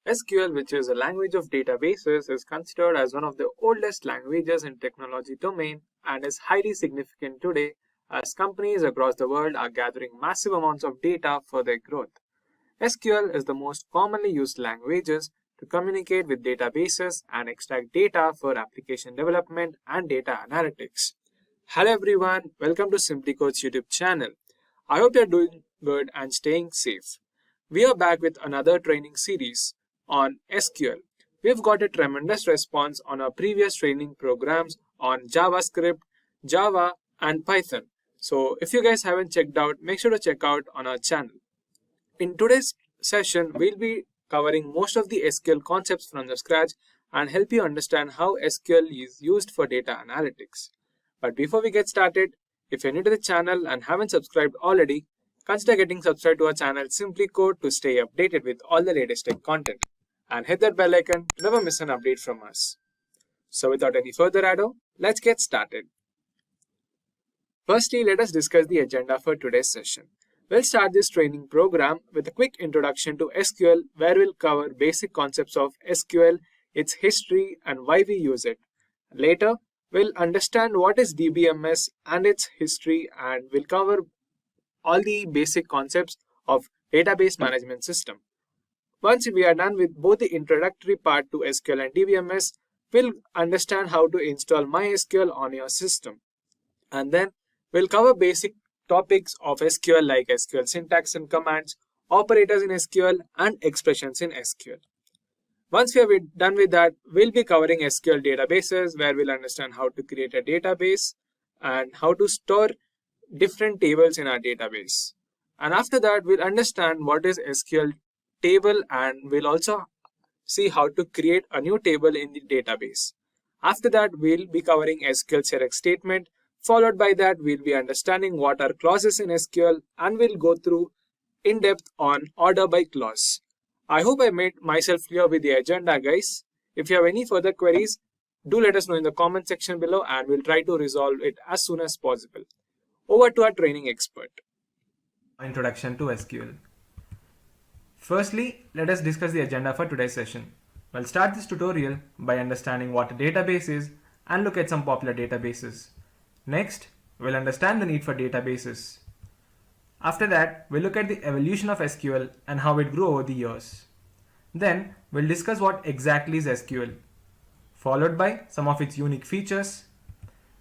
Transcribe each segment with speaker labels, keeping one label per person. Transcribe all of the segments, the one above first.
Speaker 1: SQL, which is a language of databases, is considered as one of the oldest languages in technology domain and is highly significant today as companies across the world are gathering massive amounts of data for their growth. SQL is the most commonly used languages to communicate with databases and extract data for application development and data analytics. Hello everyone, welcome to SimpliCode's YouTube channel. I hope you're doing good and staying safe. We are back with another training series on SQL. We've got a tremendous response on our previous training programs on JavaScript, Java, and Python. So if you guys haven't checked out, make sure to check out on our channel. In today's session, we'll be covering most of the SQL concepts from the scratch and help you understand how SQL is used for data analytics. But before we get started, if you're new to the channel and haven't subscribed already, consider getting subscribed to our channel SimpliCode to stay updated with all the latest tech content. And hit that bell icon to never miss an update from us. So without any further ado, let's get started. Firstly, let us discuss the agenda for today's session. We'll start this training program with a quick introduction to SQL where we'll cover basic concepts of SQL, its history and why we use it. Later, we'll understand what is DBMS and its history, and we'll cover all the basic concepts of database management system. Once we are done with both the introductory part to SQL and DBMS, we'll understand how to install MySQL on your system. And then we'll cover basic topics of SQL like SQL syntax and commands, operators in SQL, and expressions in SQL. Once we are done with that, we'll be covering SQL databases where we'll understand how to create a database and how to store different tables in our database. And after that, we'll understand what is SQL table and we'll also see how to create a new table in the database. After that, we'll be covering SQL select statement. Followed by that, we'll be understanding what are clauses in SQL and we'll go through in depth on order by clause. I hope I made myself clear with the agenda, guys. If you have any further queries, do let us know in the comment section below and we'll try to resolve it as soon as possible. Over to our training expert.
Speaker 2: Introduction to SQL. Firstly, let us discuss the agenda for today's session. We'll start this tutorial by understanding what a database is and look at some popular databases. Next, we'll understand the need for databases. After that, we'll look at the evolution of SQL and how it grew over the years. Then, we'll discuss what exactly is SQL, followed by some of its unique features.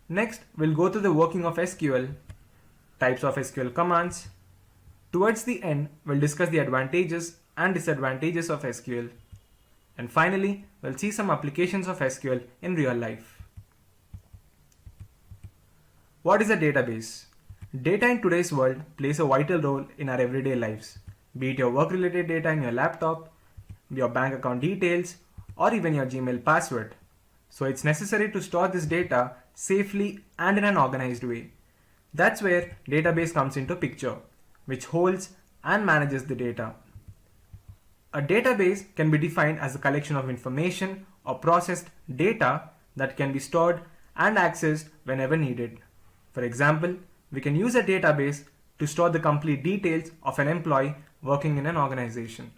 Speaker 2: Next, we'll go through the working of SQL, types of SQL commands. Towards the end, we'll discuss the advantages and disadvantages of SQL. And finally, we'll see some applications of SQL in real life. What is a database? Data in today's world plays a vital role in our everyday lives, be it your work-related data in your laptop, your bank account details, or even your Gmail password. So it's necessary to store this data safely and in an organized way. That's where database comes into picture, which holds and manages the data. A database can be defined as a collection of information or processed data that can be stored and accessed whenever needed. For example, we can use a database to store the complete details of an employee working in an organization.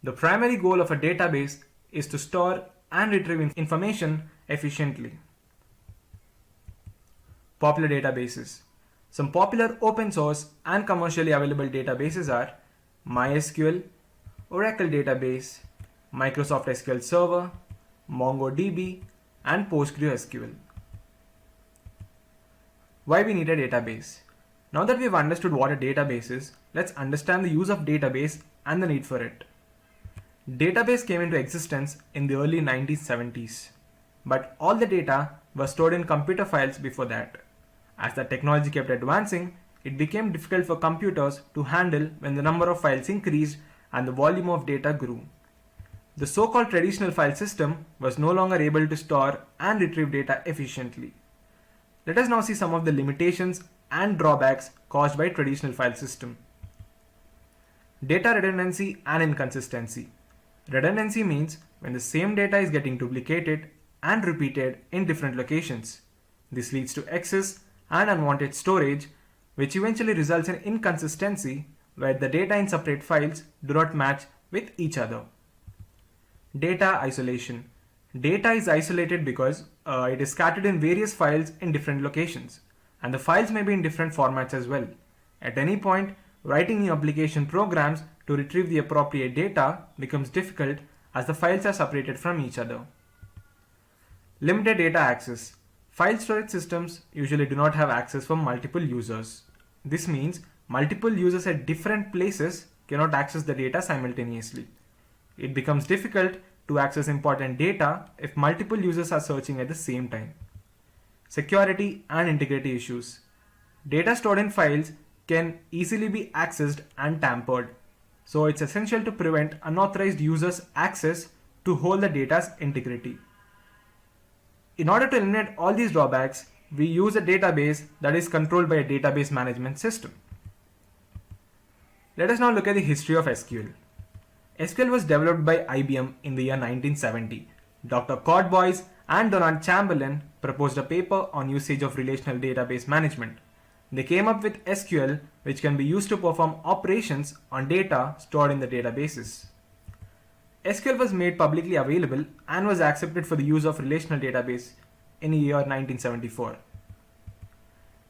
Speaker 2: The primary goal of a database is to store and retrieve information efficiently. Popular databases. Some popular open source and commercially available databases are MySQL, Oracle Database, Microsoft SQL Server, MongoDB, and PostgreSQL. Why we need a database? Now that we've understood what a database is, let's understand the use of database and the need for it. Database came into existence in the early 1970s, but all the data was stored in computer files before that. As the technology kept advancing, it became difficult for computers to handle when the number of files increased and the volume of data grew. The so-called traditional file system was no longer able to store and retrieve data efficiently. Let us now see some of the limitations and drawbacks caused by traditional file system. Data redundancy and inconsistency. Redundancy means when the same data is getting duplicated and repeated in different locations. This leads to excess and unwanted storage, which eventually results in inconsistency where the data in separate files do not match with each other. Data isolation. Data is isolated because it is scattered in various files in different locations, and the files may be in different formats as well. At any point, writing new application programs to retrieve the appropriate data becomes difficult as the files are separated from each other. Limited data access. File storage systems usually do not have access for multiple users. This means multiple users at different places cannot access the data simultaneously. It becomes difficult to access important data if multiple users are searching at the same time. Security and integrity issues. Data stored in files can easily be accessed and tampered, so it's essential to prevent unauthorized users' access to hold the data's integrity. In order to eliminate all these drawbacks, we use a database that is controlled by a database management system. Let us now look at the history of SQL. SQL was developed by IBM in the year 1970. Dr. Codboys and Donald Chamberlain proposed a paper on usage of relational database management. They came up with SQL, which can be used to perform operations on data stored in the databases. SQL was made publicly available and was accepted for the use of relational database in the year 1974.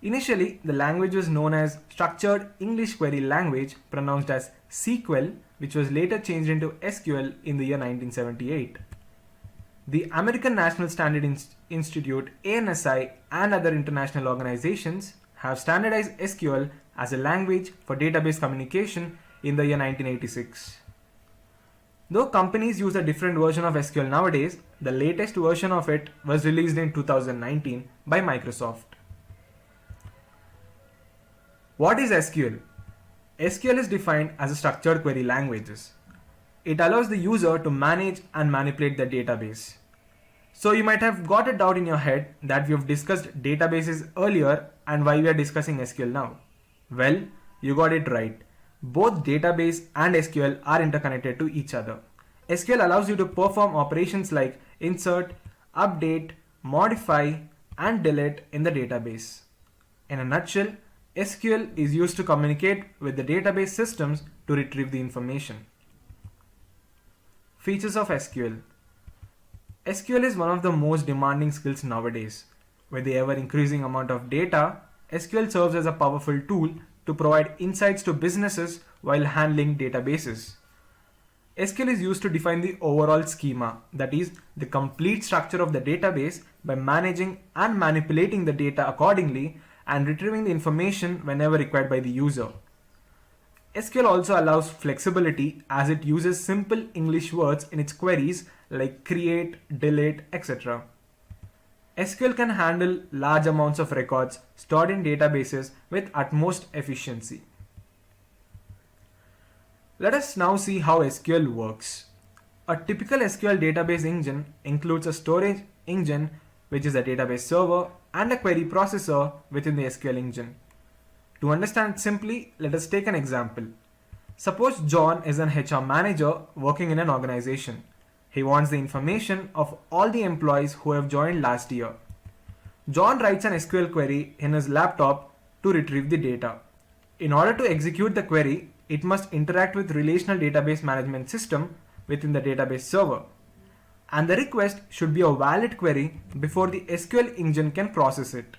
Speaker 2: Initially, the language was known as Structured English Query Language, pronounced as SQL, which was later changed into SQL in the year 1978. The American National Standard Institute, ANSI, and other international organizations have standardized SQL as a language for database communication in the year 1986. Though companies use a different version of SQL nowadays, the latest version of it was released in 2019 by Microsoft. What is SQL? SQL is defined as a structured query language. It allows the user to manage and manipulate the database. So you might have got a doubt in your head that we have discussed databases earlier and why we are discussing SQL now. Well, you got it right. Both database and SQL are interconnected to each other. SQL allows you to perform operations like insert, update, modify, and delete in the database. In a nutshell, SQL is used to communicate with the database systems to retrieve the information. Features of SQL. SQL is one of the most demanding skills nowadays. With the ever-increasing amount of data, SQL serves as a powerful tool to provide insights to businesses while handling databases. SQL is used to define the overall schema, that is, the complete structure of the database by managing and manipulating the data accordingly and retrieving the information whenever required by the user. SQL also allows flexibility as it uses simple English words in its queries like create, delete, etc. SQL can handle large amounts of records stored in databases with utmost efficiency. Let us now see how SQL works. A typical SQL database engine includes a storage engine, which is a database server, and a query processor within the SQL engine. To understand simply, let us take an example. Suppose John is an HR manager working in an organization. He wants the information of all the employees who have joined last year. John writes an SQL query in his laptop to retrieve the data. In order to execute the query, it must interact with relational database management system within the database server. And the request should be a valid query before the SQL engine can process it.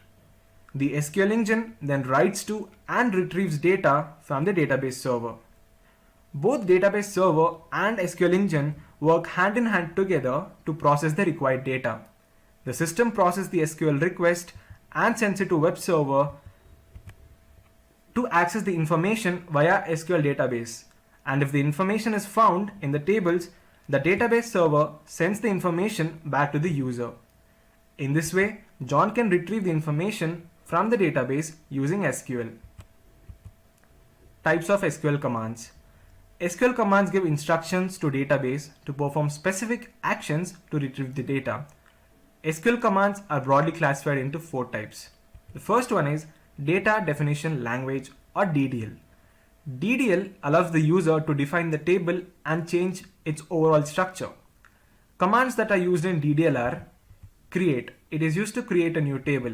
Speaker 2: The SQL engine then writes to and retrieves data from the database server. Both database server and SQL engine work hand in hand together to process the required data. The system processes the SQL request and sends it to web server to access the information via SQL database. And if the information is found in the tables, the database server sends the information back to the user. In this way, John can retrieve the information from the database using SQL. Types of SQL commands. SQL commands give instructions to database to perform specific actions to retrieve the data. SQL commands are broadly classified into 4 types. The first one is Data Definition Language or DDL. DDL allows the user to define the table and change its overall structure. Commands that are used in DDL are create. It is used to create a new table.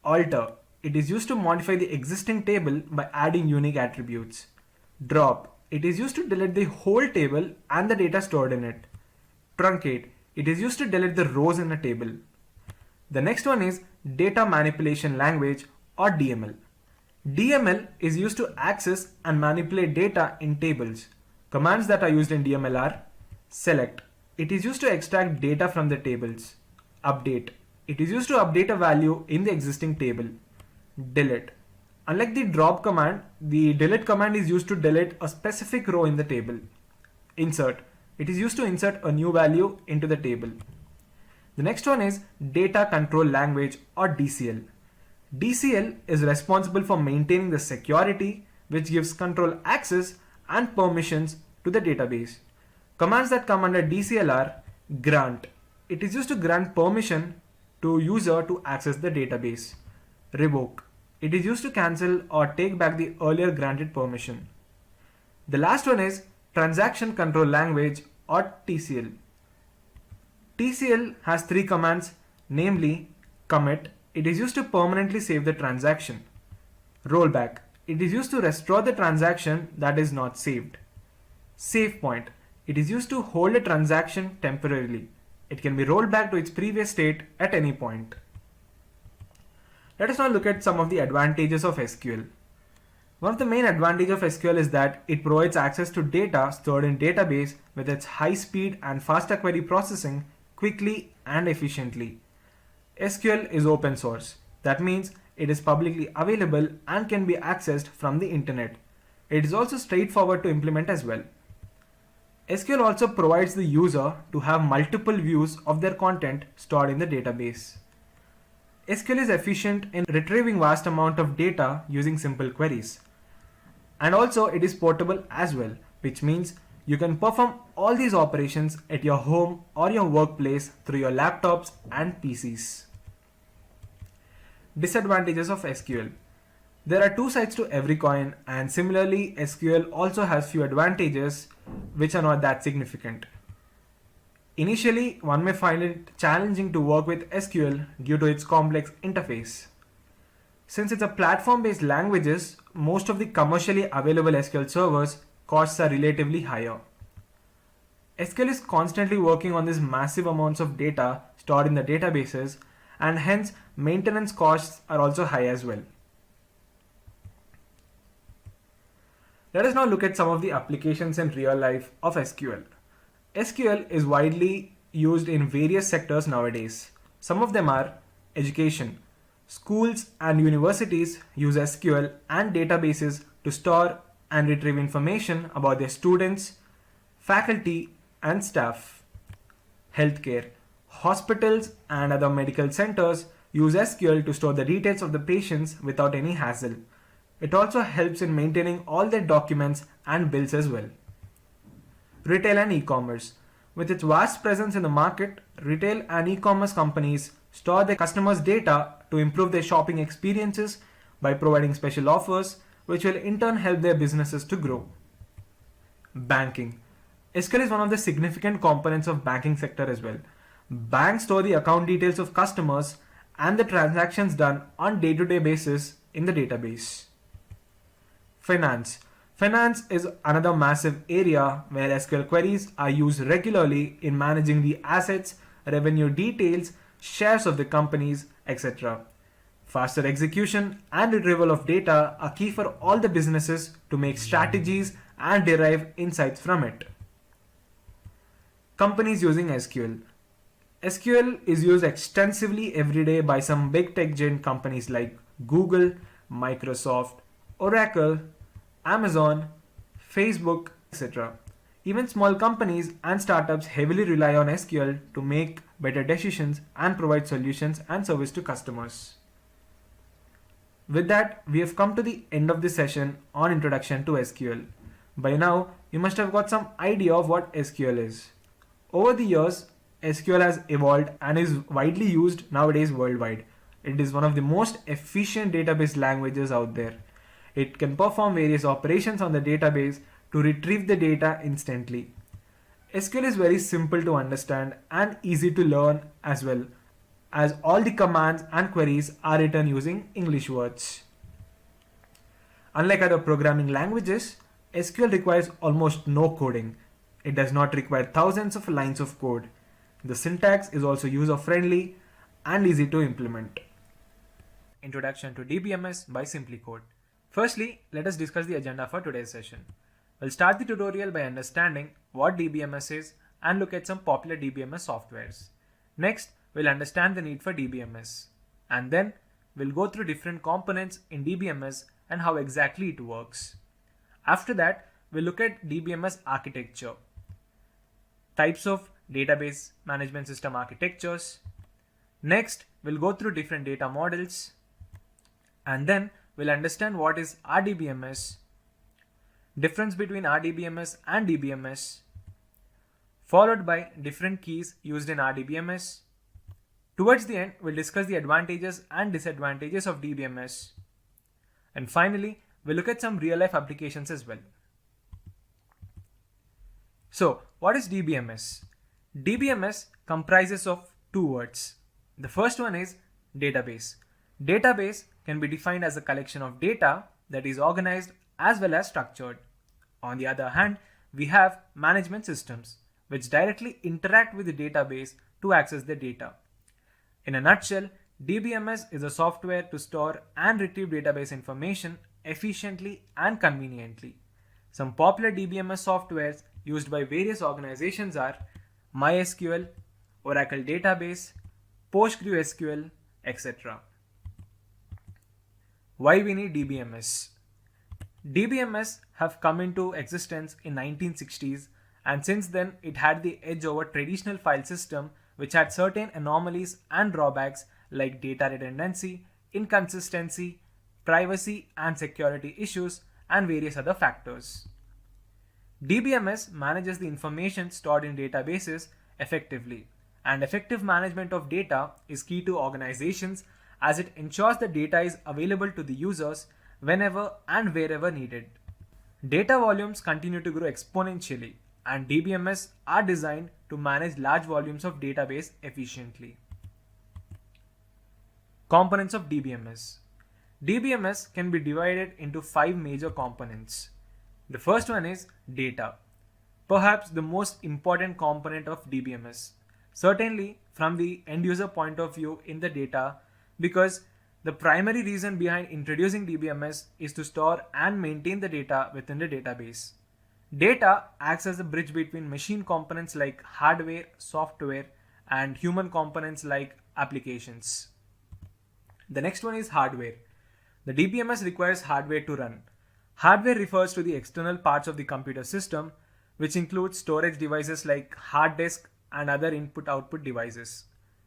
Speaker 2: Alter. It is used to modify the existing table by adding unique attributes. Drop. It is used to delete the whole table and the data stored in it. truncate. It is used to delete the rows in a table. The next one is data manipulation language or DML. DML is used to access and manipulate data in tables. Commands that are used in DML are select. It is used to extract data from the tables. Update. It is used to update a value in the existing table. Delete. Unlike the drop command, the delete command is used to delete a specific row in the table. Insert. It is used to insert a new value into the table. The next one is data control language or DCL. DCL is responsible for maintaining the security, which gives control access and permissions to the database. Commands that come under DCL are grant. It is used to grant permission to user to access the database. Revoke. It is used to cancel or take back the earlier granted permission. The last one is transaction control language or TCL. TCL has three commands, namely commit. It is used to permanently save the transaction. Rollback. It is used to restore the transaction that is not saved. Save point. It is used to hold a transaction temporarily. It can be rolled back to its previous state at any point. Let us now look at some of the advantages of SQL. One of the main advantages of SQL is that it provides access to data stored in database with its high speed and faster query processing quickly and efficiently. SQL is open source. That means it is publicly available and can be accessed from the internet. It is also straightforward to implement as well. SQL also provides the user to have multiple views of their content stored in the database. SQL is efficient in retrieving vast amount of data using simple queries. And also it is portable as well, which means you can perform all these operations at your home or your workplace through your laptops and PCs. Disadvantages of SQL. There are two sides to every coin, and similarly SQL also has few advantages which are not that significant. Initially, one may find it challenging to work with SQL due to its complex interface. Since it's a platform-based languages, most of the commercially available SQL servers costs are relatively higher. SQL is constantly working on these massive amounts of data stored in the databases, and hence maintenance costs are also high as well. Let us now look at some of the applications in real life of SQL. SQL is widely used in various sectors nowadays. Some of them are education. Schools and universities use SQL and databases to store and retrieve information about their students, faculty, and staff. Healthcare. Hospitals and other medical centers use SQL to store the details of the patients without any hassle. It also helps in maintaining all their documents and bills as well. Retail and e-commerce. With its vast presence in the market, retail and e-commerce companies store their customers' data to improve their shopping experiences by providing special offers, which will in turn help their businesses to grow. Banking. SQL is one of the significant components of banking sector as well. Banks store the account details of customers and the transactions done on day-to-day basis in the database. Finance. Finance is another massive area where SQL queries are used regularly in managing the assets, revenue details, shares of the companies, etc. Faster execution and retrieval of data are key for all the businesses to make strategies and derive insights from it. Companies using SQL. SQL is used extensively every day by some big tech giant companies like Google, Microsoft, Oracle, Amazon, Facebook, etc. Even small companies and startups heavily rely on SQL to make better decisions and provide solutions and service to customers. With that, we have come to the end of this session on Introduction to SQL. By now, you must have got some idea of what SQL is. Over the years, SQL has evolved and is widely used nowadays worldwide. It is one of the most efficient database languages out there. It can perform various operations on the database to retrieve the data instantly. SQL is very simple to understand and easy to learn as well, as all the commands and queries are written using English words. Unlike other programming languages, SQL requires almost no coding. It does not require thousands of lines of code. The syntax is also user-friendly and easy to implement. Introduction to DBMS by SimpliCode. Firstly, let us discuss the agenda for today's session. We'll start the tutorial by understanding what DBMS is and look at some popular DBMS softwares. Next, we'll understand the need for DBMS. And then, we'll go through different components in DBMS and how exactly it works. After that, we'll look at DBMS architecture, types of database management system architectures. Next, we'll go through different data models. And then, we'll understand what is RDBMS, difference between RDBMS and DBMS, followed by different keys used in RDBMS. Towards the end, we'll discuss the advantages and disadvantages of DBMS. And finally, we'll look at some real-life applications as well. So, what is DBMS? DBMS comprises of two words. The first one is database. Database can be defined as a collection of data that is organized as well as structured. On the other hand, we have management systems which directly interact with the database to access the data. In a nutshell, DBMS is a software to store and retrieve database information efficiently and conveniently. Some popular DBMS softwares used by various organizations are MySQL, Oracle Database, PostgreSQL, etc. Why we need DBMS? DBMS have come into existence in 1960s, and since then it had the edge over traditional file system which had certain anomalies and drawbacks like data redundancy, inconsistency, privacy and security issues, and various other factors. DBMS manages the information stored in databases effectively, and effective management of data is key to organizations as it ensures the data is available to the users whenever and wherever needed. Data volumes continue to grow exponentially, and DBMS are designed to manage large volumes of database efficiently. Components of DBMS. DBMS can be divided into 5 major components. The first one is data, perhaps the most important component of DBMS, certainly from the end user point of view in the data, because the primary reason behind introducing DBMS is to store and maintain the data within the database. Data acts as a bridge between machine components like hardware, software, and human components like applications. The next one is hardware. The DBMS requires hardware to run. Hardware refers to the external parts of the computer system, which includes storage devices like hard disk and other input-output devices.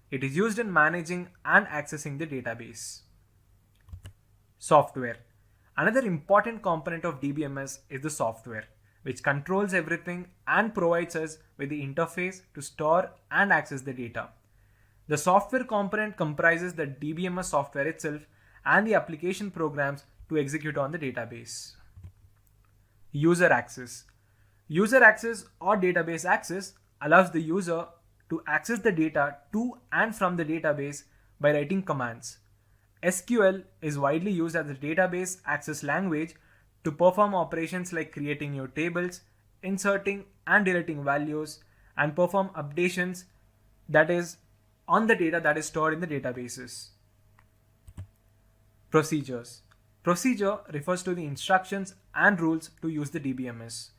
Speaker 2: It is used in managing and accessing the database. Software. Another important component of DBMS is the software, which controls everything and provides us with the interface to store and access the data. The software component comprises the DBMS software itself and the application programs to execute on the database. User access. User access or database access allows the user to access the data to and from the database by writing commands. SQL is widely used as a database access language to perform operations like creating new tables, inserting and deleting values, and perform updations that is on the data that is stored in the databases. Procedures. Procedure refers to the instructions and rules to use the DBMS.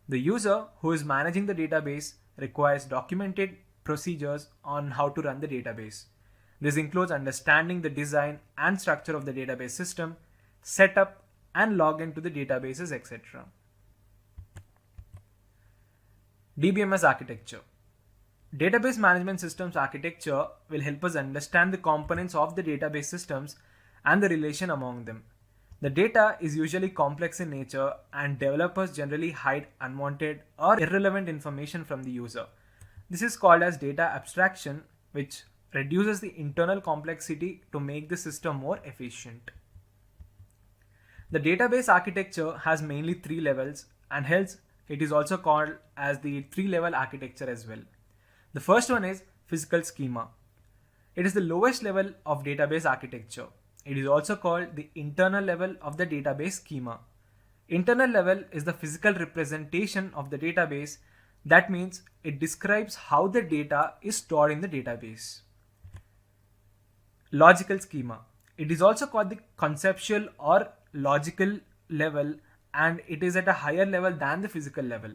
Speaker 2: The user who is managing the database requires documented procedures on how to run the database. This includes understanding the design and structure of the database system, setup and login to the databases, etc. DBMS architecture. Database management systems architecture will help us understand the components of the database systems and the relation among them. The data is usually complex in nature, and developers generally hide unwanted or irrelevant information from the user. This is called as data abstraction, which reduces the internal complexity to make the system more efficient. The database architecture has mainly 3 levels, and hence it is also called as the 3-level architecture as well. The first one is physical schema. It is the lowest level of database architecture. It is also called the internal level of the database schema. Internal level is the physical representation of the database That means it describes how the data is stored in the database. Logical schema. It is also called the conceptual or logical level, and it is at a higher level than the physical level.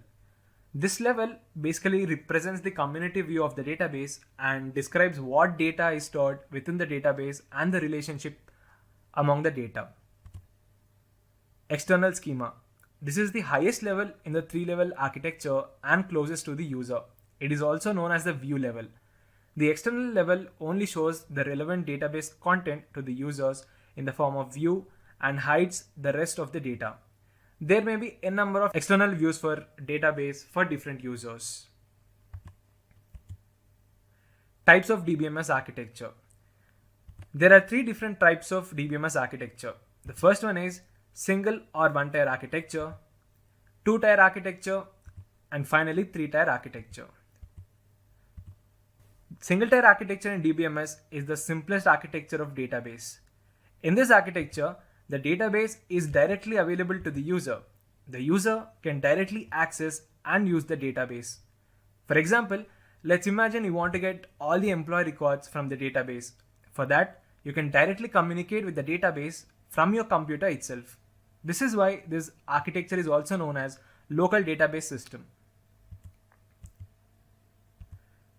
Speaker 2: This level basically represents the community view of the database and describes what data is stored within the database and the relationship among the data. External schema. This is the highest level in the three-level architecture and closest to the user. It is also known as the view level. The external level only shows the relevant database content to the users in the form of view and hides the rest of the data. There may be a number of external views for database for different users. Types of DBMS architecture. There are three different types of DBMS architecture. The first one is single or one-tier architecture, two-tier architecture, and finally three-tier architecture. Single-tier architecture in DBMS is the simplest architecture of database. In this architecture, the database is directly available to the user. The user can directly access and use the database. For example, let's imagine you want to get all the employee records from the database. For that, you can directly communicate with the database from your computer itself. This is why this architecture is also known as local database system.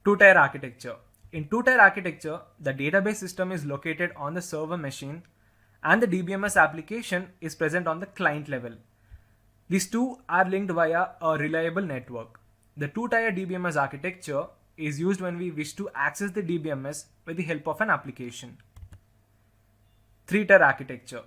Speaker 2: Two-tier architecture. In two-tier architecture, the database system is located on the server machine and the DBMS application is present on the client level. These two are linked via a reliable network. The two-tier DBMS architecture is used when we wish to access the DBMS with the help of an application. Three-tier architecture.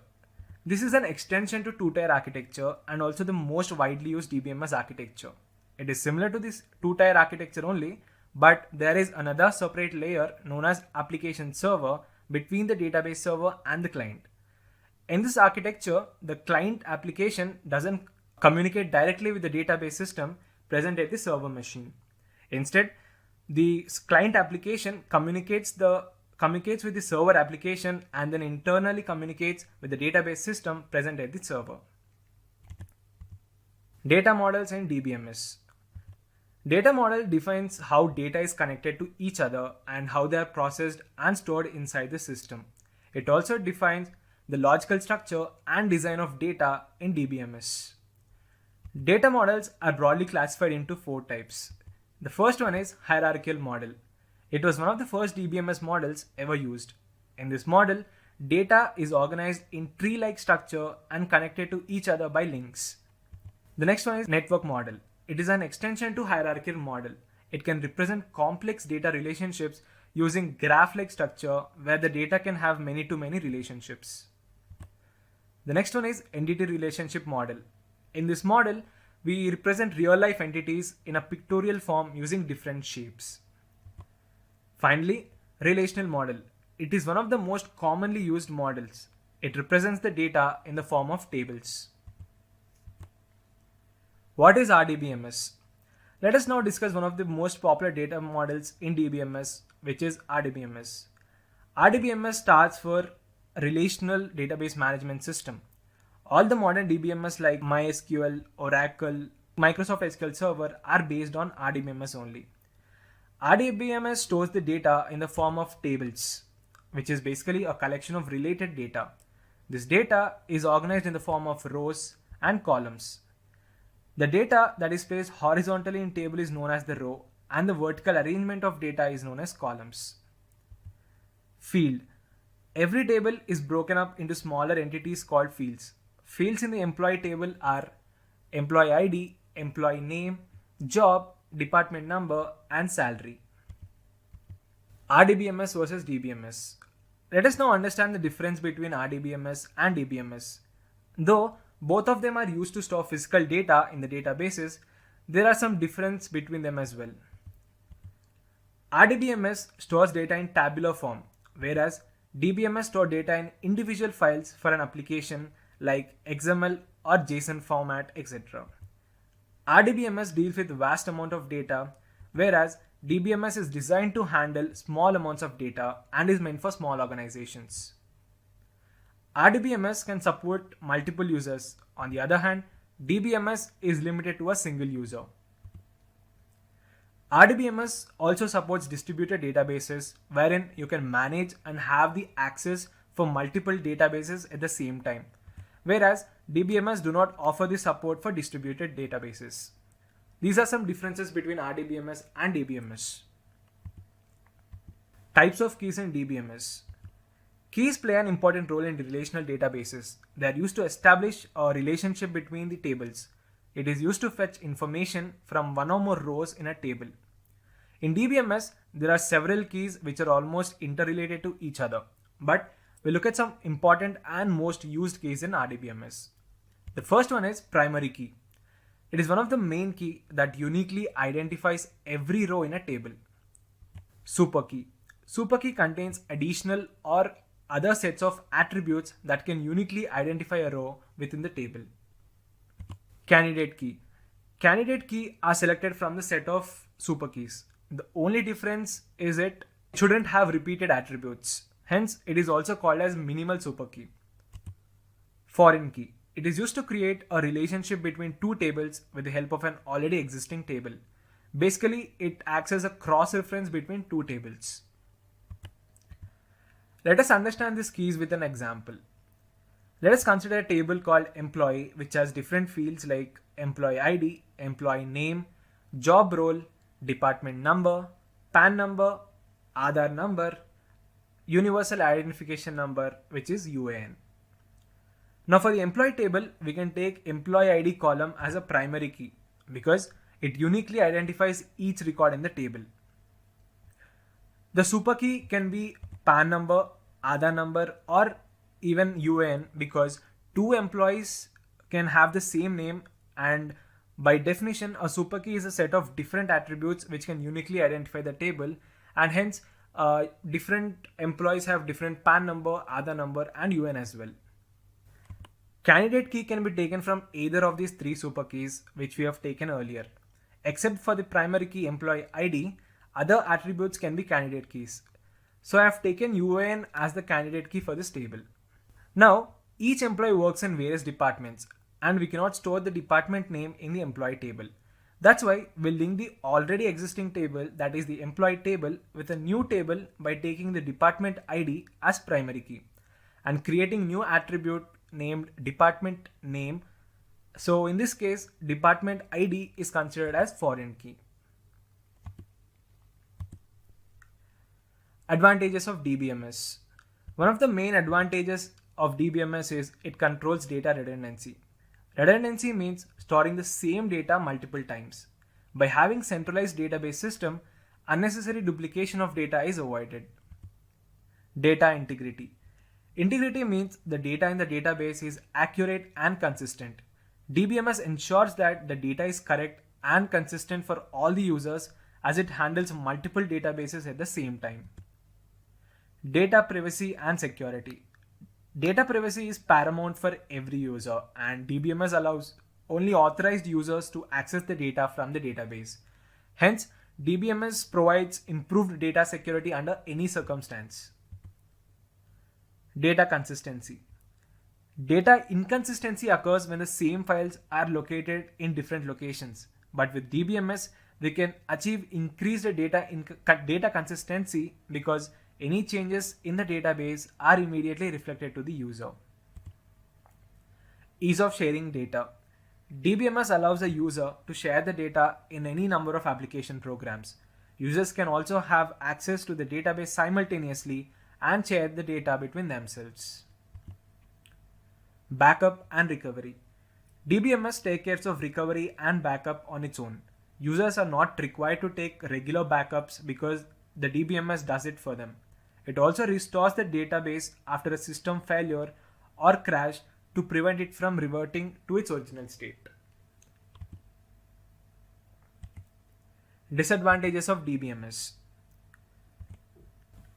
Speaker 2: This is an extension to two-tier architecture and also the most widely used DBMS architecture. It is similar to this two-tier architecture only, but there is another separate layer known as application server between the database server and the client. In this architecture, the client application doesn't communicate directly with the database system present at the server machine. Instead, the client application communicates with the server application and then internally communicates with the database system present at the server. Data models in DBMS. Data model defines how data is connected to each other and how they are processed and stored inside the system. It also defines the logical structure and design of data in DBMS. Data models are broadly classified into four types. The first one is hierarchical model. It was one of the first DBMS models ever used. In this model, data is organized in tree-like structure and connected to each other by links. The next one is network model. It is an extension to hierarchical model. It can represent complex data relationships using graph-like structure where the data can have many-to-many relationships. The next one is entity relationship model. In this model, we represent real-life entities in a pictorial form using different shapes. Finally, relational model. It is one of the most commonly used models. It represents the data in the form of tables. What is RDBMS? Let us now discuss one of the most popular data models in DBMS, which is RDBMS. RDBMS stands for Relational Database Management System. All the modern DBMS like MySQL, Oracle, Microsoft SQL Server are based on RDBMS only. RDBMS stores the data in the form of tables, which is basically a collection of related data. This data is organized in the form of rows and columns. The data that is placed horizontally in table is known as the row, and the vertical arrangement of data is known as columns. Field. Every table is broken up into smaller entities called fields. Fields in the employee table are employee ID, employee name, job, department number, and salary. RDBMS versus DBMS. Let us now understand the difference between RDBMS and DBMS. Though both of them are used to store physical data in the databases, there are some difference between them as well. RDBMS stores data in tabular form, whereas DBMS stores data in individual files for an application like XML or JSON format, etc. RDBMS deals with vast amount of data, whereas DBMS is designed to handle small amounts of data and is meant for small organizations. RDBMS can support multiple users. On the other hand, DBMS is limited to a single user. RDBMS also supports distributed databases wherein you can manage and have the access for multiple databases at the same time, whereas DBMS do not offer the support for distributed databases. These are some differences between RDBMS and DBMS. Types of keys in DBMS. Keys play an important role in relational databases. They are used to establish a relationship between the tables. It is used to fetch information from one or more rows in a table. In DBMS, there are several keys which are almost interrelated to each other, but we'll look at some important and most used keys in RDBMS. The first one is primary key. It is one of the main key that uniquely identifies every row in a table. Super key. Super key contains additional or other sets of attributes that can uniquely identify a row within the table. Candidate key. Candidate key are selected from the set of super keys. The only difference is it shouldn't have repeated attributes. Hence, it is also called as minimal super key. Foreign key. It is used to create a relationship between two tables with the help of an already existing table. Basically, it acts as a cross-reference between two tables. Let us understand these keys with an example. Let us consider a table called employee, which has different fields like employee ID, employee name, job role, department number, PAN number, Aadhaar number, universal identification number, which is UAN. Now for the employee table, we can take employee ID column as a primary key because it uniquely identifies each record in the table. The super key can be PAN number, Aadhaar number, or even UAN because two employees can have the same name, and by definition a super key is a set of different attributes which can uniquely identify the table, and hence different employees have different PAN number, Aadhaar number, and UAN as well. Candidate key can be taken from either of these three super keys which we have taken earlier. Except for the primary key employee ID, other attributes can be candidate keys. So I have taken UAN as the candidate key for this table. Now, each employee works in various departments and we cannot store the department name in the employee table. That's why we'll link the already existing table, that is the employee table, with a new table by taking the department ID as primary key and creating new attribute named department name. So in this case, department ID is considered as foreign key. Advantages of DBMS. One of the main advantages of DBMS is it controls data redundancy. Redundancy means storing the same data multiple times. By having centralized database system, unnecessary duplication of data is avoided. Data integrity. Integrity means the data in the database is accurate and consistent. DBMS ensures that the data is correct and consistent for all the users as it handles multiple databases at the same time. Data privacy and security. Data privacy is paramount for every user, and DBMS allows only authorized users to access the data from the database. Hence, DBMS provides improved data security under any circumstance. Data consistency. Data inconsistency occurs when the same files are located in different locations. But with DBMS, we can achieve increased data consistency because any changes in the database are immediately reflected to the user. Ease of sharing data. DBMS allows a user to share the data in any number of application programs. Users can also have access to the database simultaneously and share the data between themselves. Backup and recovery. DBMS takes care of recovery and backup on its own. Users are not required to take regular backups because the DBMS does it for them. It also restores the database after a system failure or crash to prevent it from reverting to its original state. Disadvantages of DBMS.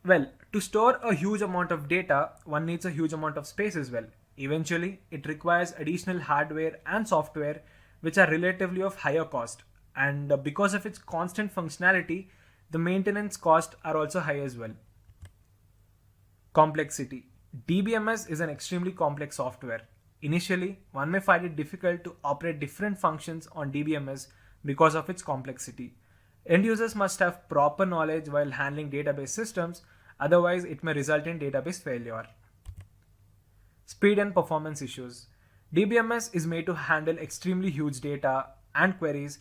Speaker 2: Well, to store a huge amount of data, one needs a huge amount of space as well. Eventually, it requires additional hardware and software which are relatively of higher cost, and because of its constant functionality, the maintenance costs are also high as well. Complexity. DBMS is an extremely complex software. Initially, one may find it difficult to operate different functions on DBMS because of its complexity. End users must have proper knowledge while handling database systems, otherwise it may result in database failure. Speed and performance issues. DBMS is made to handle extremely huge data and queries,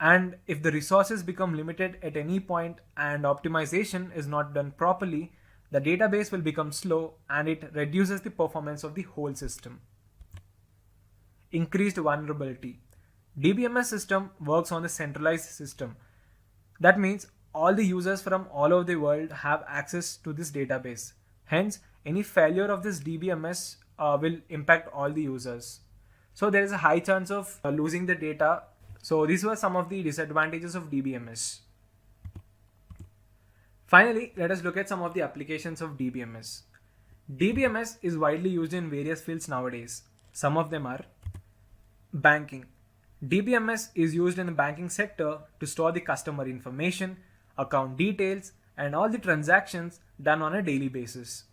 Speaker 2: and if the resources become limited at any point and optimization is not done properly, the database will become slow and it reduces the performance of the whole system. Increased vulnerability. DBMS system works on a centralized system. That means all the users from all over the world have access to this database. Hence, any failure of this DBMS will impact all the users. So there is a high chance of losing the data. So these were some of the disadvantages of DBMS. Finally, let us look at some of the applications of DBMS. DBMS is widely used in various fields nowadays. Some of them are banking. DBMS is used in the banking sector to store the customer information, account details, and all the transactions done on a daily basis.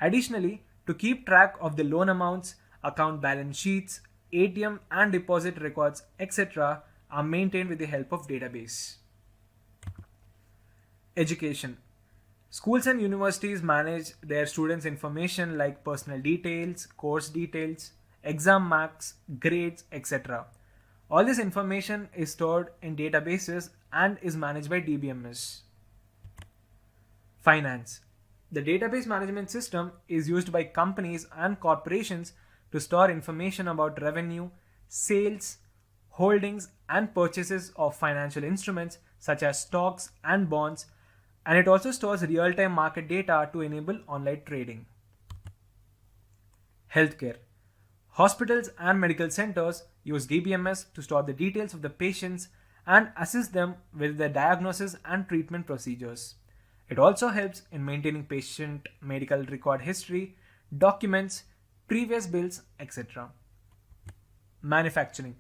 Speaker 2: Additionally, to keep track of the loan amounts, account balance sheets, ATM and deposit records, etc., are maintained with the help of database. Education. Schools and universities manage their students' information like personal details, course details, exam marks, grades, etc. All this information is stored in databases and is managed by DBMS. Finance. The database management system is used by companies and corporations to store information about revenue, sales, holdings, and purchases of financial instruments such as stocks and bonds, and it also stores real-time market data to enable online trading. Healthcare. Hospitals and medical centers use DBMS to store the details of the patients and assist them with their diagnosis and treatment procedures. It also helps in maintaining patient medical record history, documents, previous bills, etc. Manufacturing.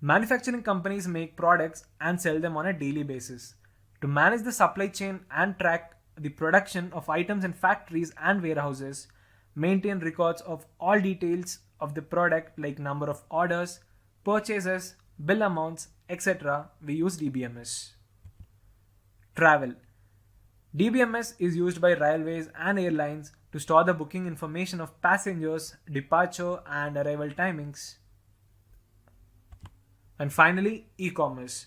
Speaker 2: Manufacturing companies make products and sell them on a daily basis. To manage the supply chain and track the production of items in factories and warehouses, maintain records of all details of the product like number of orders, purchases, bill amounts, etc. We use DBMS. Travel. DBMS is used by railways and airlines to store the booking information of passengers, departure and arrival timings. And finally, e-commerce.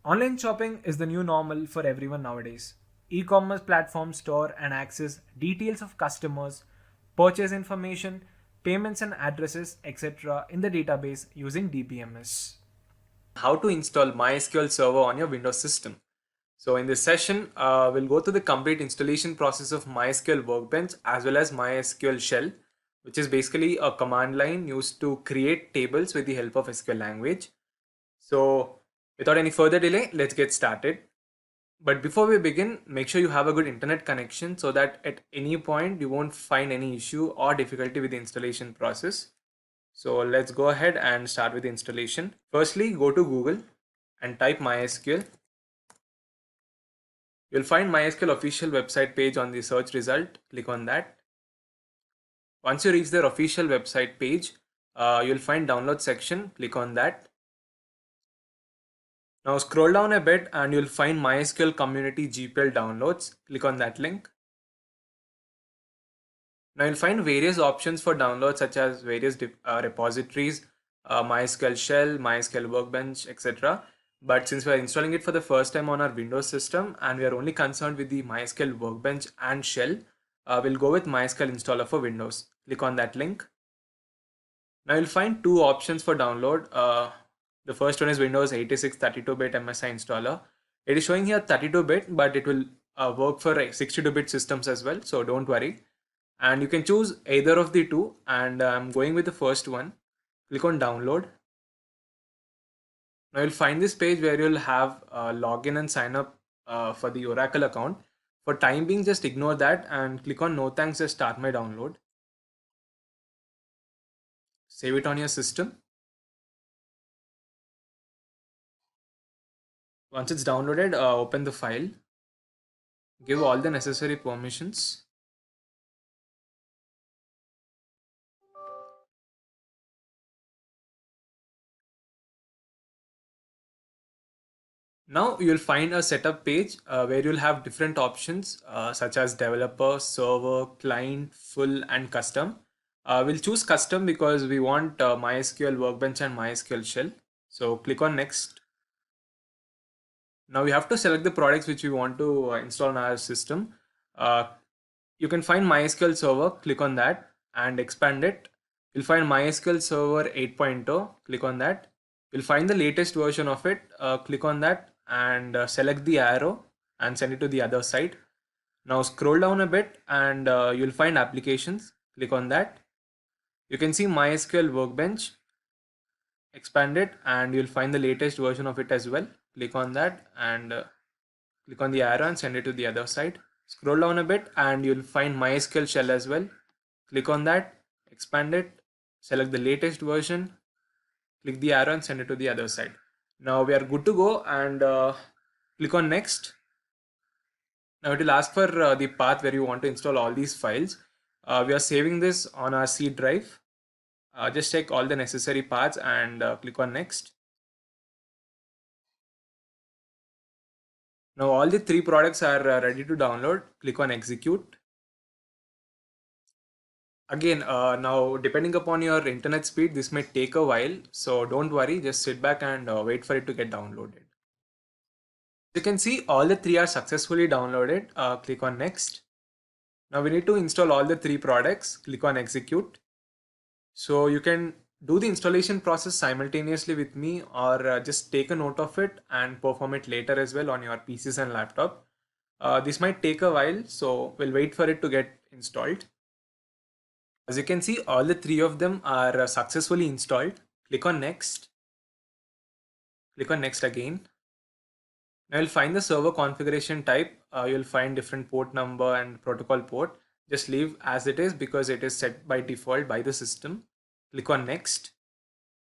Speaker 2: Online shopping is the new normal for everyone nowadays. E-commerce platforms store and access details of customers, purchase information, payments and addresses, etc. in the database using DBMS. How to install MySQL Server on your Windows system. So in this session, we'll go through the complete installation process of MySQL Workbench as well as MySQL Shell, which is basically a command line used to create tables with the help of SQL language. So without any further delay, let's get started. But before we begin, make sure you have a good internet connection so that at any point you won't find any issue or difficulty with the installation process. So let's go ahead and start with the installation. Firstly, go to Google and type MySQL. You'll find MySQL official website page on the search result. Click on that. Once you reach their official website page, you'll find download section. Click on that. Now scroll down a bit and you'll find MySQL Community GPL downloads. Click on that link. Now you'll find various options for download such as various repositories, MySQL Shell, MySQL Workbench, etc. But since we are installing it for the first time on our Windows system and we are only concerned with the MySQL Workbench and Shell, we'll go with MySQL installer for Windows. Click on that link. Now you'll find two options for download. The first one is Windows 86 32-bit MSI installer. It is showing here 32-bit, but it will work for 62-bit systems as well, so don't worry. And you can choose either of the two, and I'm going with the first one. Click on download. Now you'll find this page where you'll have login and sign up for the Oracle account. For time being, just ignore that and click on no thanks, just start my download. Save it on your system. Once it's downloaded, open the file. Give all the necessary permissions. Now you'll find a setup page where you'll have different options such as developer, server, client, full, and custom. We'll choose custom because we want MySQL Workbench and MySQL Shell. So click on next. Now we have to select the products which we want to install on our system. Uh, you can find MySQL Server, click on that and expand it. You'll find MySQL Server 8.0, click on that. You'll find the latest version of it, click on that and select the arrow and send it to the other side. Now scroll down a bit and you'll find applications, click on that. You can see MySQL Workbench, expand it and you'll find the latest version of it as well. Click on that and click on the arrow and send it to the other side. Scroll down a bit and you'll find MySQL shell as well. Click on that, expand it, select the latest version, click the arrow and send it to the other side. Now we are good to go and click on next. Now it will ask for the path where you want to install all these files. We are saving this on our C drive. Just check all the necessary paths and click on next. Now all the three products are ready to download. Click on execute. Again, now depending upon your internet speed, this may take a while. So don't worry, just sit back and wait for it to get downloaded. You can see all the three are successfully downloaded. Click on next. Now we need to install all the three products. Click on execute. So you can do the installation process simultaneously with me or just take a note of it and perform it later as well on your PCs and laptop. This might take a while, so we'll wait for it to get installed. As you can see, all the three of them are successfully installed. Click on next. Click on next again. Now you'll find the server configuration type. You'll find different port number and protocol port. Just leave as it is because it is set by default by the system. Click on next.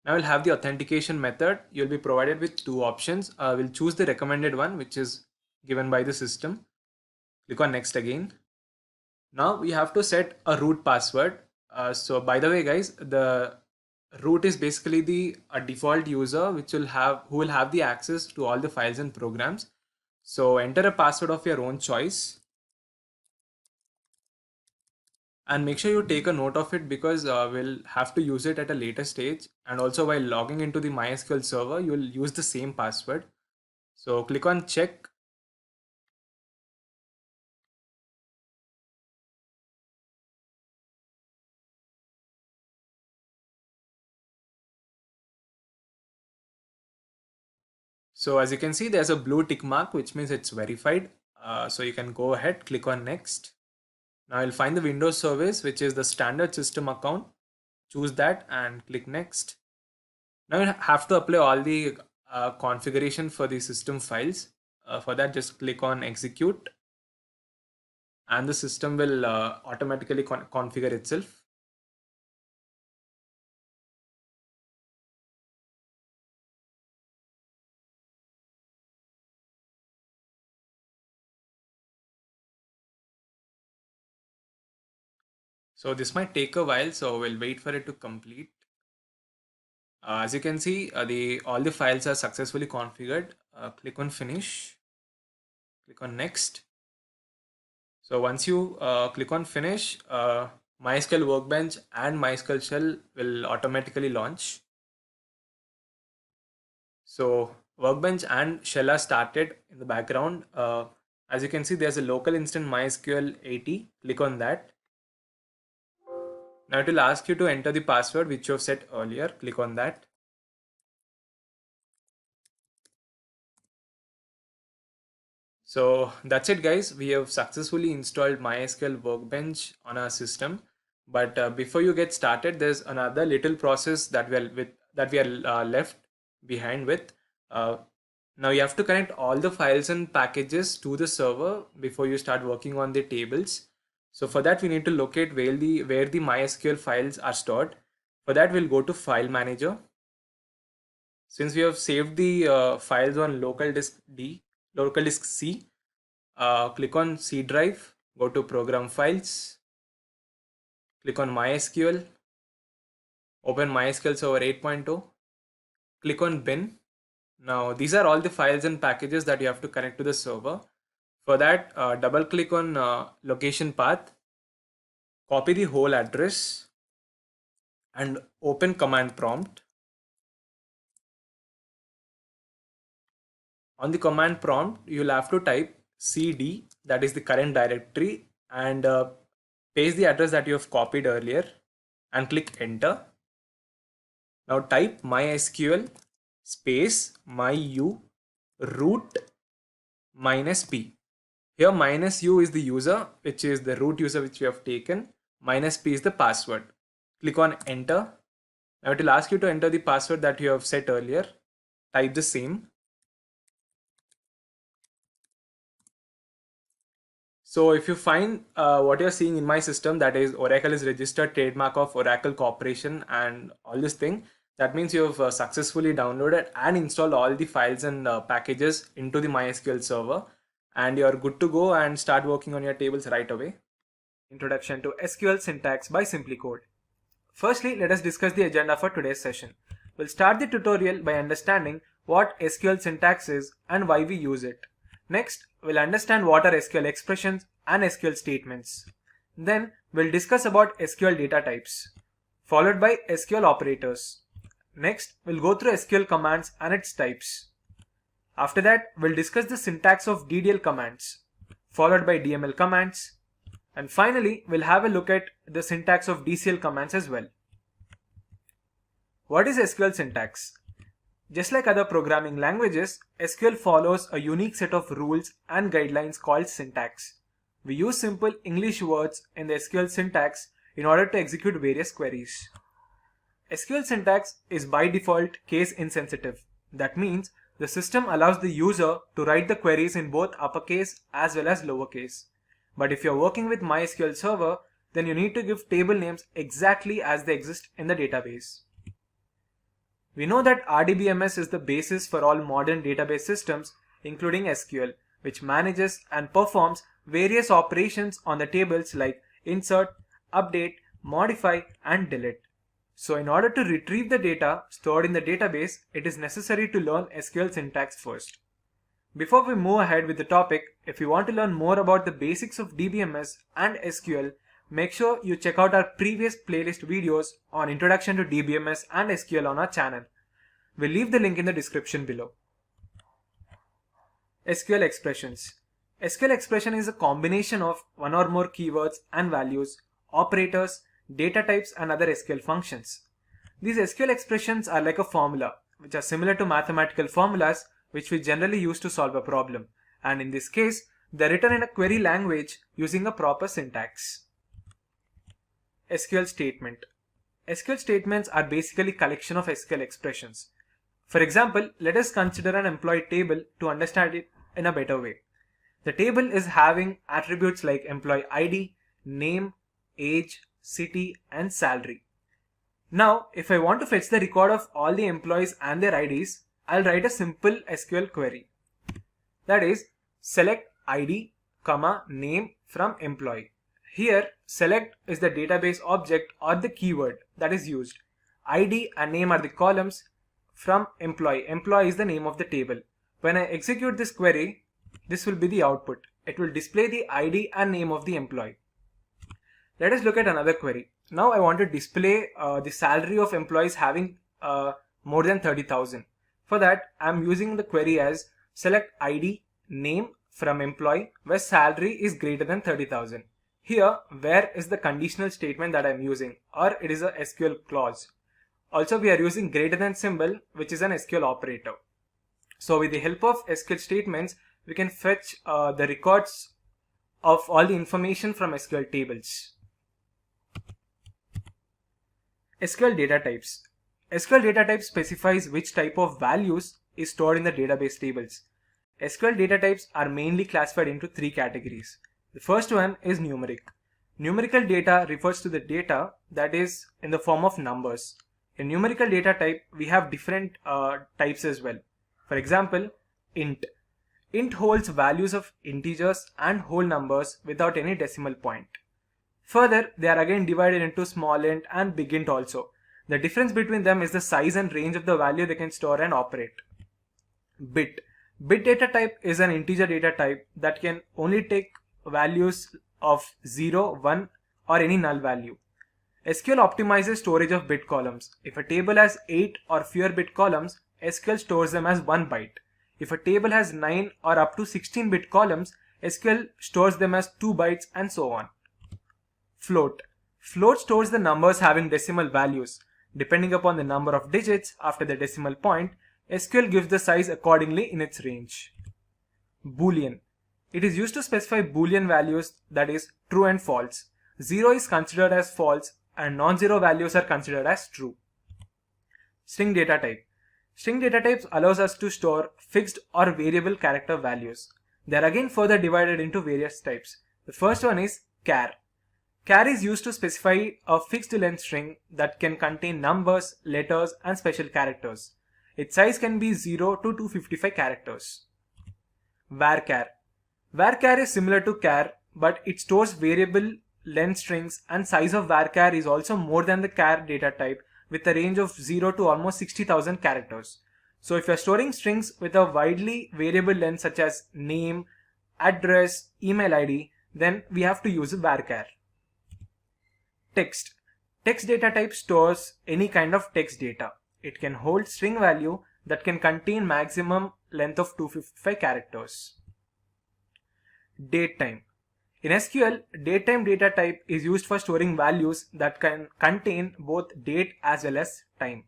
Speaker 2: Now we'll have the authentication method. You'll be provided with two options. We'll choose the recommended one, which is given by the system. Click on next again. Now we have to set a root password. So by the way, guys, the root is basically the default user who will have the access to all the files and programs. So enter a password of your own choice and make sure you take a note of it because we'll have to use it at a later stage, and also while logging into the MySQL server you'll use the same password. So click on check. So as you can see, there's a blue tick mark, which means it's verified. So you can go ahead, click on next. Now you'll find the Windows service, which is the standard system account. Choose that and click next. Now you have to apply all the configuration for the system files. For that, just click on execute and the system will automatically configure itself. So this might take a while, so we'll wait for it to complete. As you can see, all the files are successfully configured. Click on finish. Click on next. So once you click on finish, MySQL Workbench and MySQL Shell will automatically launch. So Workbench and Shell are started in the background. As you can see, there's a local instant MySQL 80. Click on that. Now it will ask you to enter the password which you have set earlier. Click on that. So that's it, guys. We have successfully installed MySQL Workbench on our system. But before you get started, there's another little process that we are left behind with. Uh, Now you have to connect all the files and packages to the server before you start working on the tables. So for that, we need to locate where the MySQL files are stored. For that, we'll go to File Manager. Since we have saved the files on local disk C, click on C drive, go to Program Files, click on MySQL, open MySQL Server 8.0, click on Bin. Now these are all the files and packages that you have to connect to the server. For that, double click on location path, copy the whole address and open command prompt. On the command prompt, you'll have to type cd, that is the current directory, and paste the address that you have copied earlier and click enter. Now type MySQL space myu root -p. Here -u is the user, which is the root user which we have taken. -p is the password. Click on enter. Now it will ask you to enter the password that you have set earlier. Type the same. So if you find what you're seeing in my system, that is Oracle is registered trademark of Oracle Corporation and all this thing, that means you have successfully downloaded and installed all the files and packages into the MySQL server, and you're good to go and start working on your tables right away. Introduction to SQL syntax by SimpliCode. Firstly, let us discuss the agenda for today's session. We'll start the tutorial by understanding what SQL syntax is and why we use it. Next, we'll understand what are SQL expressions and SQL statements. Then, we'll discuss about SQL data types, followed by SQL operators. Next, we'll go through SQL commands and its types. After that, we'll discuss the syntax of DDL commands, followed by DML commands. And finally, we'll have a look at the syntax of DCL commands as well. What is SQL syntax? Just like other programming languages, SQL follows a unique set of rules and guidelines called syntax. We use simple English words in the SQL syntax in order to execute various queries. SQL syntax is by default case insensitive. That means the system allows the user to write the queries in both uppercase as well as lowercase. But if you're working with MySQL server, then you need to give table names exactly as they exist in the database. We know that RDBMS is the basis for all modern database systems, including SQL, which manages and performs various operations on the tables like insert, update, modify, and delete. So in order to retrieve the data stored in the database, it is necessary to learn SQL syntax first. Before we move ahead with the topic, if you want to learn more about the basics of DBMS and SQL, make sure you check out our previous playlist videos on Introduction to DBMS and SQL on our channel. We'll leave the link in the description below. SQL expressions. SQL expression is a combination of one or more keywords and values, operators, data types, and other SQL functions. These SQL expressions are like a formula, which are similar to mathematical formulas which we generally use to solve a problem, and in this case, they're written in a query language using a proper syntax. SQL statement. SQL statements are basically collection of SQL expressions. For example, let us consider an employee table to understand it in a better way. The table is having attributes like employee ID, name, age, city, and salary. Now, if I want to fetch the record of all the employees and their IDs, I'll write a simple SQL query. That is, select ID, name from employee. Here, select is the database object or the keyword that is used. ID and name are the columns from employee. Employee is the name of the table. When I execute this query, this will be the output. It will display the ID and name of the employee. Let us look at another query. Now I want to display the salary of employees having more than 30,000. For that, I am using the query as select ID, name from employee where salary is greater than 30,000. Here, where is the conditional statement that I am using, or it is a SQL clause. Also, we are using greater than symbol, which is an SQL operator. So with the help of SQL statements, we can fetch the records of all the information from SQL tables. SQL data types. SQL data type specifies which type of values is stored in the database tables. SQL data types are mainly classified into three categories. The first one is numeric. Numerical data refers to the data that is in the form of numbers. In numerical data type, we have different types as well. For example, int. Int holds values of integers and whole numbers without any decimal point. Further, they are again divided into small int and big int also. The difference between them is the size and range of the value they can store and operate. Bit. Bit data type is an integer data type that can only take values of 0, 1 or any null value. SQL optimizes storage of bit columns. If a table has 8 or fewer bit columns, SQL stores them as 1 byte. If a table has 9 or up to 16 bit columns, SQL stores them as 2 bytes and so on. Float. Float stores the numbers having decimal values. Depending upon the number of digits after the decimal point, SQL gives the size accordingly in its range. Boolean. It is used to specify Boolean values, that is, true and false. 0 is considered as false and non-zero values are considered as true. String data type. String data types allows us to store fixed or variable character values. They are again further divided into various types. The first one is char. Char is used to specify a fixed length string that can contain numbers, letters and special characters. Its size can be 0 to 255 characters. Varchar. Varchar is similar to char, but it stores variable length strings, and size of varchar is also more than the char data type with a range of 0 to almost 60,000 characters. So if you are storing strings with a widely variable length such as name, address, email ID, then we have to use a varchar. Text. Text data type stores any kind of text data. It can hold string value that can contain maximum length of 255 characters. Datetime. In SQL, datetime data type is used for storing values that can contain both date as well as time.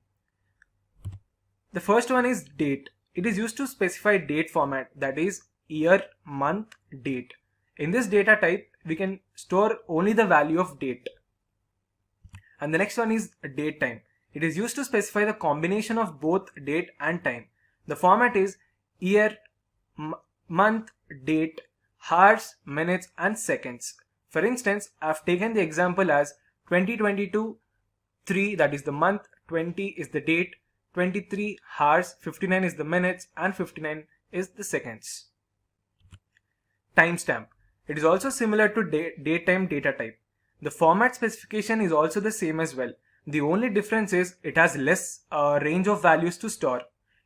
Speaker 2: The first one is date. It is used to specify date format, that is year, month, date. In this data type, we can store only the value of date. And the next one is datetime. It is used to specify the combination of both date and time. The format is year, month, date, hours, minutes and seconds. For instance, I have taken the example as 2022 3, that is the month, 20 is the date, 23 hours, 59 is the minutes and 59 is the seconds. Timestamp. It is also similar to datetime data type. The format specification is also the same as well. The only difference is it has less range of values to store.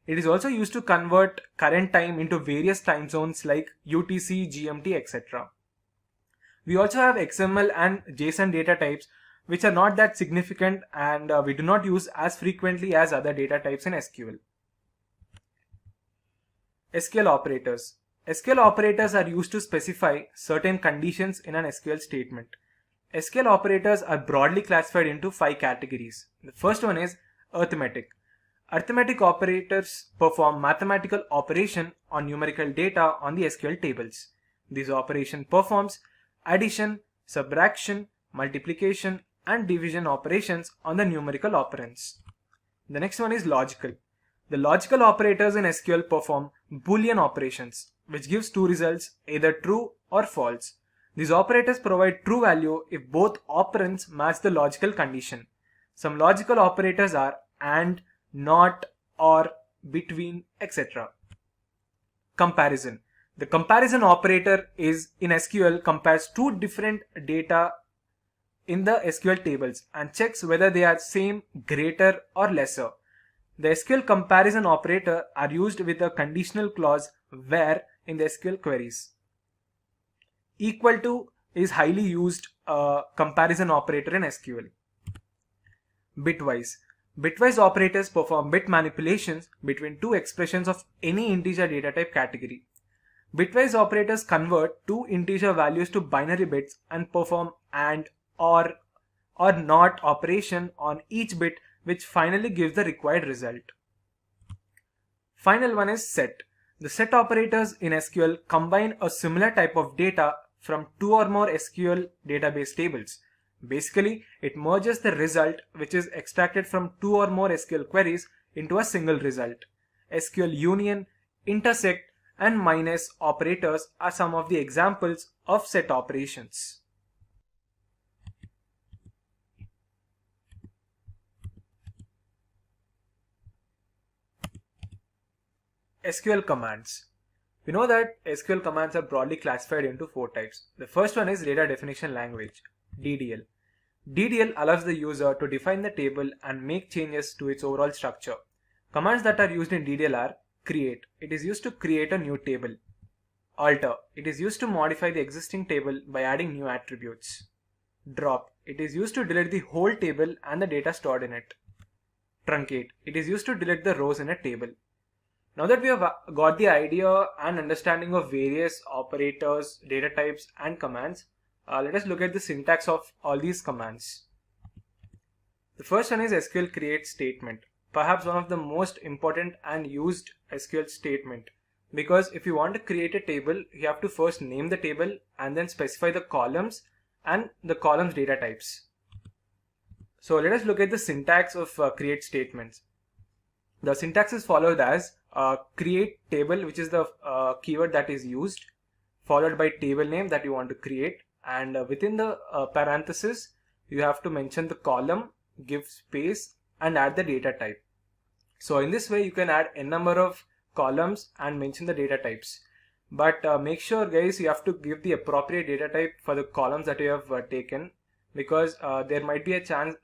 Speaker 2: It is also used to convert current time into various time zones like UTC, GMT, etc. We also have XML and JSON data types which are not that significant and we do not use as frequently as other data types in SQL. SQL operators. SQL operators are used to specify certain conditions in an SQL statement. SQL operators are broadly classified into 5 categories. The first one is arithmetic. Arithmetic operators perform mathematical operation on numerical data on the SQL tables. This operation performs addition, subtraction, multiplication and division operations on the numerical operands. The next one is logical. The logical operators in SQL perform Boolean operations, which gives two results, either true or false. These operators provide true value if both operands match the logical condition. Some logical operators are AND, NOT, OR, between, etc. Comparison. The comparison operator is in SQL compares two different data in the SQL tables and checks whether they are same, greater or lesser. The SQL comparison operator are used with a conditional clause where in the SQL queries. Equal to is highly used comparison operator in SQL. Bitwise. Bitwise operators perform bit manipulations between two expressions of any integer data type category. Bitwise operators convert two integer values to binary bits and perform AND, OR NOT operation on each bit, which finally gives the required result. Final one is set. The set operators in SQL combine a similar type of data from two or more SQL database tables. Basically, it merges the result which is extracted from two or more SQL queries into a single result. SQL union, intersect and minus operators are some of the examples of set operations. SQL commands. We know that SQL commands are broadly classified into 4 types. The first one is data definition language, DDL. DDL allows the user to define the table and make changes to its overall structure. Commands that are used in DDL are create. It is used to create a new table. Alter. It is used to modify the existing table by adding new attributes. Drop. It is used to delete the whole table and the data stored in it. Truncate. It is used to delete the rows in a table. Now that we have got the idea and understanding of various operators, data types and commands, let us look at the syntax of all these commands. The first one is SQL create statement. Perhaps one of the most important and used SQL statement, because if you want to create a table, you have to first name the table and then specify the columns and the columns data types. So let us look at the syntax of create statements. The syntax is followed as create table, which is the keyword that is used, followed by table name that you want to create, and within the parenthesis you have to mention the column, give space and add the data type. So in this way you can add a number of columns and mention the data types, but make sure guys you have to give the appropriate data type for the columns that you have taken, because there might be a chance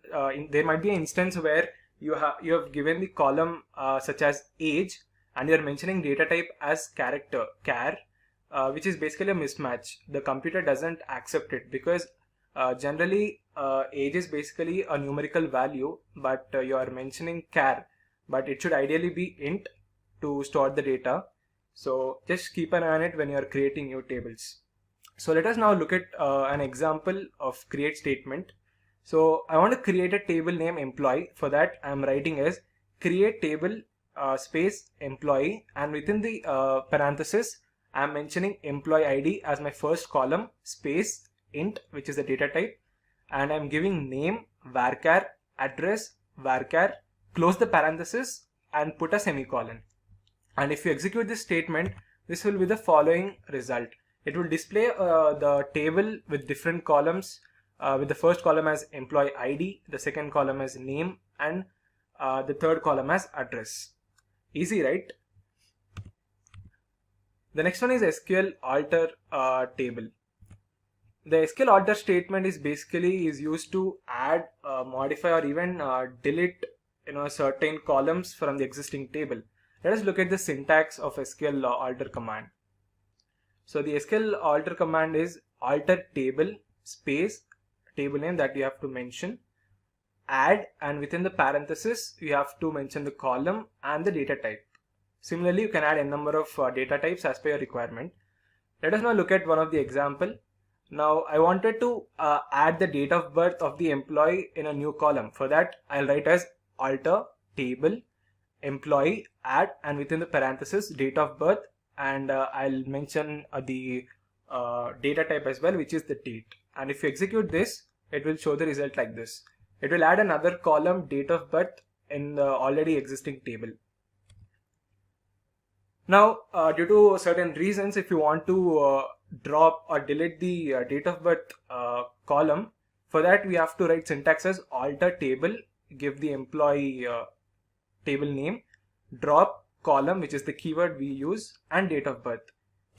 Speaker 2: there might be an instance where you have given the column such as age and you are mentioning data type as character char, which is basically a mismatch. The computer doesn't accept it because generally age is basically a numerical value, but you are mentioning char, but it should ideally be int to store the data. So just keep an eye on it when you are creating new tables. So let us now look at an example of create statement. So I want to create a table name employee. For that I am writing as create table space employee, and within the parenthesis I am mentioning employee ID as my first column, space int, which is the data type, and I am giving name varchar, address varchar, close the parenthesis and put a semicolon. And if you execute this statement, this will be the following result. It will display the table with different columns, with the first column as employee ID, the second column as name, and the third column as address. Easy, right? The next one is SQL alter table. The SQL alter statement is basically used to add, modify or even delete certain columns from the existing table. Let us look at the syntax of SQL alter command. So the SQL alter command is alter table space table name that you have to mention, add, and within the parenthesis you have to mention the column and the data type. Similarly, you can add a number of data types as per your requirement. Let us now look at one of the example. Now I wanted to add the date of birth of the employee in a new column. For that I'll write as alter table employee add, and within the parenthesis date of birth, and I'll mention the data type as well, which is the date. And if you execute this, it will show the result like this. It will add another column, date of birth, in the already existing table. Now due to certain reasons, if you want to drop or delete the date of birth column, for that we have to write syntax as alter table, give the employee table name, drop column, which is the keyword we use, and date of birth.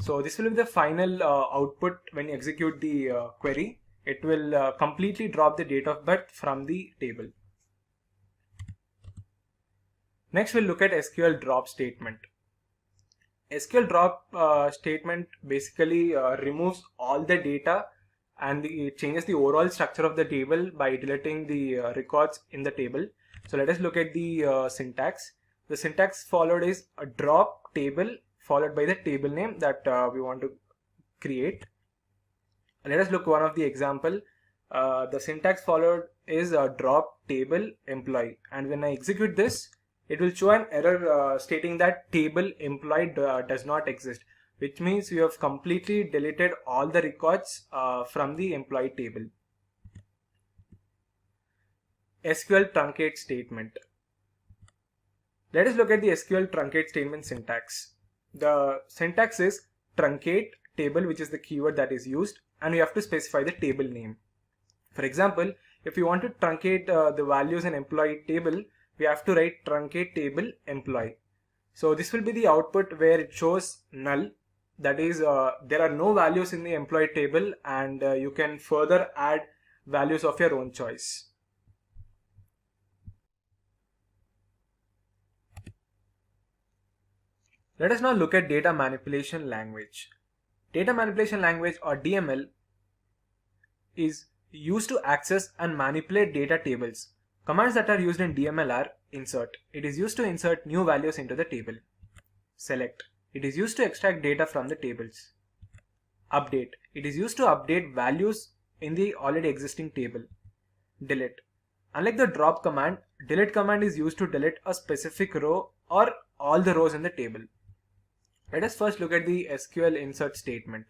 Speaker 2: So this will be the final output when you execute the query. It will completely drop the date of birth from the table. Next we'll look at SQL drop statement. SQL drop statement basically removes all the data and it changes the overall structure of the table by deleting the records in the table. So let us look at the syntax. The syntax followed is a drop table followed by the table name that we want to create. Let us look one of the example. The syntax followed is a drop table employee, and when I execute this, it will show an error stating that table employee does not exist, which means you have completely deleted all the records from the employee table. SQL truncate statement. Let us look at the SQL truncate statement syntax. The syntax is truncate table, which is the keyword that is used, and we have to specify the table name. For example, if you want to truncate the values in employee table, we have to write truncate table employee. So this will be the output where it shows null. That is, there are no values in the employee table, and you can further add values of your own choice. Let us now look at data manipulation language. Data manipulation language, or DML, is used to access and manipulate data tables. Commands that are used in DML are insert. It is used to insert new values into the table. Select. It is used to extract data from the tables. Update. It is used to update values in the already existing table. Delete. Unlike the drop command, delete command is used to delete a specific row or all the rows in the table. Let us first look at the SQL insert statement.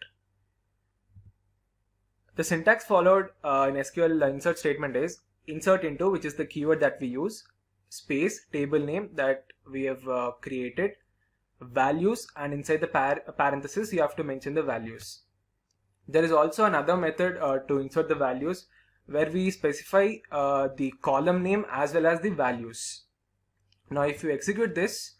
Speaker 2: The syntax followed in SQL insert statement is insert into, which is the keyword that we use, space, table name that we have created, values, and inside the parenthesis you have to mention the values. There is also another method to insert the values where we specify the column name as well as the values. Now if you execute this,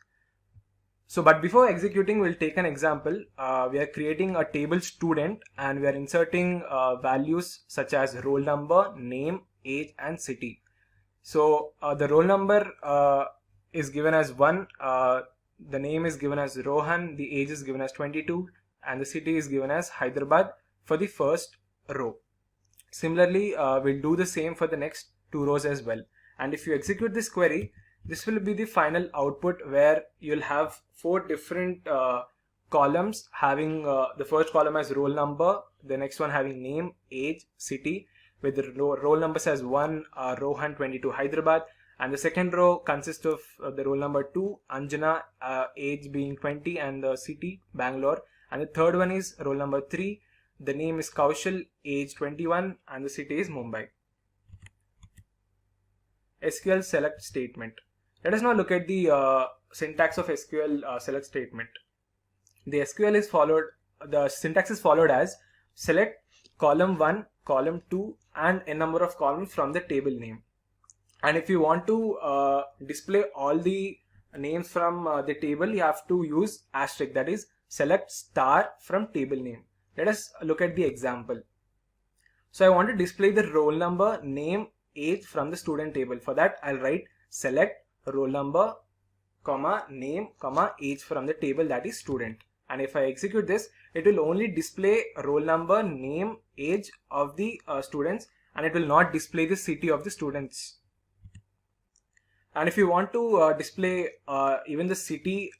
Speaker 2: but before executing, we'll take an example. We are creating a table student and we are inserting values such as roll number, name, age, and city. So the roll number is given as 1, the name is given as Rohan, the age is given as 22, and the city is given as Hyderabad for the first row. Similarly, we'll do the same for the next 2 rows as well. And if you execute this query, this will be the final output where you'll have 4 different columns having the first column as roll number, the next one having name, age, city, with the roll numbers as 1 Rohan, 22 Hyderabad, and the second row consists of the roll number 2 Anjana, age being 20, and the city Bangalore, and the third one is roll number 3, the name is Kaushal, age 21, and the city is Mumbai. SQL select statement. Let us now look at the syntax of SQL select statement. The syntax is followed as select column 1, column 2, and a number of columns from the table name. And if you want to display all the names from the table, you have to use asterisk, that is select star from table name. Let us look at the example. So I want to display the roll number, name, age from the student table. For that I'll write select roll number, comma, name, comma, age from the table, that is student. And if I execute this, it will only display roll number, name, age of the students, and it will not display the city of the students. And if you want to display even the city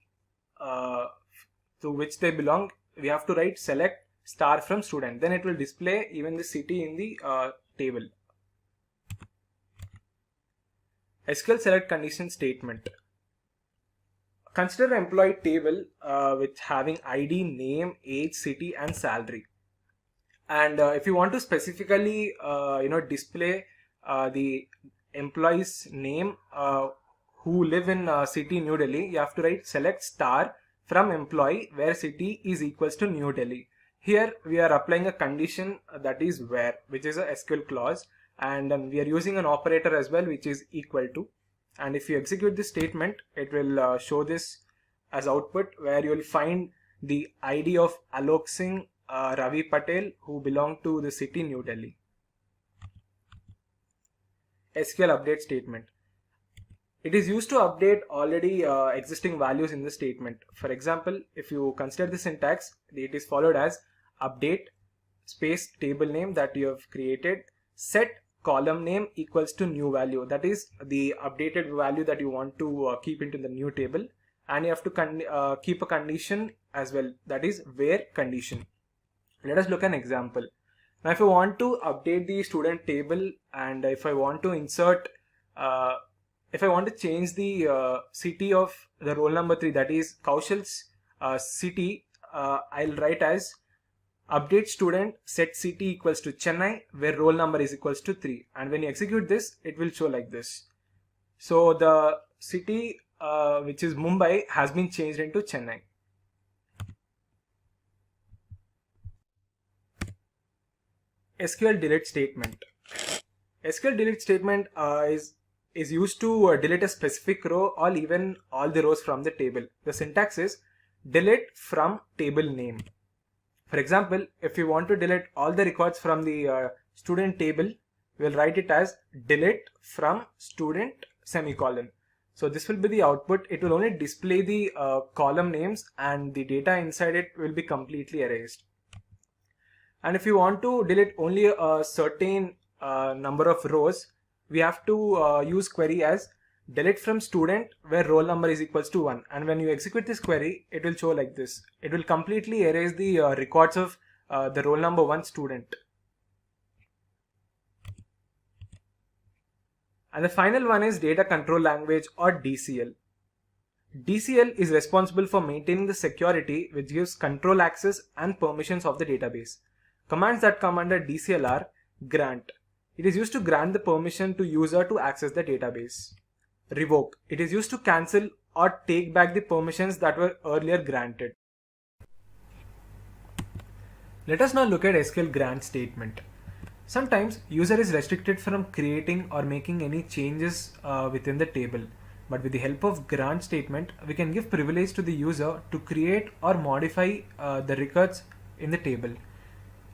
Speaker 2: to which they belong, we have to write select star from student. Then it will display even the city in the table. SQL select condition statement. Consider employee table with having ID, name, age, city, and salary. And if you want to specifically display the employee's name who live in city New Delhi, you have to write select star from employee where city is equals to New Delhi. Here we are applying a condition that is where, which is a SQL clause, and we are using an operator as well, which is equal to. And if you execute this statement, it will show this as output, where you will find the ID of Alok Singh Ravi Patel, who belong to the city New Delhi. SQL update statement. It is used to update already existing values in the statement. For example, if you consider the syntax, it is followed as update space table name that you have created, set column name equals to new value, that is the updated value that you want to keep into the new table, and you have to keep a condition as well, that is where condition. Let us look at an example. Now if I want to update the student table, and if I want to insert if I want to change the city of the roll number 3, that is Kaushal's city, I'll write as update student set city equals to Chennai where roll number is equals to 3, and when you execute this, it will show like this. So the city which is Mumbai has been changed into Chennai. SQL delete statement. SQL delete statement is used to delete a specific row or even all the rows from the table. The syntax is delete from table name. For example, if you want to delete all the records from the student table, we'll write it as delete from student semicolon. So this will be the output. It will only display the column names, and the data inside it will be completely erased. And if you want to delete only a certain number of rows, we have to use query as delete from student where roll number is equals to 1. And when you execute this query, it will show like this. It will completely erase the records of the roll number 1 student. And the final one is data control language, or DCL. DCL is responsible for maintaining the security, which gives control access and permissions of the database. Commands that come under DCL are grant. It is used to grant the permission to user to access the database. Revoke. It is used to cancel or take back the permissions that were earlier granted. Let us now look at SQL grant statement. Sometimes user is restricted from creating or making any changes within the table. But with the help of grant statement, we can give privilege to the user to create or modify the records in the table.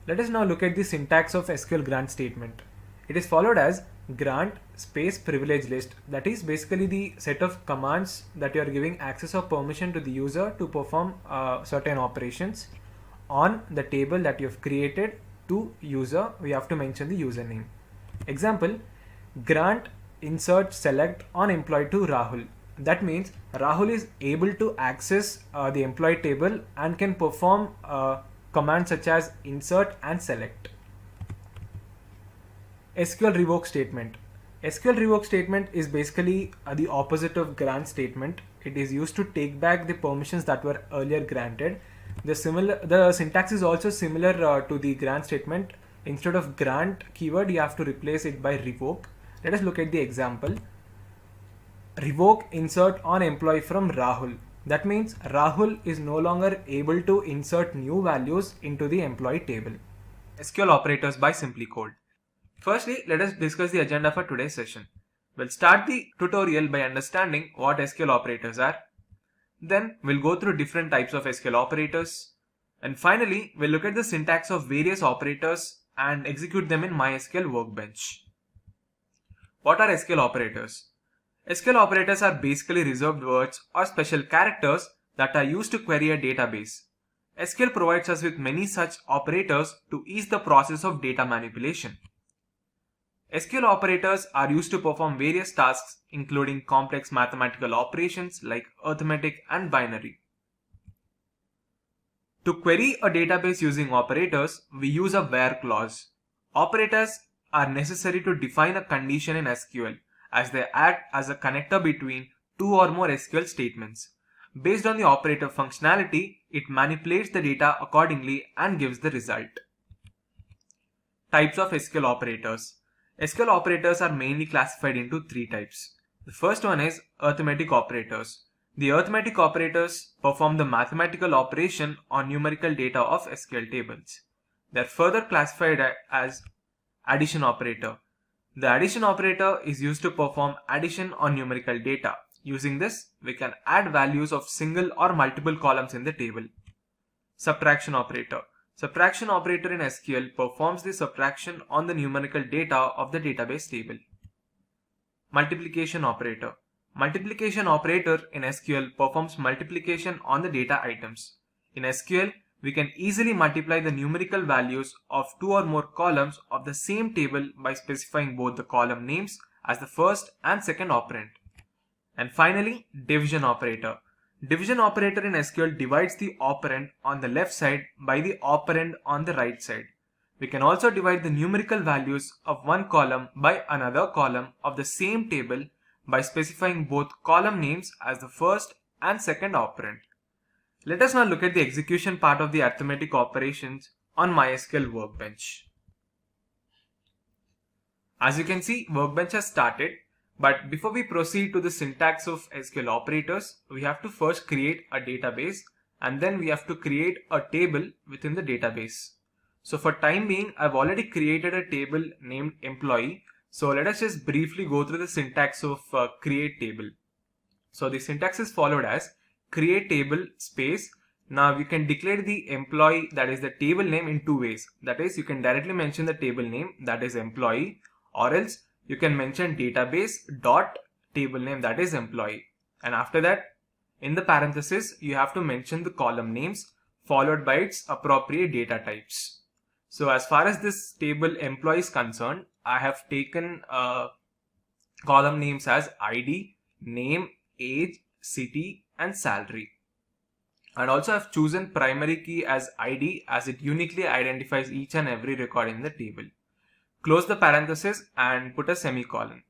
Speaker 2: Let us now look at the syntax of SQL grant statement. It is followed as grant space privilege list. That is basically the set of commands that you are giving access or permission to the user to perform certain operations on the table that you have created. To user, we have to mention the username. Example, grant insert select on employee to Rahul. That means Rahul is able to access the employee table and can perform commands such as insert and select. SQL revoke statement. SQL revoke statement is basically the opposite of grant statement. It is used to take back the permissions that were earlier granted. The syntax is also similar to the grant statement. Instead of grant keyword, you have to replace it by revoke. Let us look at the example. Revoke insert on employee from Rahul. That means Rahul is no longer able to insert new values into the employee table. SQL operators by SimpliCode. Firstly, let us discuss the agenda for today's session. We'll start the tutorial by understanding what SQL operators are. Then we'll go through different types of SQL operators. And finally, we'll look at the syntax of various operators and execute them in MySQL Workbench. What are SQL operators? SQL operators are basically reserved words or special characters that are used to query a database. SQL provides us with many such operators to ease the process of data manipulation. SQL operators are used to perform various tasks, including complex mathematical operations like arithmetic and binary. To query a database using operators, we use a where clause. Operators are necessary to define a condition in SQL, as they act as a connector between two or more SQL statements. Based on the operator functionality, it manipulates the data accordingly and gives the result. Types of SQL operators. SQL operators are mainly classified into three types. The first one is arithmetic operators. The arithmetic operators perform the mathematical operation on numerical data of SQL tables. They are further classified as addition operator. The addition operator is used to perform addition on numerical data. Using this, we can add values of single or multiple columns in the table. Subtraction operator. Subtraction operator in SQL performs the subtraction on the numerical data of the database table. Multiplication operator. Multiplication operator in SQL performs multiplication on the data items. In SQL, we can easily multiply the numerical values of two or more columns of the same table by specifying both the column names as the first and second operand. And finally, division operator. Division operator in SQL divides the operand on the left side by the operand on the right side. We can also divide the numerical values of one column by another column of the same table by specifying both column names as the first and second operand. Let us now look at the execution part of the arithmetic operations on MySQL Workbench. As you can see, Workbench has started. But before we proceed to the syntax of SQL operators, we have to first create a database and then we have to create a table within the database. So for time being, I've already created a table named employee. So let us just briefly go through the syntax of create table. So the syntax is followed as create table space. Now you can declare the employee, that is the table name, in two ways. That is, you can directly mention the table name, that is employee, or else you can mention database dot table name, that is employee. And after that, in the parenthesis, you have to mention the column names followed by its appropriate data types. So as far as this table employee is concerned, I have taken column names as ID, name, age, city and salary. And also I've chosen primary key as ID as it uniquely identifies each and every record in the table. Close the parenthesis and put a semicolon.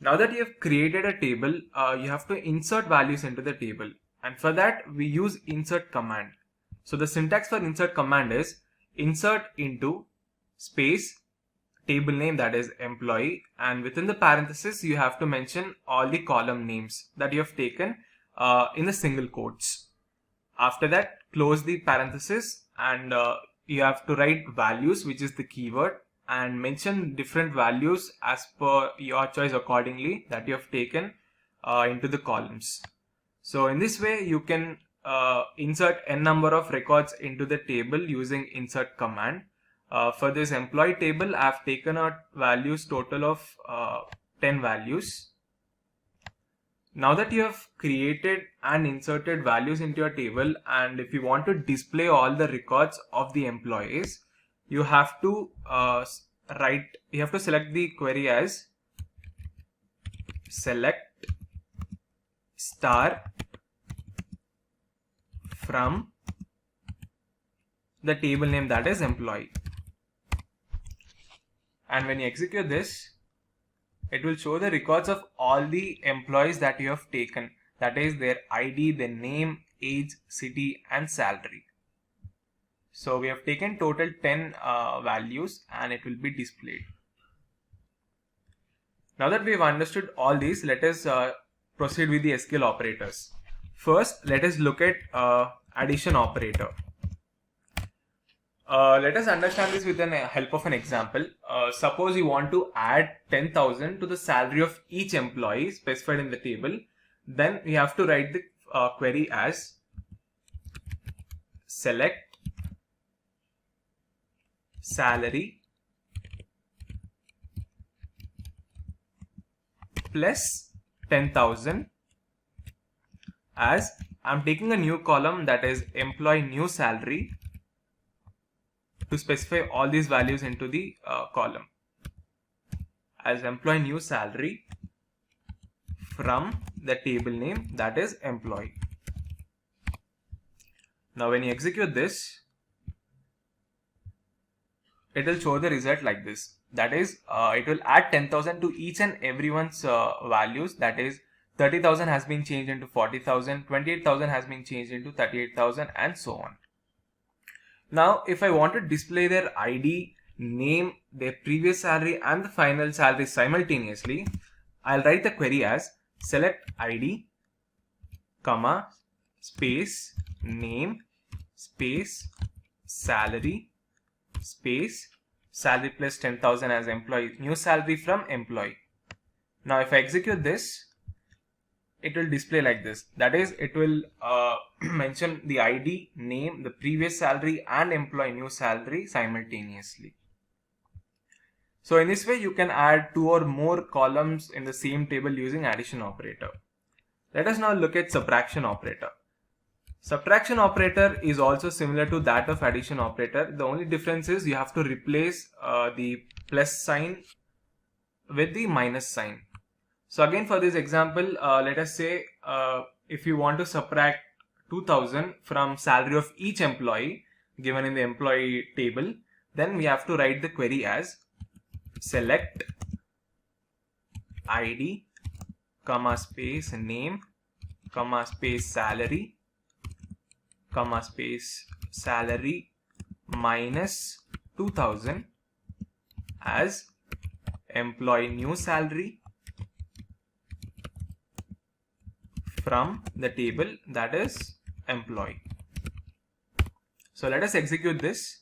Speaker 2: Now that you have created a table, you have to insert values into the table. And for that, we use insert command. So the syntax for insert command is insert into space table name, that is employee, and within the parenthesis you have to mention all the column names that you have taken in the single quotes. After that, close the parenthesis and you have to write values, which is the keyword, and mention different values as per your choice accordingly that you have taken into the columns. So in this way you can insert n number of records into the table using insert command. For this employee table, I have taken out values total of 10 values. Now that you have created and inserted values into your table, and if you want to display all the records of the employees, you have to select the query as select star from the table name, that is employee. And when you execute this, it will show the records of all the employees that you have taken, that is their ID, their name, age, city and salary. So we have taken total 10 values and it will be displayed. Now that we have understood all these, let us proceed with the SQL operators. First, let us look at addition operator. Let us understand this with the help of an example. Suppose you want to add 10,000 to the salary of each employee specified in the table. Then we have to write the query as select salary plus 10,000, as I'm taking a new column, that is employee new salary, to specify all these values into the column as employee new salary from the table name, that is employee. Now when you execute this, it will show the result like this. That is, it will add 10,000 to each and everyone's values. That is, 30,000 has been changed into 40,000, 28,000 has been changed into 38,000 and so on. Now, if I want to display their ID, name, their previous salary and the final salary simultaneously, I'll write the query as select ID, comma, space, name, space, salary, space, salary plus 10,000 as employee, new salary from employee. Now if I execute this, it will display like this. That is, it will mention the ID, name, the previous salary and employee new salary simultaneously. So in this way you can add 2 or more columns in the same table using addition operator. Let us now look at subtraction operator. Subtraction operator is also similar to that of addition operator. The only difference is you have to replace the plus sign with the minus sign. So again, for this example, let us say if you want to subtract 2,000 from salary of each employee given in the employee table, then we have to write the query as select ID, comma space name, comma space salary, comma space salary minus 2,000 as employee new salary from the table, that is employee. So let us execute this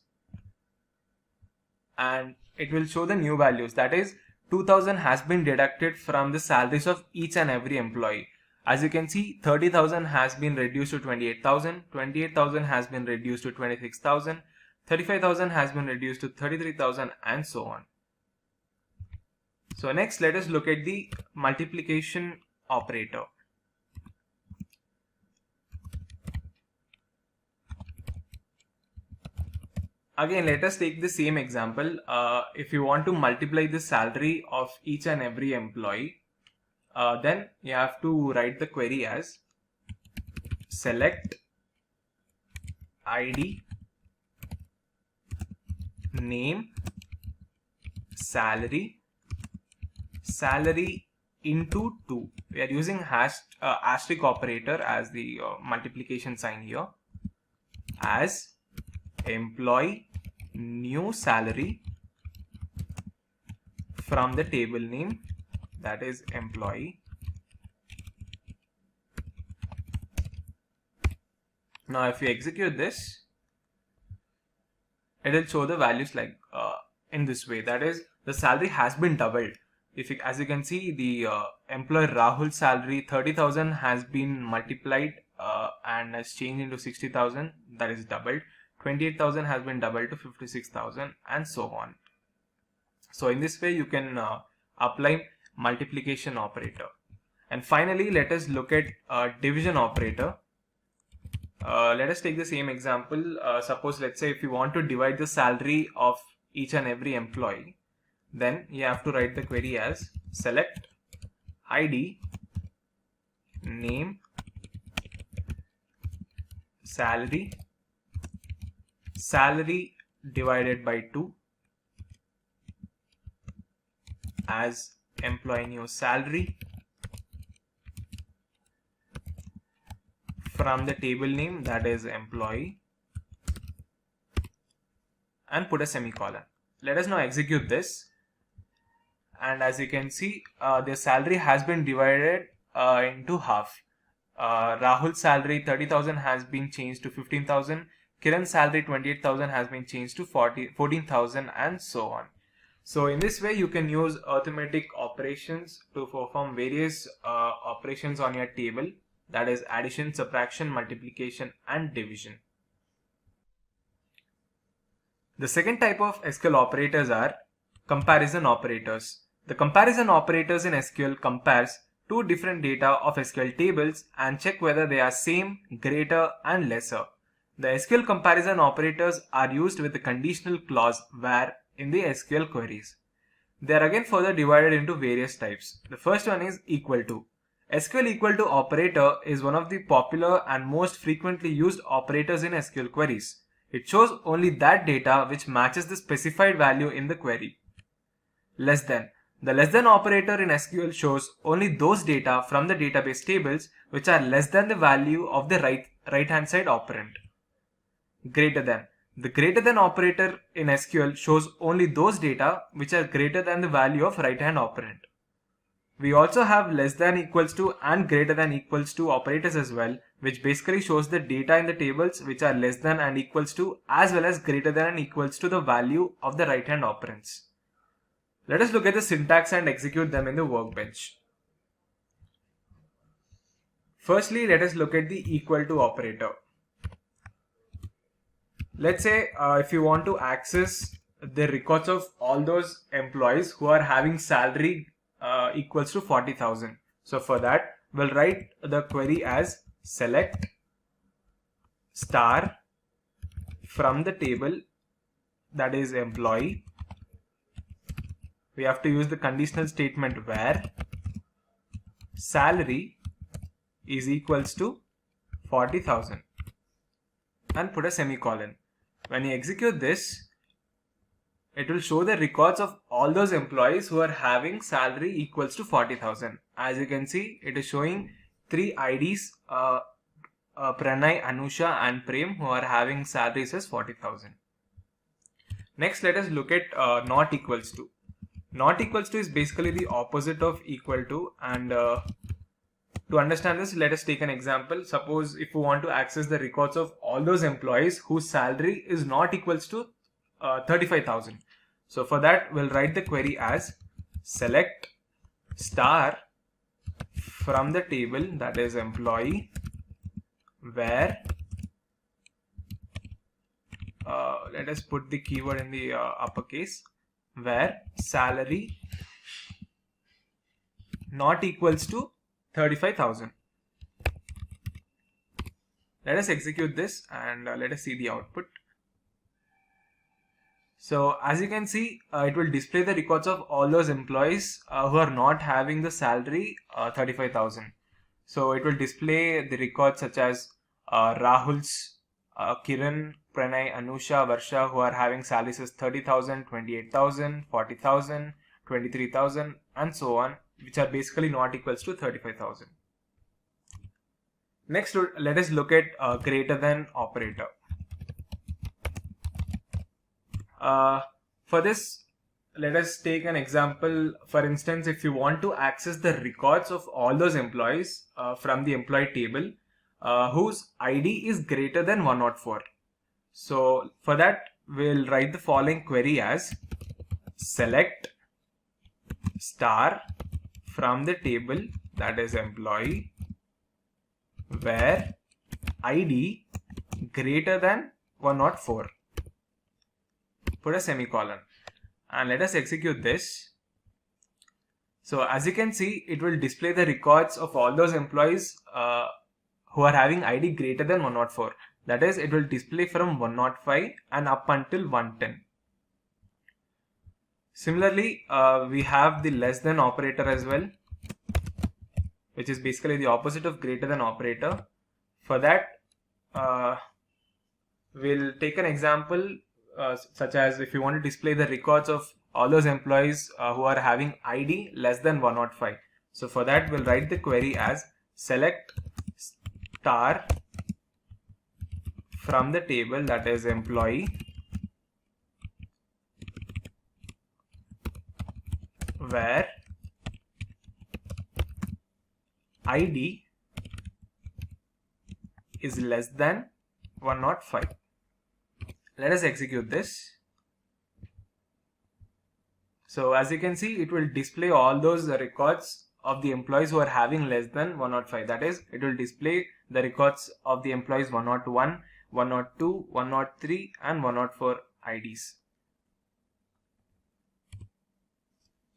Speaker 2: and it will show the new values. That is, 2,000 has been deducted from the salaries of each and every employee. As you can see, 30,000 has been reduced to 28,000, 28,000 has been reduced to 26,000, 35,000 has been reduced to 33,000 and so on. So next, let us look at the multiplication operator. Again, let us take the same example. If you want to multiply the salary of each and every employee, then you have to write the query as select ID, name, salary into 2. We are using asterisk operator as the multiplication sign here, as employee new salary from the table name, that is employee. Now if you execute this, it will show the values like in this way, that is the salary has been doubled. As you can see, the employee Rahul's salary 30,000 has been multiplied and has changed into 60,000, that is doubled. 28,000 has been doubled to 56,000, and so on. So in this way you can apply multiplication operator. And finally, let us look at division operator. Let us take the same example. Suppose, let's say, if you want to divide the salary of each and every employee, then you have to write the query as select ID, name, salary divided by 2 as employee new salary from the table name, that is employee, and put a semicolon. Let us now execute this, and as you can see, the salary has been divided into half. Rahul's salary 30,000 has been changed to 15,000. Kiran's salary 28,000 has been changed to 14,000, and so on. So in this way you can use arithmetic operations to perform various operations on your table, that is addition, subtraction, multiplication, and division. The second type of SQL operators are comparison operators. The comparison operators in SQL compares two different data of SQL tables and check whether they are same, greater, and lesser. The SQL comparison operators are used with the conditional clause where in the SQL queries. They are again further divided into various types. The first one is equal to. SQL equal to operator is one of the popular and most frequently used operators in SQL queries. It shows only that data which matches the specified value in the query. Less than. The less than operator in SQL shows only those data from the database tables which are less than the value of the right hand side operand. Greater than. The greater than operator in SQL shows only those data which are greater than the value of right hand operand. We also have less than equals to and greater than equals to operators as well, which basically shows the data in the tables which are less than and equals to as well as greater than and equals to the value of the right hand operands. Let us look at the syntax and execute them in the workbench. Firstly, let us look at the equal to operator. Let's say if you want to access the records of all those employees who are having salary equals to 40,000. So for that, we'll write the query as select star from the table, that is employee. We have to use the conditional statement where salary is equals to 40,000 and put a semicolon. When you execute this, it will show the records of all those employees who are having salary equals to 40,000. As you can see, it is showing 3 IDs, Pranay, Anusha, and Prem, who are having salaries as 40,000. Next, let us look at not equals to. Not equals to is basically the opposite of equal to, and to understand this, let us take an example. Suppose if you want to access the records of all those employees whose salary is not equals to 35,000. So for that, we'll write the query as select star from the table, that is employee, where let us put the keyword in the uppercase, where salary not equals to 35,000. Let us execute this and let us see the output. So as you can see, it will display the records of all those employees who are not having the salary 35,000. So it will display the records such as Rahul's, Kiran, Pranay, Anusha, Varsha, who are having salaries as 30,000, 28,000, 40,000, 23,000 and so on, which are basically not equals to 35,000. Next, let us look at greater than operator. For this, let us take an example. For instance, if you want to access the records of all those employees from the employee table whose ID is greater than 104. So for that, we'll write the following query as select star from the table, that is employee, where ID greater than 104. Put a semicolon and let us execute this. So as you can see, it will display the records of all those employees who are having ID greater than 104. That is, it will display from 105 and up until 110. Similarly, we have the less than operator as well, which is basically the opposite of greater than operator. For that, we'll take an example such as if you want to display the records of all those employees who are having ID less than 105. So for that, we'll write the query as select star from the table, that is employee, where ID is less than 105. Let us execute this. So as you can see, it will display all those records of the employees who are having less than 105. That is, it will display the records of the employees 101, 102, 103 and 104 IDs.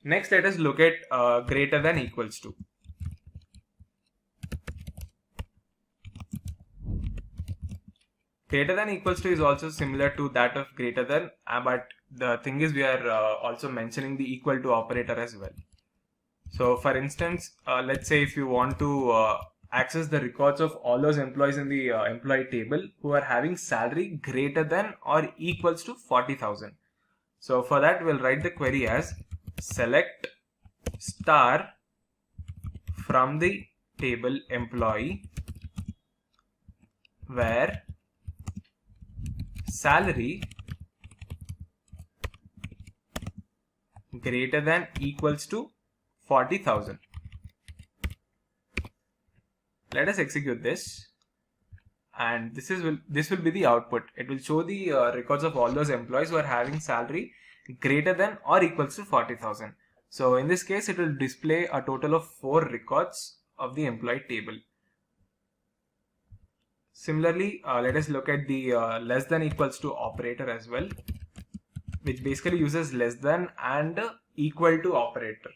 Speaker 2: Next, let us look at greater than equals to. Greater than equals to is also similar to that of greater than, but the thing is we are also mentioning the equal to operator as well. So for instance, let's say if you want to access the records of all those employees in the employee table who are having salary greater than or equals to 40,000. So for that, we'll write the query as select star from the table employee, where salary greater than equals to 40,000. Let us execute this, and this will be the output. It will show the records of all those employees who are having salary greater than or equals to 40,000. So in this case, it will display a total of 4 records of the employee table. Similarly, let us look at the less than equals to operator as well, which basically uses less than and equal to operator.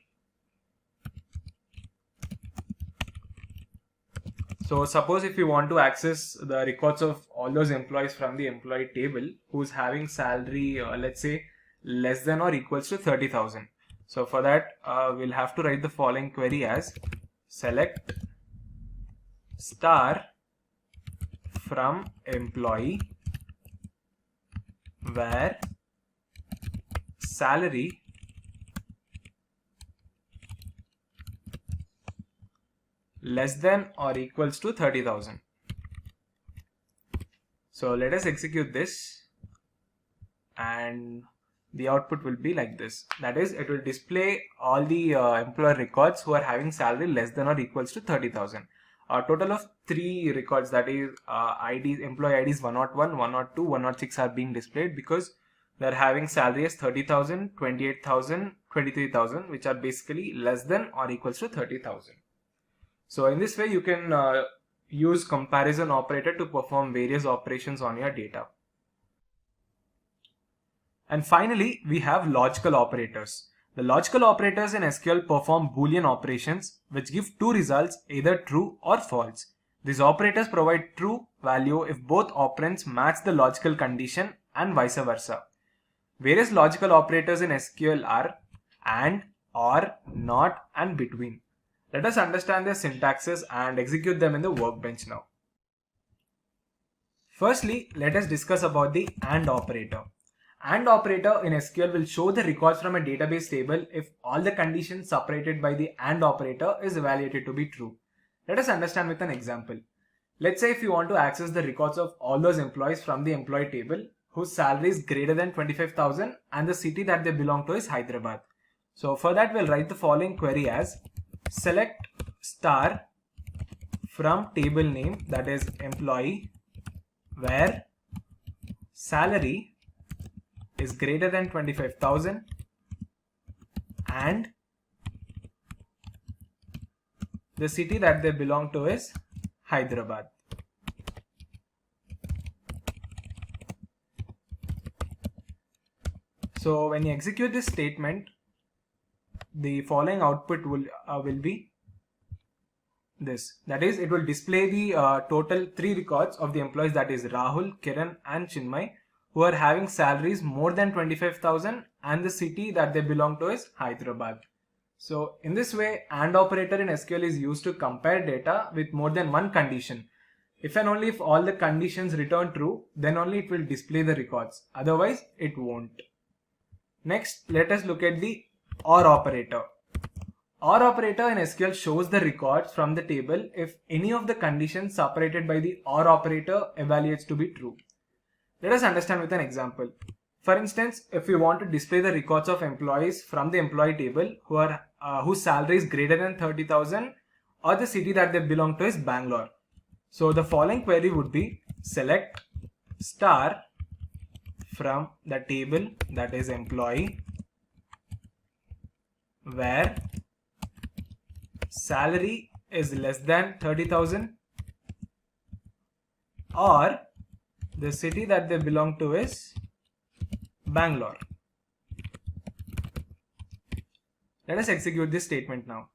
Speaker 2: So suppose if you want to access the records of all those employees from the employee table who's having salary, let's say less than or equals to 30,000. So for that, we'll have to write the following query as select star from employee, where salary less than or equals to 30,000. So let us execute this, and the output will be like this. That is, it will display all the employee records who are having salary less than or equals to 30,000. A total of 3 records, that is employee IDs 101, 102, 106 are being displayed because they are having salary as 30,000, 28,000, 23,000, which are basically less than or equals to 30,000. So in this way, you can use comparison operator to perform various operations on your data. And finally, we have logical operators. The logical operators in SQL perform Boolean operations which give two results, either true or false. These operators provide true value if both operands match the logical condition and vice versa. Various logical operators in SQL are AND, OR, NOT and between. Let us understand their syntaxes and execute them in the workbench now. Firstly, let us discuss about the AND operator. AND operator in SQL will show the records from a database table if all the conditions separated by the AND operator is evaluated to be true. Let us understand with an example. Let's say if you want to access the records of all those employees from the employee table whose salary is greater than 25,000 and the city that they belong to is Hyderabad. So for that we'll write the following query as select star from table name, that is employee, where salary is greater than 25,000 and the city that they belong to is Hyderabad. So when you execute this statement, the following output will be this. That is, it will display the total 3 records of the employees, that is Rahul, Kiran and Chinmay, who are having salaries more than 25,000 and the city that they belong to is Hyderabad. So in this way, AND operator in SQL is used to compare data with more than one condition. If and only if all the conditions return true, then only it will display the records. Otherwise, it won't. Next, let us look at the OR operator. OR operator in SQL shows the records from the table if any of the conditions separated by the OR operator evaluates to be true. Let us understand with an example. For instance, if we want to display the records of employees from the employee table whose salary is greater than 30,000 or the city that they belong to is Bangalore. So the following query would be select star from the table, that is employee, where salary is less than 30,000 or the city that they belong to is Bangalore. Let us execute this statement now.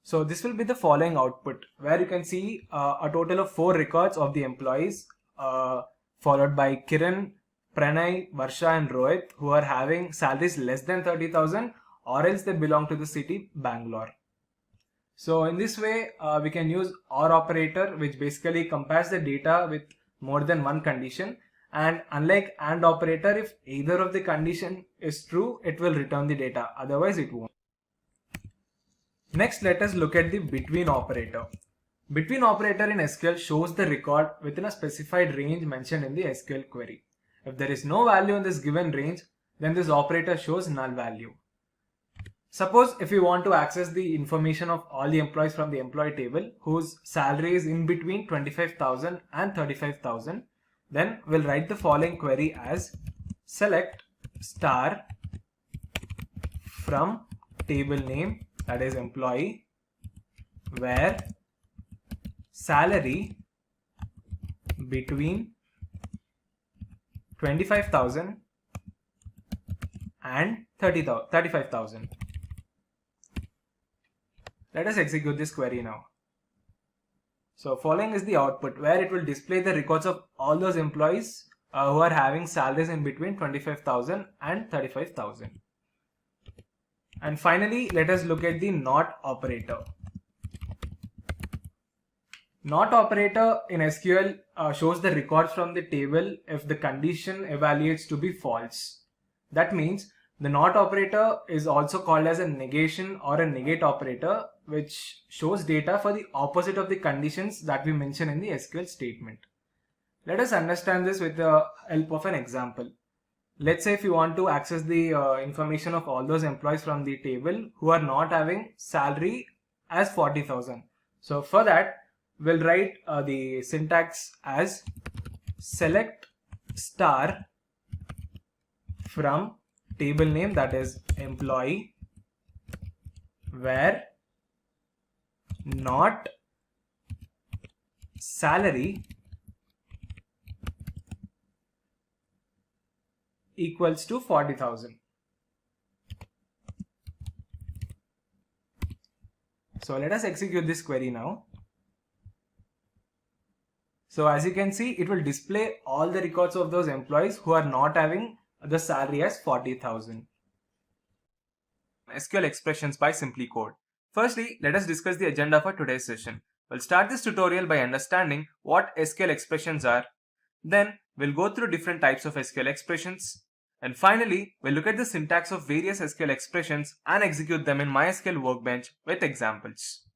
Speaker 2: So this will be the following output, where you can see a total of 4 records of the employees followed by Kiran, Pranay, Varsha and Rohit, who are having salaries less than 30,000 or else they belong to the city Bangalore. So in this way we can use OR operator, which basically compares the data with more than one condition, and unlike AND operator, if either of the condition is true, it will return the data, otherwise it won't. Next, let us look at the between operator. Between operator in SQL shows the record within a specified range mentioned in the SQL query. If there is no value in this given range, then this operator shows null value. Suppose if we want to access the information of all the employees from the employee table whose salary is in between 25,000 and 35,000, then we'll write the following query as select star from table name, that is employee, where salary between 25,000 and 35,000. Let us execute this query now. So following is the output, where it will display the records of all those employees who are having salaries in between 25,000 and 35,000. And finally, let us look at the NOT operator. NOT operator in SQL shows the records from the table if the condition evaluates to be false. That means the NOT operator is also called as a negation or a negate operator, which shows data for the opposite of the conditions that we mention in the SQL statement. Let us understand this with the help of an example. Let's say if you want to access the information of all those employees from the table who are not having salary as 40,000. So for that, we'll write the syntax as select star from table name, that is employee, where not salary equals to 40,000. So let us execute this query now. So as you can see, it will display all the records of those employees who are not having the salary as 40,000. SQL expressions by SimpliCode. Firstly, let us discuss the agenda for today's session. We'll start this tutorial by understanding what SQL expressions are. Then we'll go through different types of SQL expressions. And finally, we'll look at the syntax of various SQL expressions and execute them in MySQL Workbench with examples.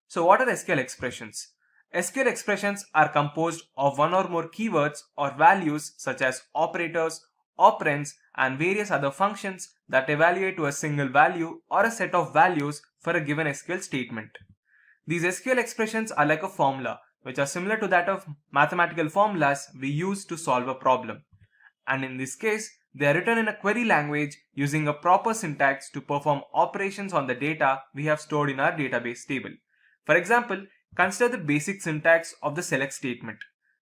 Speaker 2: So what are SQL expressions? SQL expressions are composed of one or more keywords or values such as operators, operands, and various other functions that evaluate to a single value or a set of values for a given SQL statement. These SQL expressions are like a formula, which are similar to that of mathematical formulas we use to solve a problem. And in this case, they are written in a query language using a proper syntax to perform operations on the data we have stored in our database table. For example, consider the basic syntax of the select statement.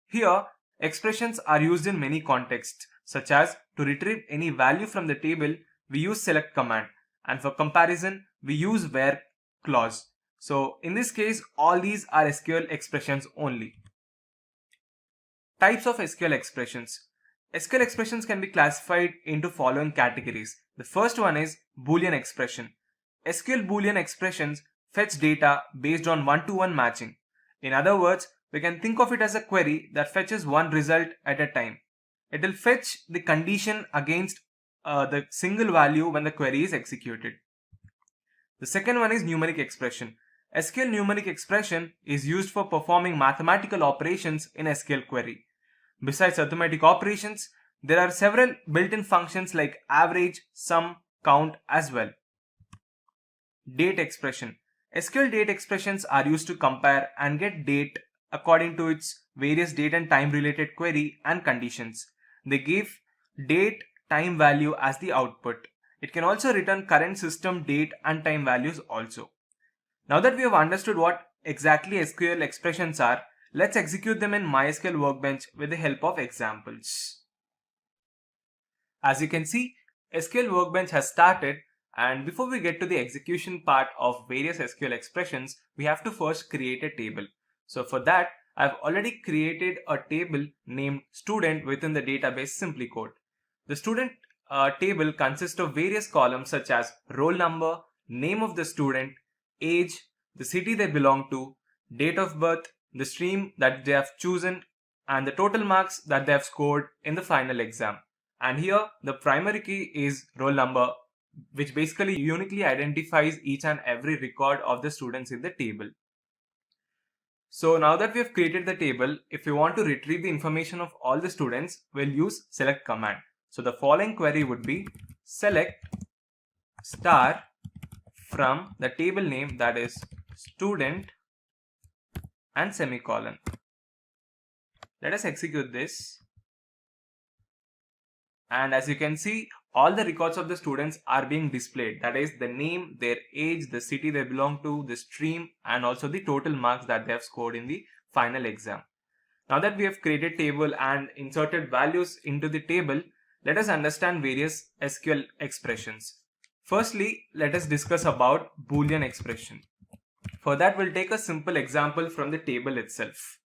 Speaker 2: Here, expressions are used in many contexts, such as to retrieve any value from the table, we use select command, and for comparison, we use where clause. So in this case, all these are SQL expressions only. Types of SQL expressions. SQL expressions can be classified into following categories. The first one is Boolean expression. SQL Boolean expressions fetch data based on one-to-one matching. In other words, we can think of it as a query that fetches one result at a time. It will fetch the condition against the single value when the query is executed. The second one is numeric expression. SQL numeric expression is used for performing mathematical operations in SQL query. Besides arithmetic operations, there are several built-in functions like average, sum, count as well. Date expression. SQL date expressions are used to compare and get date according to its various date and time related query and conditions. They give date time value as the output. It can also return current system date and time values also. Now that we have understood what exactly SQL expressions are, let's execute them in MySQL Workbench with the help of examples. As you can see, SQL Workbench has started, and before we get to the execution part of various SQL expressions, we have to first create a table. So for that, I've already created a table named student within the database SimpliCode. The student table consists of various columns such as roll number, name of the student, age, the city they belong to, date of birth, the stream that they have chosen, and the total marks that they have scored in the final exam. And here the primary key is roll number, which basically uniquely identifies each and every record of the students in the table. So now that we have created the table, if we want to retrieve the information of all the students, we'll use select command. So the following query would be select star from the table name, that is student, and semicolon. Let us execute this. And as you can see, all the records of the students are being displayed. That is the name, their age, the city they belong to, the stream, and also the total marks that they have scored in the final exam. Now that we have created table and inserted values into the table, let us understand various SQL expressions. Firstly, let us discuss about Boolean expression. For that, we'll take a simple example from the table itself.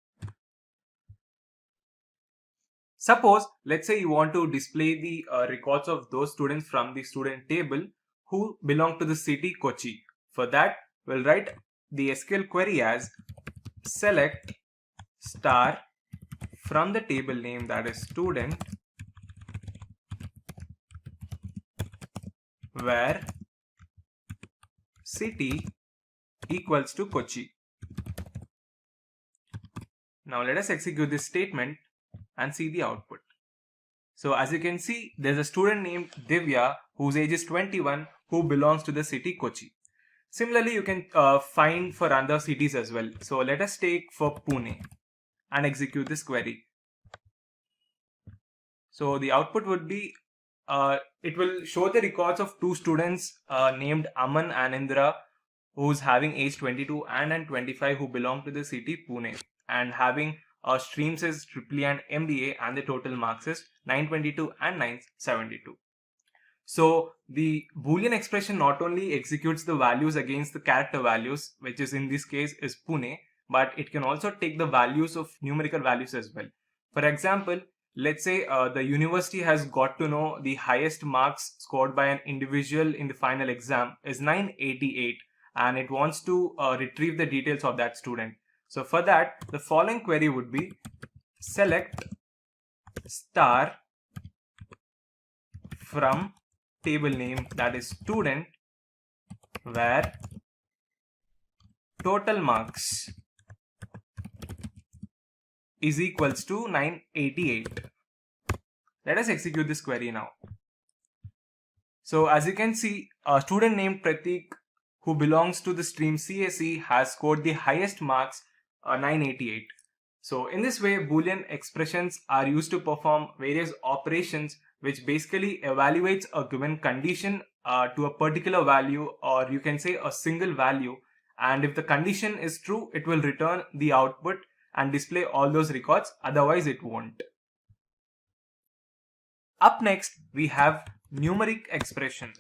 Speaker 2: Suppose, let's say you want to display the records of those students from the student table who belong to the city Kochi. For that, we'll write the SQL query as select star from the table name, that is student, where city equals to Kochi. Now let us execute this statement and see the output. So as you can see, there's a student named Divya whose age is 21 who belongs to the city Kochi. Similarly, you can find for other cities as well. So let us take for Pune and execute this query. So the output would be, it will show the records of two students named Aman and Indra, who's having age 22 and 25, who belong to the city Pune, and having streams is EEE and MBA, and the total marks is 922 and 972. So the Boolean expression not only executes the values against the character values, which is in this case is Pune, but it can also take the values of numerical values as well. For example, let's say the university has got to know the highest marks scored by an individual in the final exam is 988, and it wants to retrieve the details of that student. So for that, the following query would be select star from table name, that is student, where total marks is equals to 988. Let us execute this query now. So as you can see, a student named Pratik who belongs to the stream CSE has scored the highest marks, 988. So in this way, Boolean expressions are used to perform various operations which basically evaluates a given condition to a particular value, or you can say a single value, and if the condition is true, it will return the output and display all those records, otherwise it won't. Up next, we have numeric expressions.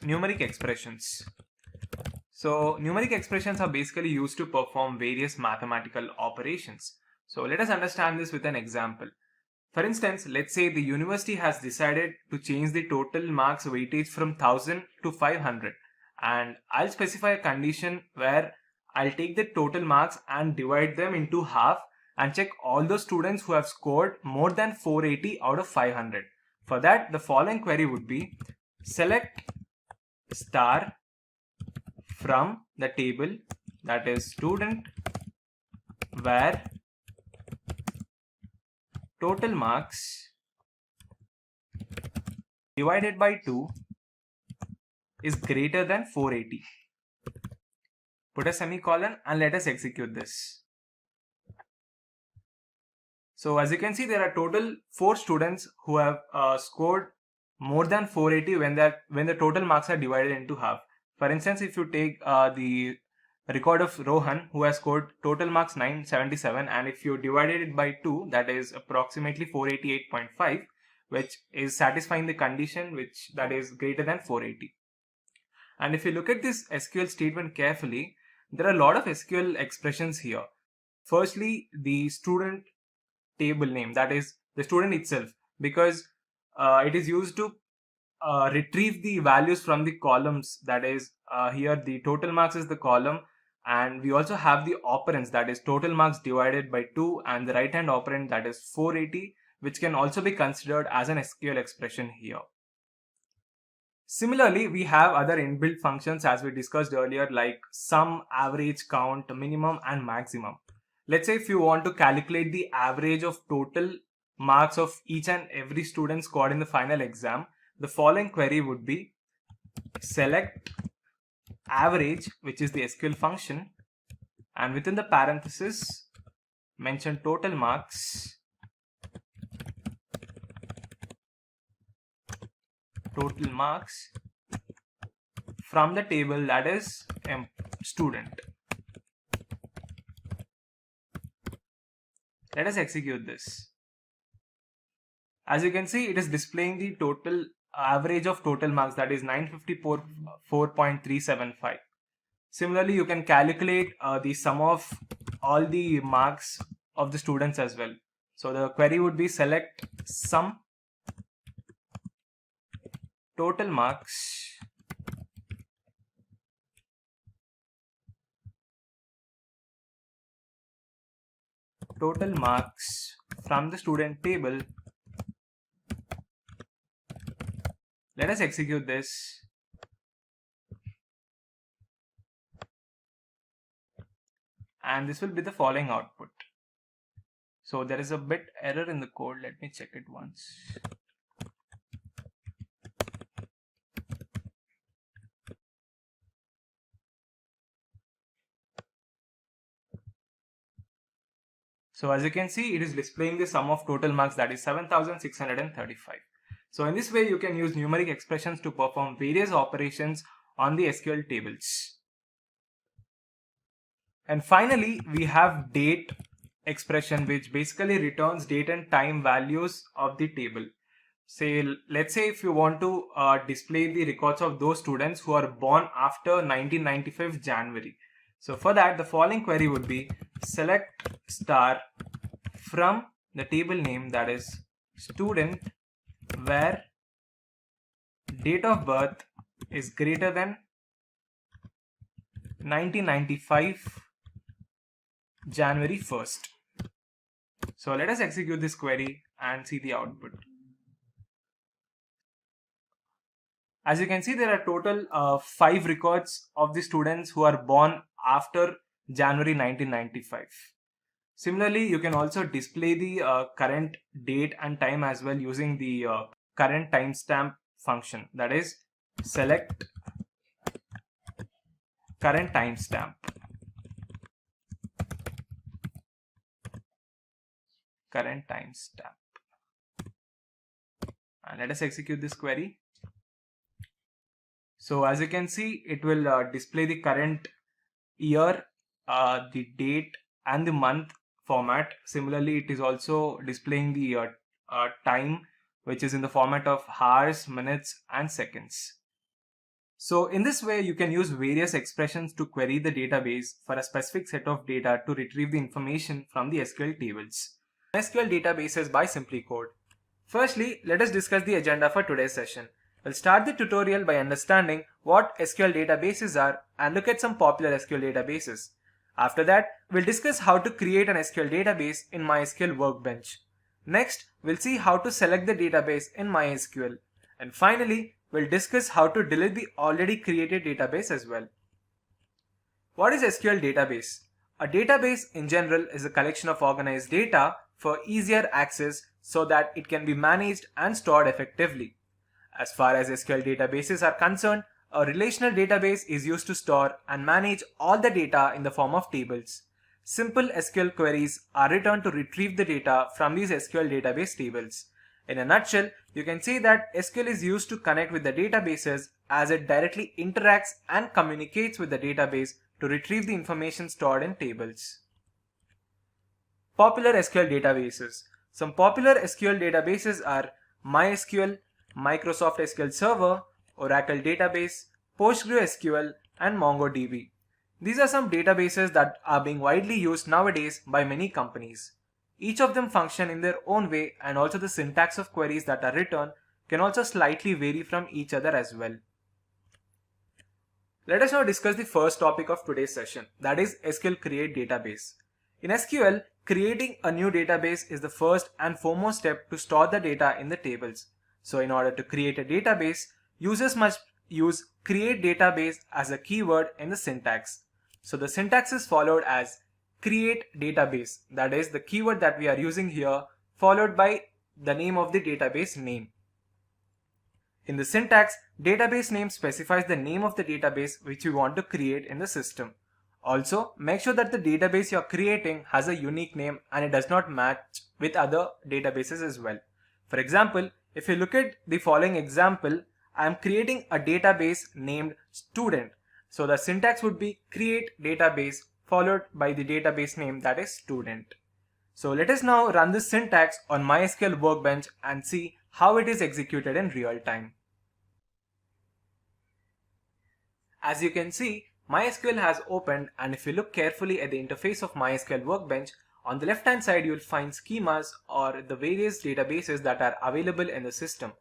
Speaker 2: So numeric expressions are basically used to perform various mathematical operations. So let us understand this with an example. For instance, let's say the university has decided to change the total marks weightage from 1000 to 500, and I'll specify a condition where I'll take the total marks and divide them into half and check all those students who have scored more than 480 out of 500. For that, the following query would be select star from the table, that is student, where total marks divided by 2 is greater than 480. Put a semicolon and let us execute this. So as you can see, there are total 4 students who have scored more than 480 when the total marks are divided into half. For instance, if you take the record of Rohan, who has scored total marks 977, and if you divided it by 2, that is approximately 488.5, which is satisfying the condition which that is greater than 480. And if you look at this SQL statement carefully, there are a lot of SQL expressions here. Firstly, the student table name, that is the student itself, because it is used to retrieve the values from the columns, that is here the total marks is the column, and we also have the operands, that is total marks divided by 2, and the right hand operand, that is 480, which can also be considered as an SQL expression here. Similarly, we have other inbuilt functions as we discussed earlier, like sum, average, count, minimum and maximum. Let's say if you want to calculate the average of total marks of each and every student scored in the final exam, the following query would be select average, which is the SQL function, and within the parenthesis mention total marks from the table, that is student. Let us execute this. As you can see, it is displaying the total average of total marks, that is 954.375. Similarly, you can calculate the sum of all the marks of the students as well. So the query would be select sum total marks from the student table. Let us execute this. And this will be the following output. So there is a bit error in the code. Let me check it once. So as you can see, it is displaying the sum of total marks, that is 7635. So in this way, you can use numeric expressions to perform various operations on the SQL tables. And finally, we have date expression, which basically returns date and time values of the table. let's say if you want to display the records of those students who are born after 1995 January. So for that, the following query would be select star from the table name, that is student, where date of birth is greater than 1995 January 1st. So let us execute this query and see the output. As you can see, there are total 5 records of the students who are born after January 1995. Similarly, you can also display the current date and time as well using the current timestamp function, that is select current timestamp. Current timestamp. And let us execute this query. So as you can see, it will display the current year, the date and the month format. Similarly, it is also displaying the time, which is in the format of hours, minutes and seconds. So in this way, you can use various expressions to query the database for a specific set of data to retrieve the information from the SQL tables. SQL databases by SimpliCode. Firstly, let us discuss the agenda for today's session. We'll start the tutorial by understanding what SQL databases are and look at some popular SQL databases. After that, we'll discuss how to create an SQL database in MySQL Workbench. Next, we'll see how to select the database in MySQL. And finally, we'll discuss how to delete the already created database as well. What is SQL database? A database in general is a collection of organized data for easier access so that it can be managed and stored effectively. As far as SQL databases are concerned, a relational database is used to store and manage all the data in the form of tables. Simple SQL queries are written to retrieve the data from these SQL database tables. In a nutshell, you can say that SQL is used to connect with the databases as it directly interacts and communicates with the database to retrieve the information stored in tables. Popular SQL databases. Some popular SQL databases are MySQL, Microsoft SQL Server, Oracle Database, PostgreSQL, and MongoDB. These are some databases that are being widely used nowadays by many companies. Each of them function in their own way, and also the syntax of queries that are written can also slightly vary from each other as well. Let us now discuss the first topic of today's session, that is SQL Create Database. In SQL, creating a new database is the first and foremost step to store the data in the tables. So in order to create a database, users must use create database as a keyword in the syntax. So the syntax is followed as create database, that is the keyword that we are using here, followed by the name of the database name. In the syntax, database name specifies the name of the database which we want to create in the system. Also, make sure that the database you are creating has a unique name and it does not match with other databases as well. For example, if you look at the following example, I am creating a database named student. So the syntax would be create database followed by the database name, that is student. So let us now run this syntax on MySQL Workbench and see how it is executed in real time. As you can see, MySQL has opened, and if you look carefully at the interface of MySQL Workbench, on the left hand side you will find schemas or the various databases that are available in the system.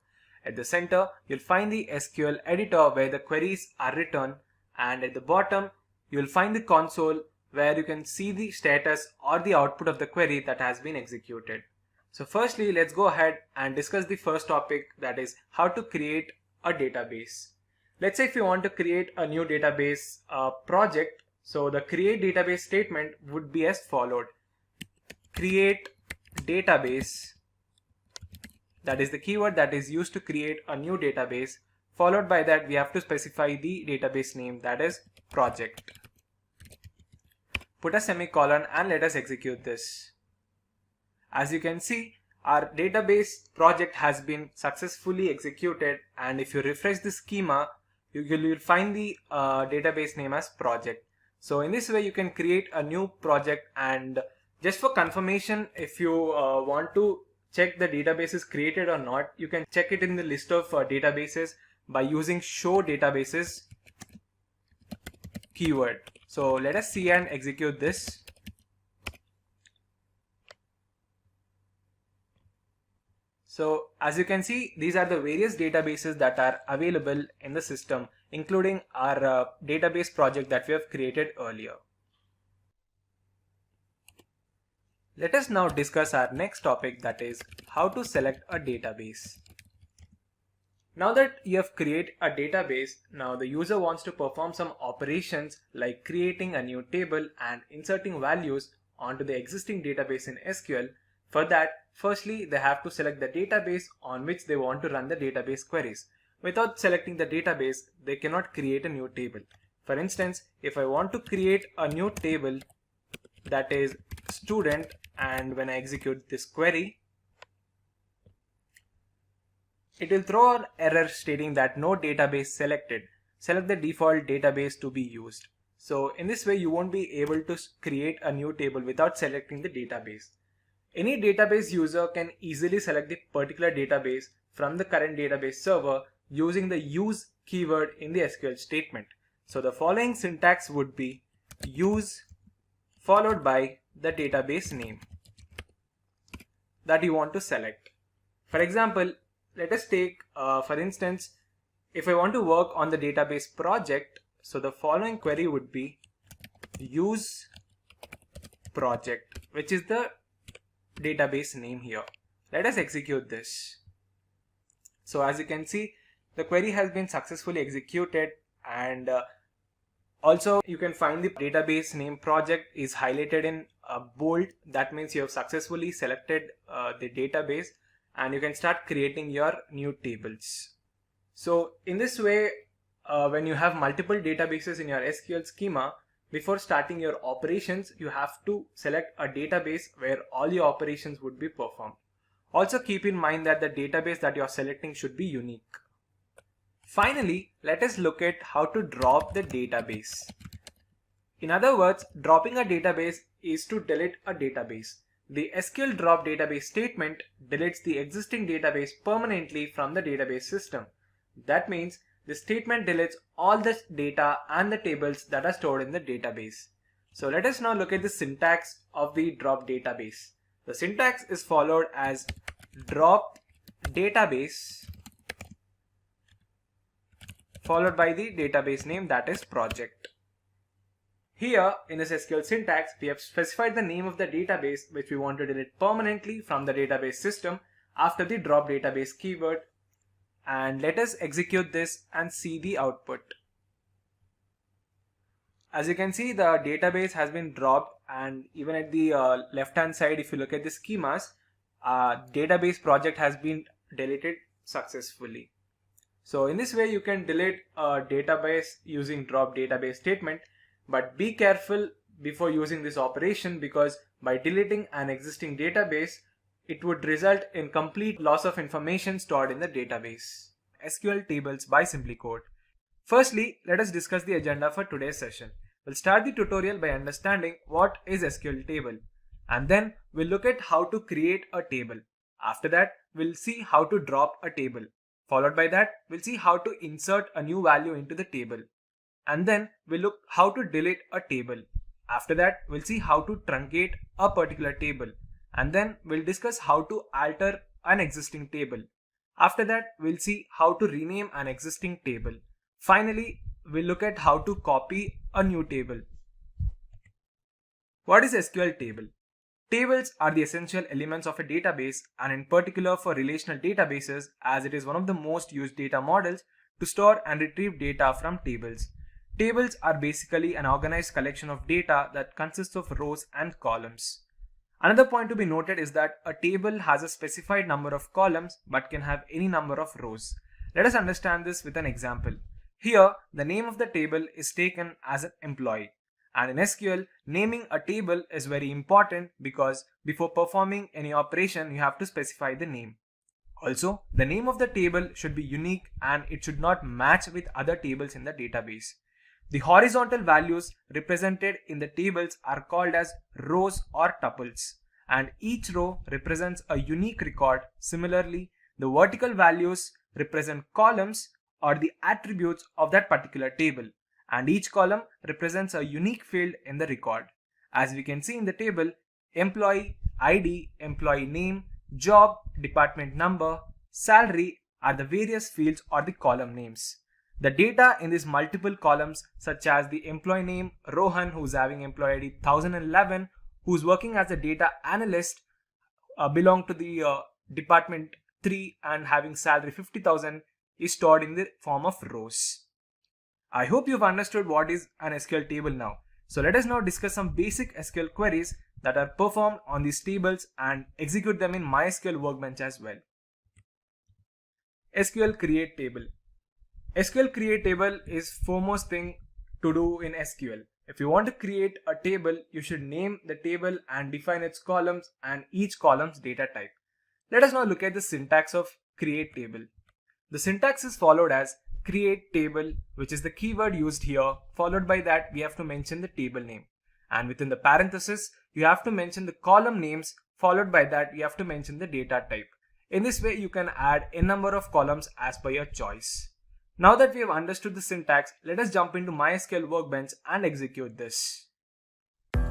Speaker 2: At the center, you'll find the SQL editor where the queries are written, and at the bottom you'll find the console where you can see the status or the output of the query that has been executed. So firstly, let's go ahead and discuss the first topic, that is how to create a database. Let's say if you want to create a new database project, so the create database statement would be as followed. Create database, that is the keyword that is used to create a new database. Followed by that, we have to specify the database name, that is project. Put a semicolon and let us execute this. As you can see, our database project has been successfully executed, and if you refresh the schema, you will find the database name as project. So in this way you can create a new project, and just for confirmation, if you want to check the database is created or not, you can check it in the list of databases by using show databases keyword. So let us see and execute this. So as you can see, these are the various databases that are available in the system, including our database project that we have created earlier. Let us now discuss our next topic, that is how to select a database. Now that you have created a database, now the user wants to perform some operations like creating a new table and inserting values onto the existing database in SQL. For that, firstly, they have to select the database on which they want to run the database queries. Without selecting the database, they cannot create a new table. For instance, if I want to create a new table, that is student, and when I execute this query, it will throw an error stating that no database selected. Select the default database to be used. So in this way, you won't be able to create a new table without selecting the database. Any database user can easily select the particular database from the current database server using the use keyword in the SQL statement. So the following syntax would be use followed by the database name that you want to select. For example, let us take, for instance, if I want to work on the database project, so the following query would be use project, which is the database name here. Let us execute this. So as you can see, the query has been successfully executed, and also you can find the database name project is highlighted in bold. That means you have successfully selected the database, and you can start creating your new tables. So in this way, when you have multiple databases in your SQL schema, before starting your operations, you have to select a database where all your operations would be performed. Also keep in mind that the database that you are selecting should be unique. Finally, let us look at how to drop the database. In other words, dropping a database is to delete a database. The SQL drop database statement deletes the existing database permanently from the database system. That means the statement deletes all the data and the tables that are stored in the database. So let us now look at the syntax of the drop database. The syntax is followed as drop database followed by the database name, that is project. Here in this SQL syntax, we have specified the name of the database which we want to delete permanently from the database system after the drop database keyword. And let us execute this and see the output. As you can see, the database has been dropped, and even at the left hand side, if you look at the schemas, database project has been deleted successfully. So in this way, you can delete a database using drop database statement, but be careful before using this operation, because by deleting an existing database, it would result in complete loss of information stored in the database. SQL tables by SimpliCode. Firstly, let us discuss the agenda for today's session. We'll start the tutorial by understanding what is SQL table, and then we'll look at how to create a table. After that, we'll see how to drop a table. Followed by that, we'll see how to insert a new value into the table. And then we'll look how to delete a table. After that, we'll see how to truncate a particular table. And then we'll discuss how to alter an existing table. After that, we'll see how to rename an existing table. Finally, we'll look at how to copy a new table. What is SQL table? Tables are the essential elements of a database, and in particular for relational databases, as it is one of the most used data models to store and retrieve data from tables. Tables are basically an organized collection of data that consists of rows and columns. Another point to be noted is that a table has a specified number of columns but can have any number of rows. Let us understand this with an example. Here, the name of the table is taken as an employee. And in SQL, naming a table is very important because before performing any operation, you have to specify the name. Also, the name of the table should be unique and it should not match with other tables in the database. The horizontal values represented in the tables are called as rows or tuples, and each row represents a unique record. Similarly, the vertical values represent columns or the attributes of that particular table, and each column represents a unique field in the record. As we can see in the table, employee ID, employee name, job, department number, salary are the various fields or the column names. The data in these multiple columns, such as the employee name Rohan, who's having employee ID 1011, who's working as a data analyst, belong to the department 3 and having salary 50,000, is stored in the form of rows. I hope you've understood what is an SQL table now. So let us now discuss some basic SQL queries that are performed on these tables and execute them in MySQL Workbench as well. SQL create table. SQL create table is foremost thing to do in SQL. If you want to create a table, you should name the table and define its columns and each column's data type. Let us now look at the syntax of create table. The syntax is followed as create table, which is the keyword used here. Followed by that, we have to mention the table name. And within the parenthesis, you have to mention the column names. Followed by that, you have to mention the data type. In this way, you can add a number of columns as per your choice. Now that we have understood the syntax, let us jump into MySQL Workbench and execute this.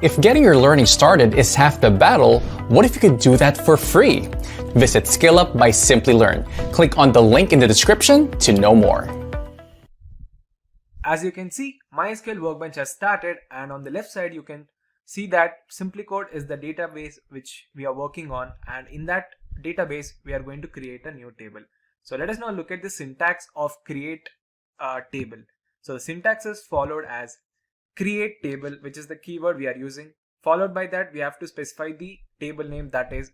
Speaker 3: If getting your learning started is half the battle, what if you could do that for free? Visit SkillUp by SimpliLearn. Click on the link in the description to know more.
Speaker 2: As you can see, MySQL Workbench has started, and on the left side you can see that SimpliCode is the database which we are working on, and in that database we are going to create a new table. So let us now look at the syntax of create table. So the syntax is followed as create table, which is the keyword we are using. Followed by that, we have to specify the table name, that is,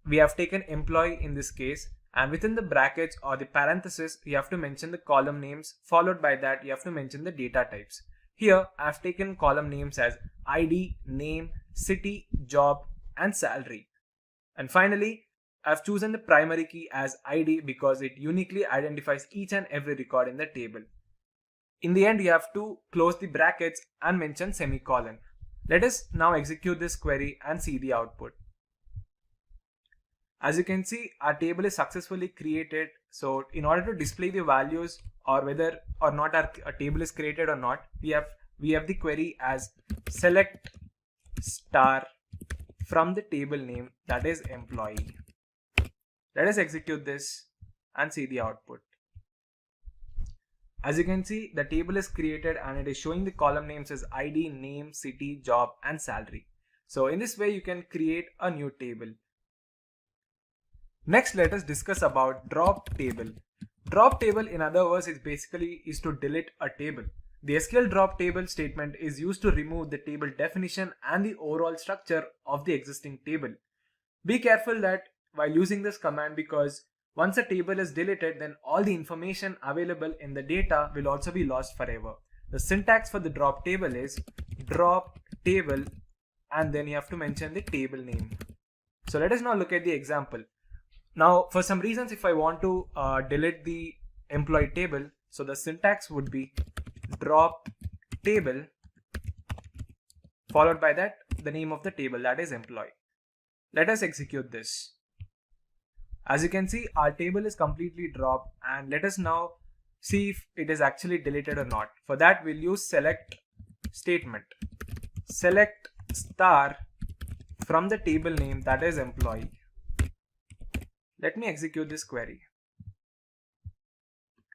Speaker 2: we have taken employee in this case, and within the brackets or the parenthesis, we have to mention the column names. Followed by that, you have to mention the data types. Here, I have taken column names as ID, name, city, job, and salary. And finally, I've chosen the primary key as ID because it uniquely identifies each and every record in the table. In the end, you have to close the brackets and mention semicolon. Let us now execute this query and see the output. As you can see, our table is successfully created. So in order to display the values or whether or not our table is created or not, we have the query as select star from the table name, that is employee. Let us execute this and see the output. As you can see, the table is created and it is showing the column names as ID, name, city, job, and salary. So in this way, you can create a new table. Next, let us discuss about drop table. Drop table, in other words, is to delete a table. The SQL drop table statement is used to remove the table definition and the overall structure of the existing table. Be careful that while using this command, because once a table is deleted, then all the information available in the data will also be lost forever. The syntax for the drop table is drop table, and then you have to mention the table name. So let us now look at the example. Now, for some reasons, if I want to delete the employee table, so the syntax would be drop table, followed by that the name of the table, that is employee. Let us execute this. As you can see, our table is completely dropped, and let us now see if it is actually deleted or not. For that, we'll use select statement. Select star from the table name, that is employee. Let me execute this query.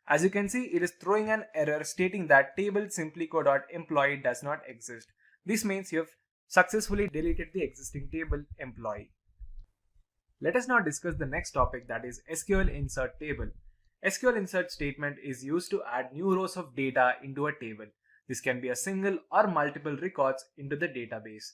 Speaker 2: As you can see, it is throwing an error stating that table SimpliCode.employee does not exist. This means you have successfully deleted the existing table employee. Let us now discuss the next topic, that is SQL insert table. SQL insert statement is used to add new rows of data into a table. This can be a single or multiple records into the database.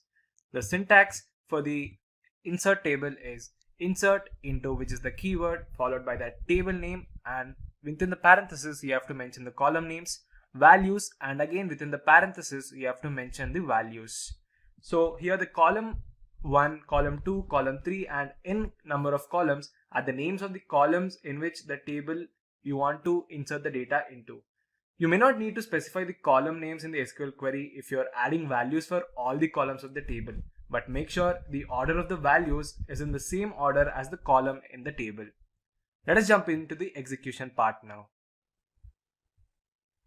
Speaker 2: The syntax for the insert table is insert into, which is the keyword, followed by that table name, and within the parenthesis you have to mention the column names, values, and again within the parenthesis you have to mention the values. So here the column 1, column 2, column 3, and n number of columns are the names of the columns in which the table you want to insert the data into. You may not need to specify the column names in the SQL query if you are adding values for all the columns of the table. but make sure the order of the values is in the same order as the column in the table. Let us jump into the execution part now.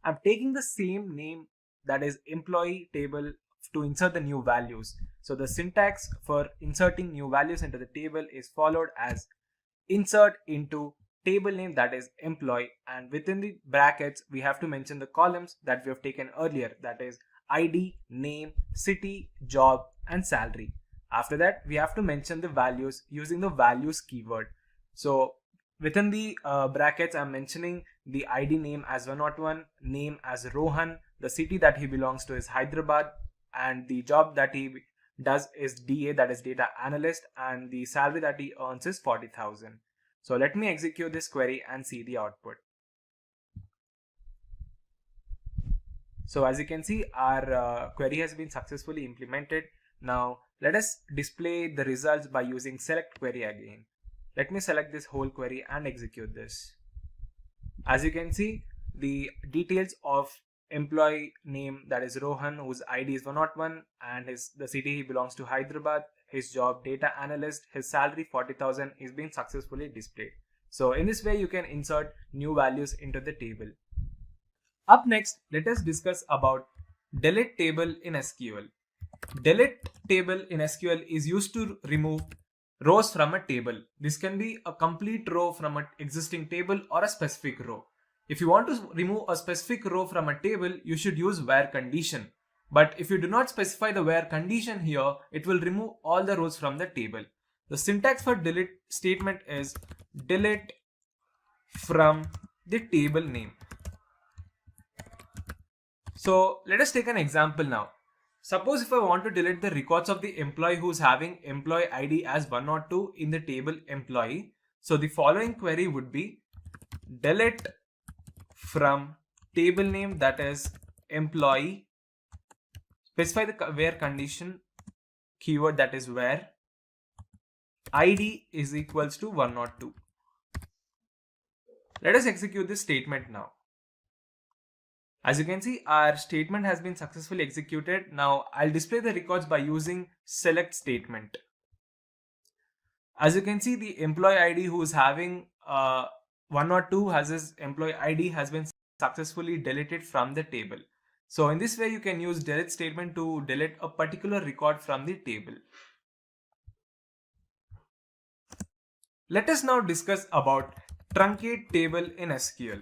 Speaker 2: I'm taking the same name, that is employee table, to insert the new values. So the syntax for inserting new values into the table is followed as insert into table name, that is employee, and within the brackets we have to mention the columns that we have taken earlier, that is ID, name, city, job and salary. After that we have to mention the values using the values keyword. So within the brackets I'm mentioning the ID name as 101, name as Rohan, the city that he belongs to is Hyderabad, and the job that he does is DA, that is data analyst, and the salary that he earns is 40,000. So let me execute this query and see the output. So as you can see, our query has been successfully implemented. Now let us display the results by using select query again. Let me select this whole query and execute this. As you can see, the details of employee name, that is Rohan, whose ID is 101, and the city he belongs to Hyderabad, his job data analyst, his salary 40,000 is being successfully displayed. So in this way you can insert new values into the table. Up next, let us discuss about delete table in SQL. Delete table in SQL is used to remove rows from a table. This can be a complete row from an existing table or a specific row. If you want to remove a specific row from a table, you should use where condition. But if you do not specify the where condition here, it will remove all the rows from the table. The syntax for delete statement is delete from the table name. So let us take an example now. Suppose if I want to delete the records of the employee who's having employee ID as 102 in the table employee. So the following query would be delete from table name, that is employee, specify the where condition keyword, that is where, ID is equals to 102. Let us execute this statement now. As you can see, our statement has been successfully executed. Now I'll display the records by using select statement. As you can see, the employee ID who is having 102 has his employee ID has been successfully deleted from the table. So in this way you can use delete statement to delete a particular record from the table. Let us now discuss about truncate table in SQL.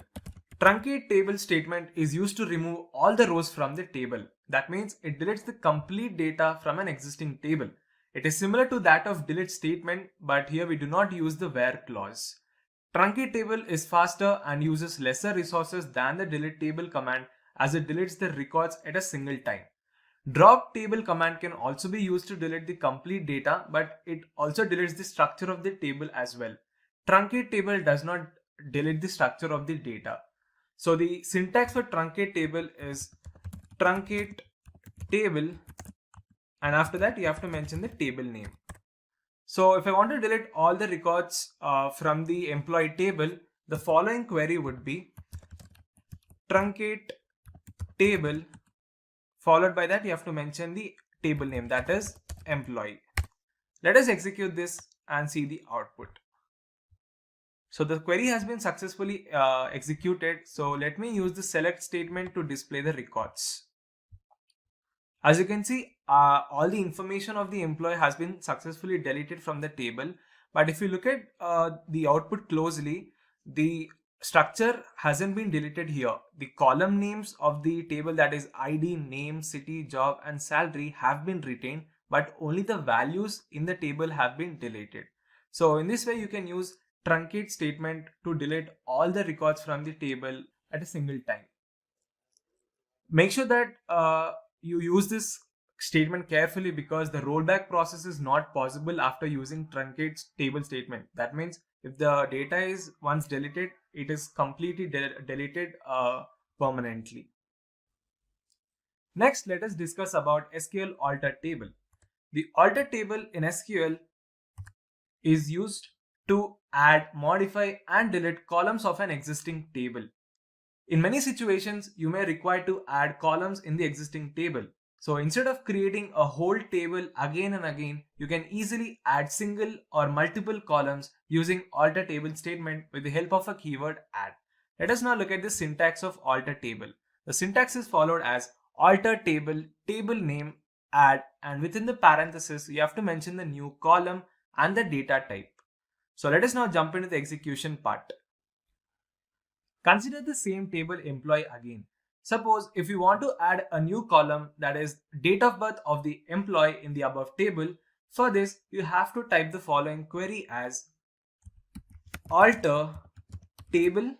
Speaker 2: Truncate table statement is used to remove all the rows from the table. That means it deletes the complete data from an existing table. It is similar to that of delete statement, but here we do not use the where clause. Truncate table is faster and uses lesser resources than the delete table command, as it deletes the records at a single time. Drop table command can also be used to delete the complete data, but it also deletes the structure of the table as well. Truncate table does not delete the structure of the data. So the syntax for truncate table is truncate table, and after that you have to mention the table name. So if I want to delete all the records from the employee table, the following query would be truncate table, followed by that you have to mention the table name, that is employee. Let us execute this and see the output. So the query has been successfully executed. So let me use the select statement to display the records. As you can see, all the information of the employee has been successfully deleted from the table. But if you look at the output closely, the structure hasn't been deleted here. The column names of the table, that is ID, name, city, job and salary, have been retained, but only the values in the table have been deleted. So in this way you can use truncate statement to delete all the records from the table at a single time. Make sure that you use this statement carefully, because the rollback process is not possible after using truncate table statement. That means if the data is once deleted, it is completely deleted permanently. Next, let us discuss about SQL alter table. The alter table in SQL is used to add, modify and delete columns of an existing table. In many situations, you may require to add columns in the existing table. So instead of creating a whole table again and again, you can easily add single or multiple columns using alter table statement with the help of a keyword add. Let us now look at the syntax of alter table. The syntax is followed as alter table, table name, add, and within the parenthesis you have to mention the new column and the data type. So let us now jump into the execution part. Consider the same table employee again. Suppose if you want to add a new column, that is date of birth of the employee in the above table, for this you have to type the following query as alter table,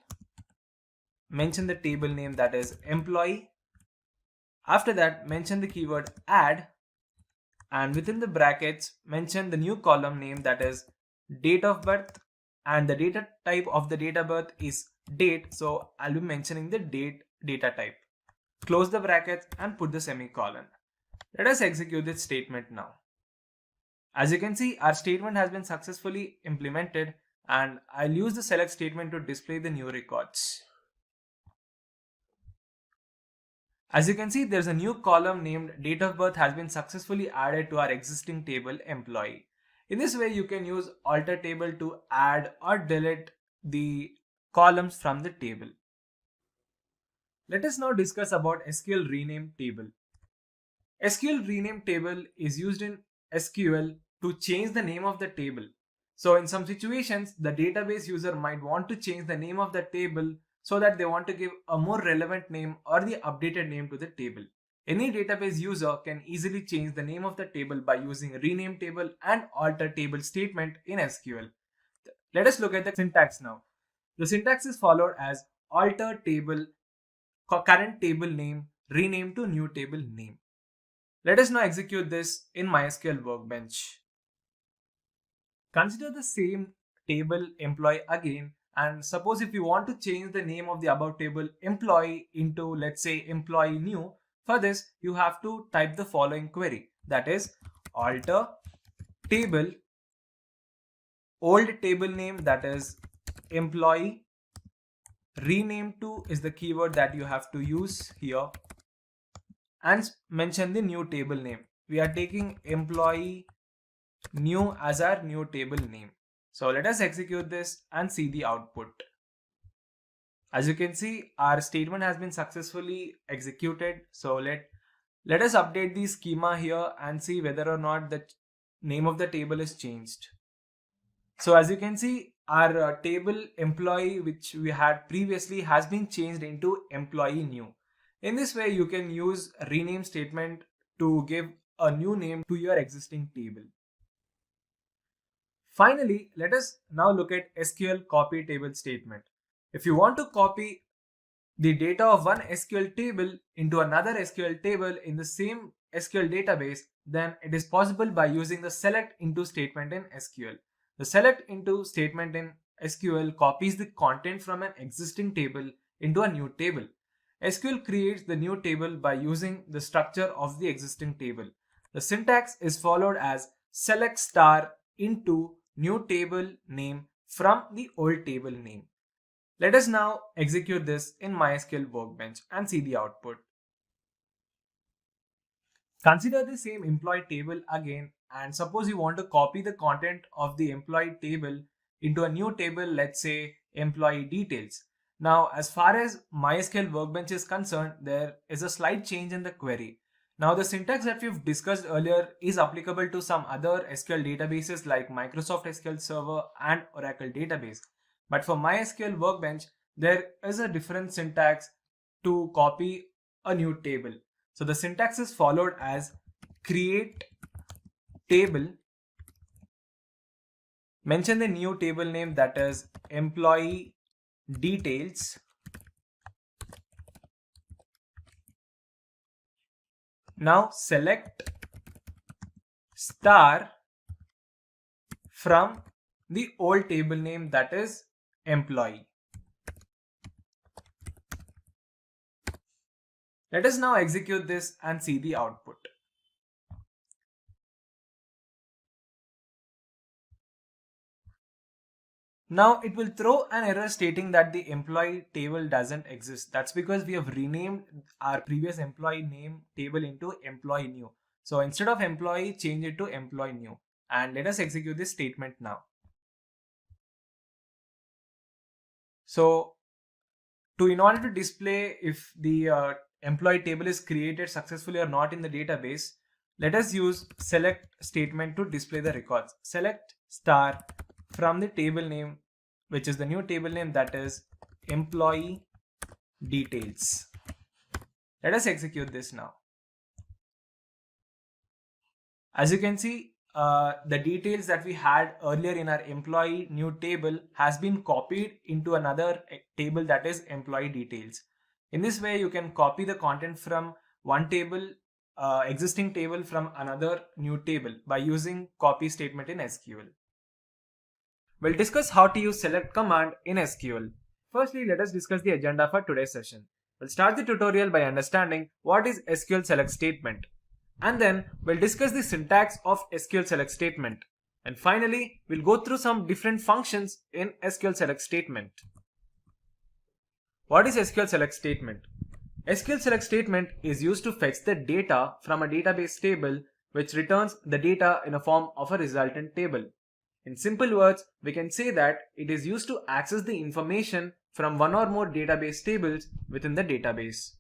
Speaker 2: mention the table name, that is employee. After that, mention the keyword add, and within the brackets mention the new column name, that is date of birth, and the data type of the date of birth is date, so I'll be mentioning the date data type. Close the brackets and put the semicolon. Let us execute this statement now. As you can see, our statement has been successfully implemented, and I'll use the select statement to display the new records. As you can see, there's a new column named date of birth has been successfully added to our existing table employee. In this way, you can use alter table to add or delete the columns from the table. Let us now discuss about SQL rename table. SQL rename table is used in SQL to change the name of the table. So in some situations, the database user might want to change the name of the table so that they want to give a more relevant name or the updated name to the table. Any database user can easily change the name of the table by using rename table and alter table statement in SQL. Let us look at the syntax now. The syntax is followed as alter table, current table name, rename to new table name. Let us now execute this in MySQL Workbench. Consider the same table employee again, and suppose if you want to change the name of the above table employee into, let's say, employee new, for this you have to type the following query, that is alter table, old table name, that is employee, rename to is the keyword that you have to use here, and mention the new table name. We are taking employee new as our new table name. So let us execute this and see the output. As you can see, our statement has been successfully executed. So let us update the schema here and see whether or not the name of the table is changed. So as you can see, our table employee which we had previously has been changed into employee new. In this way, you can use rename statement to give a new name to your existing table. Finally, let us now look at SQL copy table statement. If you want to copy the data of one SQL table into another SQL table in the same SQL database, then it is possible by using the select into statement in SQL. The select into statement in SQL copies the content from an existing table into a new table. SQL creates the new table by using the structure of the existing table. The syntax is followed as select star into new table name from the old table name. Let us now execute this in MySQL Workbench and see the output. Consider the same employee table again, and suppose you want to copy the content of the employee table into a new table, let's say employee details. Now, as far as MySQL Workbench is concerned, there is a slight change in the query. Now, the syntax that we've discussed earlier is applicable to some other SQL databases like Microsoft SQL Server and Oracle database. But for MySQL Workbench, there is a different syntax to copy a new table. So the syntax is followed as create table, mention the new table name, that is employee details. Now select star from the old table name, that is employee. Let us now execute this and see the output. Now it will throw an error stating that the employee table doesn't exist. That's because we have renamed our previous employee name table into employee new. So instead of employee, change it to employee new. And let us execute this statement now. So in order to display if the employee table is created successfully or not in the database, let us use select statement to display the records. Select star from the table name, which is the new table name, that is employee details. Let us execute this now. As you can see, the details that we had earlier in our employee new table has been copied into another table, that is employee details. In this way, you can copy the content from one table, existing table, from another new table by using copy statement in SQL. We'll discuss how to use select command in SQL. Firstly, let us discuss the agenda for today's session. We'll start the tutorial by understanding what is SQL select statement. And then we'll discuss the syntax of SQL select statement. And finally, we'll go through some different functions in SQL select statement. What is SQL select statement? SQL select statement is used to fetch the data from a database table, which returns the data in a form of a resultant table. In simple words, we can say that it is used to access the information from one or more database tables within the database.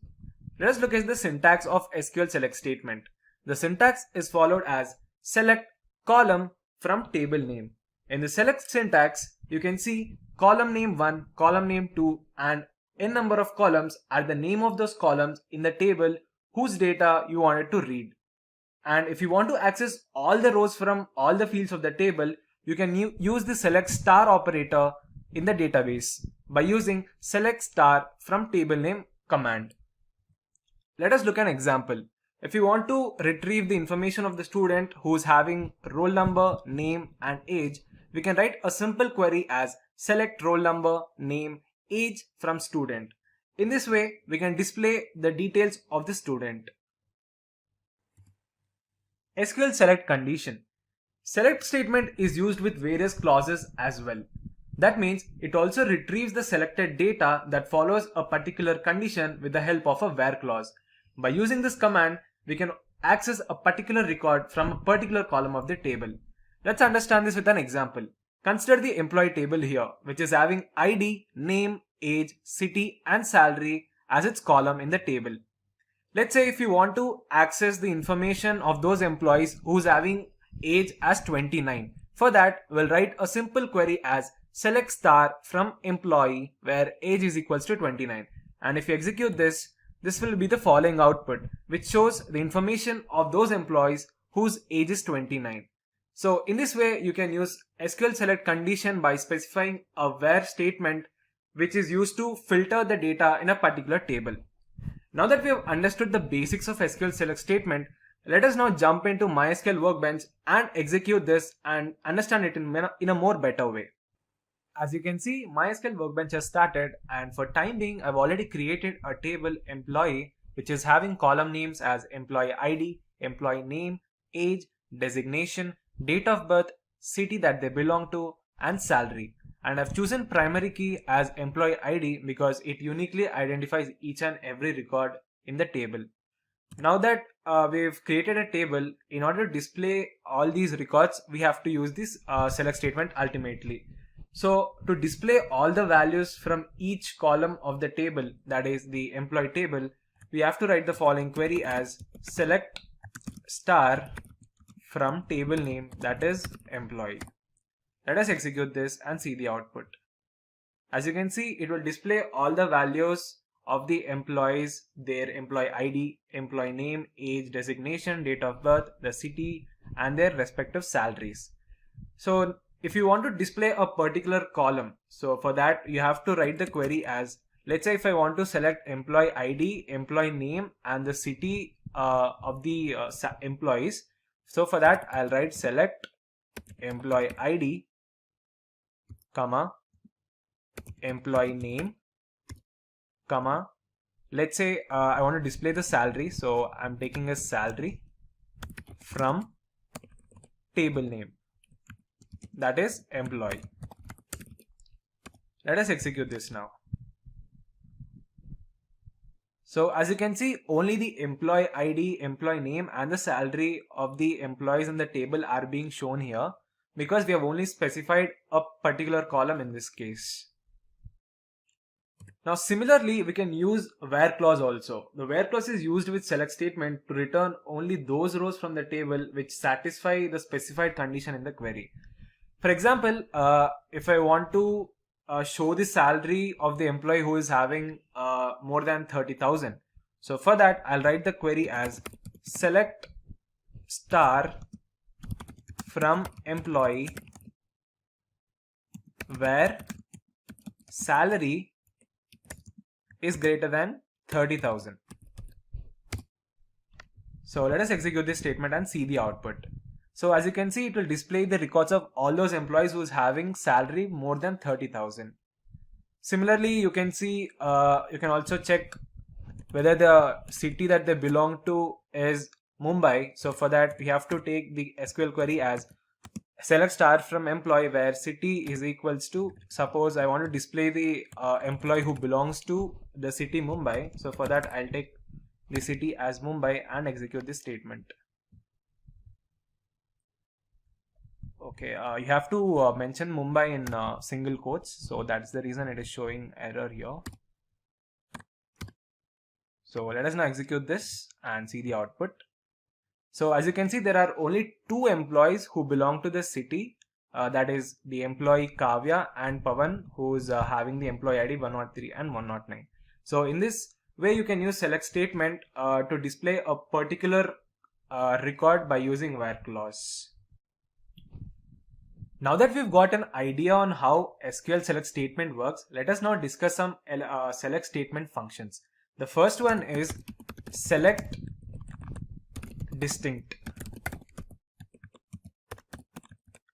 Speaker 2: Let us look at the syntax of SQL select statement. The syntax is followed as select column from table name. In the select syntax, you can see column name 1, column name 2, and n number of columns are the name of those columns in the table whose data you wanted to read. And if you want to access all the rows from all the fields of the table, you can use the select star operator in the database by using select star from table name command. Let us look at an example. If you want to retrieve the information of the student who is having roll number, name, and age, we can write a simple query as select roll number, name, age from student. In this way, we can display the details of the student. SQL select condition. Select statement is used with various clauses as well. That means it also retrieves the selected data that follows a particular condition with the help of a where clause. By using this command, we can access a particular record from a particular column of the table. Let's understand this with an example. Consider the employee table here, which is having ID, name, age, city, and salary as its column in the table. Let's say if you want to access the information of those employees who's having age as 29. For that, we'll write a simple query as select star from employee where age is equals to 29. And if you execute this, this will be the following output, which shows the information of those employees whose age is 29. So in this way, you can use SQL select condition by specifying a where statement, which is used to filter the data in a particular table. Now that we have understood the basics of SQL select statement, let us now jump into MySQL Workbench and execute this and understand it in a more better way. As you can see, MySQL Workbench has started, and for time being, I've already created a table employee which is having column names as employee ID, employee name, age, designation, date of birth, city that they belong to, and salary. And I've chosen primary key as employee ID because it uniquely identifies each and every record in the table. Now that we've created a table, in order to display all these records, we have to use this select statement ultimately. So to display all the values from each column of the table, that is the employee table, we have to write the following query as select star from table name, that is employee. Let us execute this and see the output. As you can see, it will display all the values of the employees, their employee ID, employee name, age, designation, date of birth, the city, and their respective salaries. So if you want to display a particular column, so for that you have to write the query as, let's say if I want to select employee ID, employee name, and the city of the employees. So for that I'll write select employee ID, comma, employee name, comma, let's say I want to display the salary, so I'm taking a salary from table name, that is employee. Let us execute this now. So as you can see, only the employee ID, employee name and the salary of the employees in the table are being shown here because we have only specified a particular column in this case. Now similarly, we can use where clause also. The where clause is used with select statement to return only those rows from the table which satisfy the specified condition in the query. For example, if I want to show the salary of the employee who is having more than 30,000. So for that, I'll write the query as select star from employee where salary is greater than 30,000. So let us execute this statement and see the output. So as you can see, it will display the records of all those employees who is having salary more than 30,000. Similarly, you can see, you can also check whether the city that they belong to is Mumbai. So for that, we have to take the SQL query as select star from employee where city is equals to, suppose I want to display the employee who belongs to the city Mumbai. So for that, I'll take the city as Mumbai and execute this statement. Okay, you have to mention Mumbai in single quotes, so that's the reason it is showing error here. So let us now execute this and see the output. So as you can see, there are only two employees who belong to the city, that is the employee Kavya and Pavan, who is having the employee ID 103 and 109. So in this way, you can use select statement to display a particular record by using where clause. Now that we've got an idea on how SQL select statement works, let us now discuss some select statement functions. The first one is select distinct.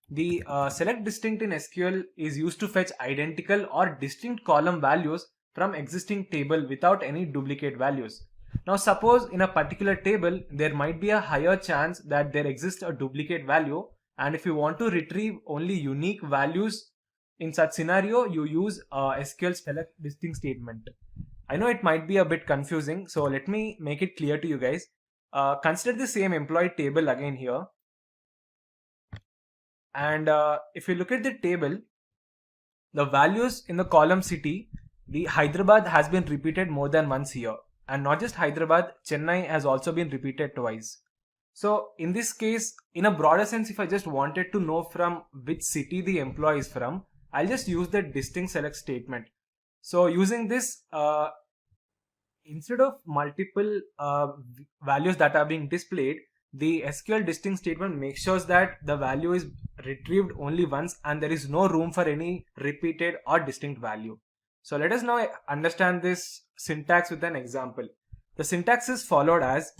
Speaker 2: The select distinct in SQL is used to fetch identical or distinct column values from existing table without any duplicate values. Now suppose in a particular table there might be a higher chance that there exists a duplicate value, and if you want to retrieve only unique values in such scenario, you use SQL select distinct statement. I know it might be a bit confusing, so let me make it clear to you guys. Consider the same employee table again here, and if you look at the table, the values in the column city, the Hyderabad has been repeated more than once here, and not just Hyderabad, Chennai has also been repeated twice. So in this case, in a broader sense, if I just wanted to know from which city the employee is from, I'll just use the distinct select statement. So using this, instead of multiple values that are being displayed, the SQL distinct statement makes sure that the value is retrieved only once and there is no room for any repeated or distinct value. So let us now understand this syntax with an example. The syntax is followed as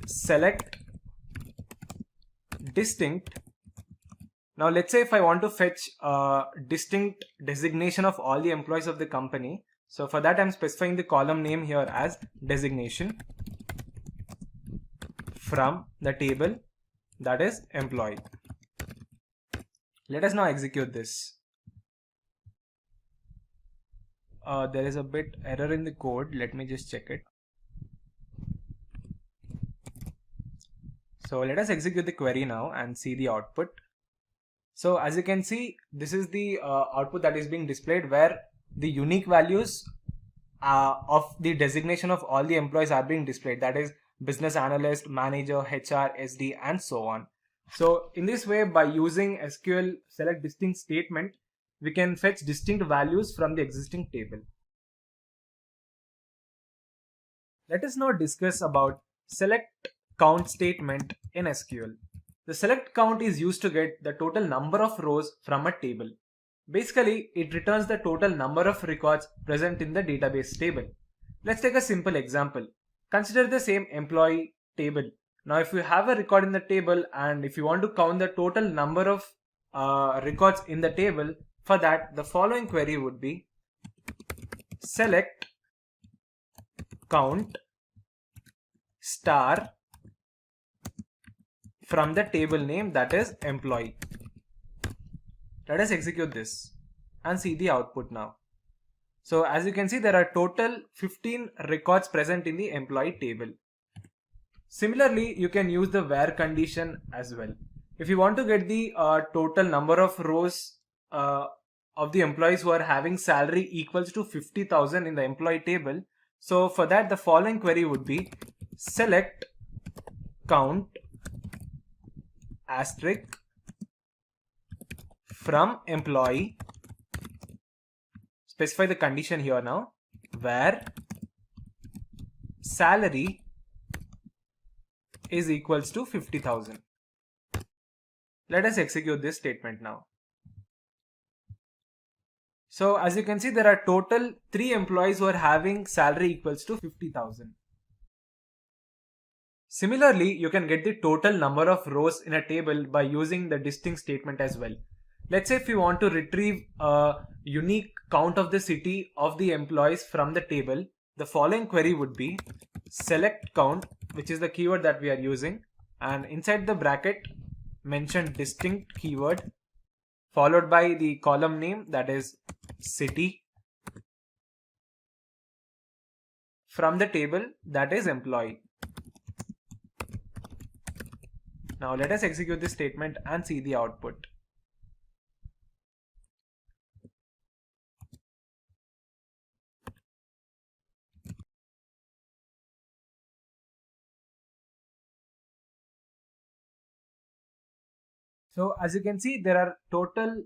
Speaker 2: select distinct. Now let's say if I want to fetch a distinct designation of all the employees of the company. So for that, I'm specifying the column name here as designation from the table that is employee. Let us now execute this. There is a bit error in the code. Let me just check it. So let us execute the query now and see the output. So as you can see, this is the output that is being displayed where the unique values of the designation of all the employees are being displayed. That is business analyst, manager, HR, SD, and so on. So in this way, by using SQL select distinct statement, we can fetch distinct values from the existing table. Let us now discuss about select count statement in SQL. The select count is used to get the total number of rows from a table. Basically, it returns the total number of records present in the database table. Let's take a simple example. Consider the same employee table. Now, if you have a record in the table and if you want to count the total number of records in the table, for that, the following query would be select count star from the table name that is employee. Let us execute this. and see the output now. So as you can see, there are total 15 records present in the employee table. Similarly, you can use the where condition as well. If you want to get the total number of rows of the employees who are having salary equals to 50,000 in the employee table, so for that the following query would be select count asterisk from employee, specify the condition here now, where salary is equals to 50,000. Let us execute this statement now. So as you can see, there are total 3 employees who are having salary equals to 50,000. Similarly, you can get the total number of rows in a table by using the distinct statement as well. Let's say if you want to retrieve a unique count of the city of the employees from the table, the following query would be select count, which is the keyword that we are using, and inside the bracket mention distinct keyword followed by the column name, that is city, from the table, that is employee. Now let us execute this statement and see the output. So as you can see, there are total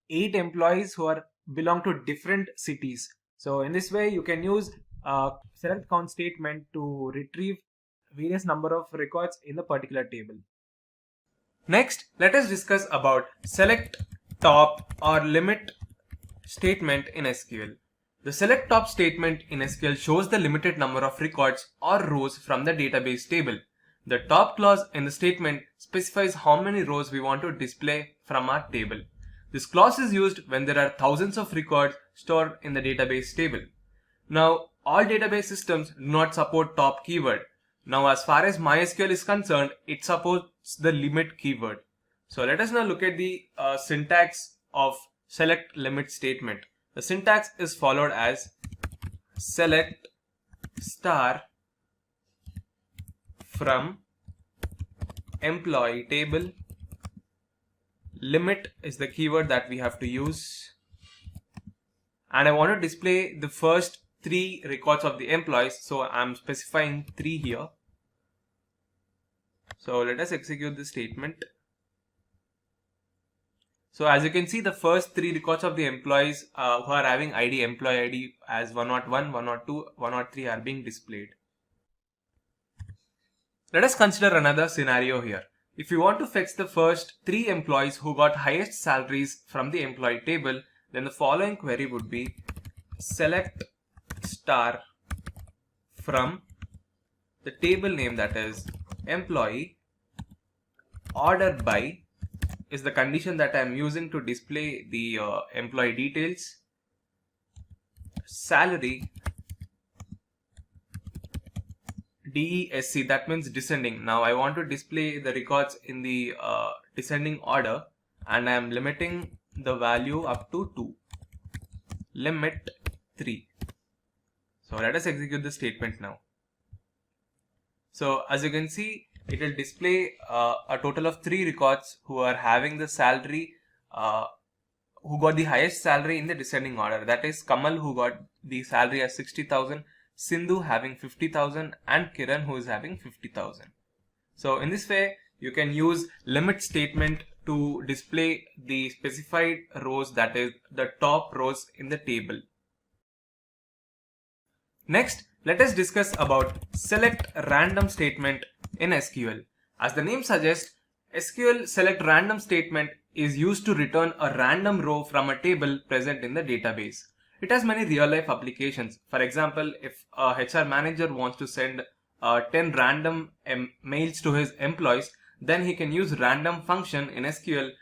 Speaker 2: 8 employees who belong to different cities. So in this way, you can use select count statement to retrieve various number of records in the particular table. Next, let us discuss about select top or limit statement in SQL. The select top statement in SQL shows the limited number of records or rows from the database table. The top clause in the statement specifies how many rows we want to display from our table. This clause is used when there are thousands of records stored in the database table. Now, all database systems do not support top keyword. Now, as far as MySQL is concerned, it supports the limit keyword. So let us now look at the syntax of select limit statement. The syntax is followed as select star from employee table. Limit is the keyword that we have to use, and I want to display the first 3 records of the employees, so I'm specifying 3 here. So let us execute this statement. So as you can see, the first 3 records of the employees who are having ID, employee ID as 101, 102, 103 are being displayed. Let us consider another scenario here. If you want to fetch the first 3 employees who got highest salaries from the employee table, then the following query would be select star from the table name, that is employee, order by is the condition that I am using to display the employee details, salary, DESC, that means descending. Now I want to display the records in the descending order, and I am limiting the value up to 2. Limit 3. So let us execute the statement now. So as you can see, it will display a total of 3 records who are having the salary, who got the highest salary in the descending order. That is Kamal, who got the salary as 60,000, Sindhu having 50,000, and Kiran, who is having 50,000. So in this way, you can use limit statement to display the specified rows, that is the top rows in the table. Next, let us discuss about select random statement in SQL. As the name suggests, SQL select random statement is used to return a random row from a table present in the database. It has many real-life applications. For example, if a HR manager wants to send 10 random mails to his employees, then he can use random function in SQL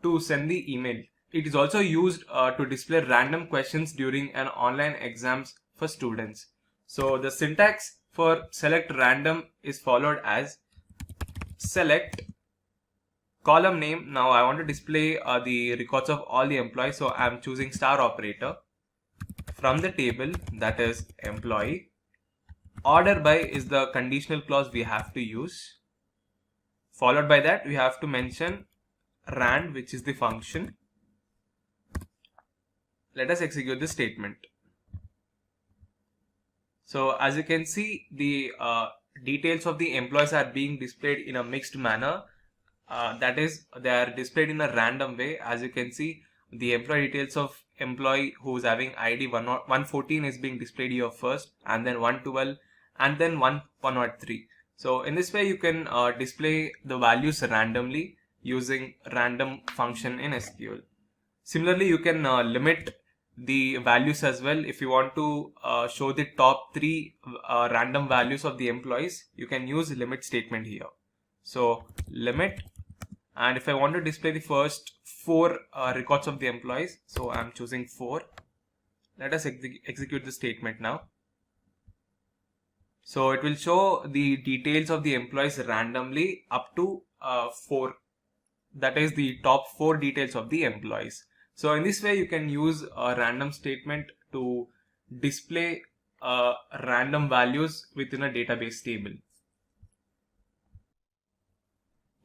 Speaker 2: to send the email. It is also used to display random questions during an online exams for students. So the syntax for select random is followed as select column name, now I want to display the records of all the employees, so I'm choosing star operator. From the table, that is employee. Order by is the conditional clause we have to use. Followed by that, we have to mention rand, which is the function. Let us execute this statement. So as you can see, the details of the employees are being displayed in a mixed manner. That is, they are displayed in a random way. As you can see, the employee details of employee who is having ID 114 is being displayed here first, and then 112, and then 103. So in this way, you can display the values randomly using random function in SQL. Similarly, you can limit the values as well. If you want to show the top 3 random values of the employees, you can use limit statement here. So limit, and if I want to display the first 4 records of the employees, so I'm choosing 4. Let us execute the statement now. So it will show the details of the employees randomly up to 4. That is the top 4 details of the employees. So in this way, you can use a random statement to display random values within a database table.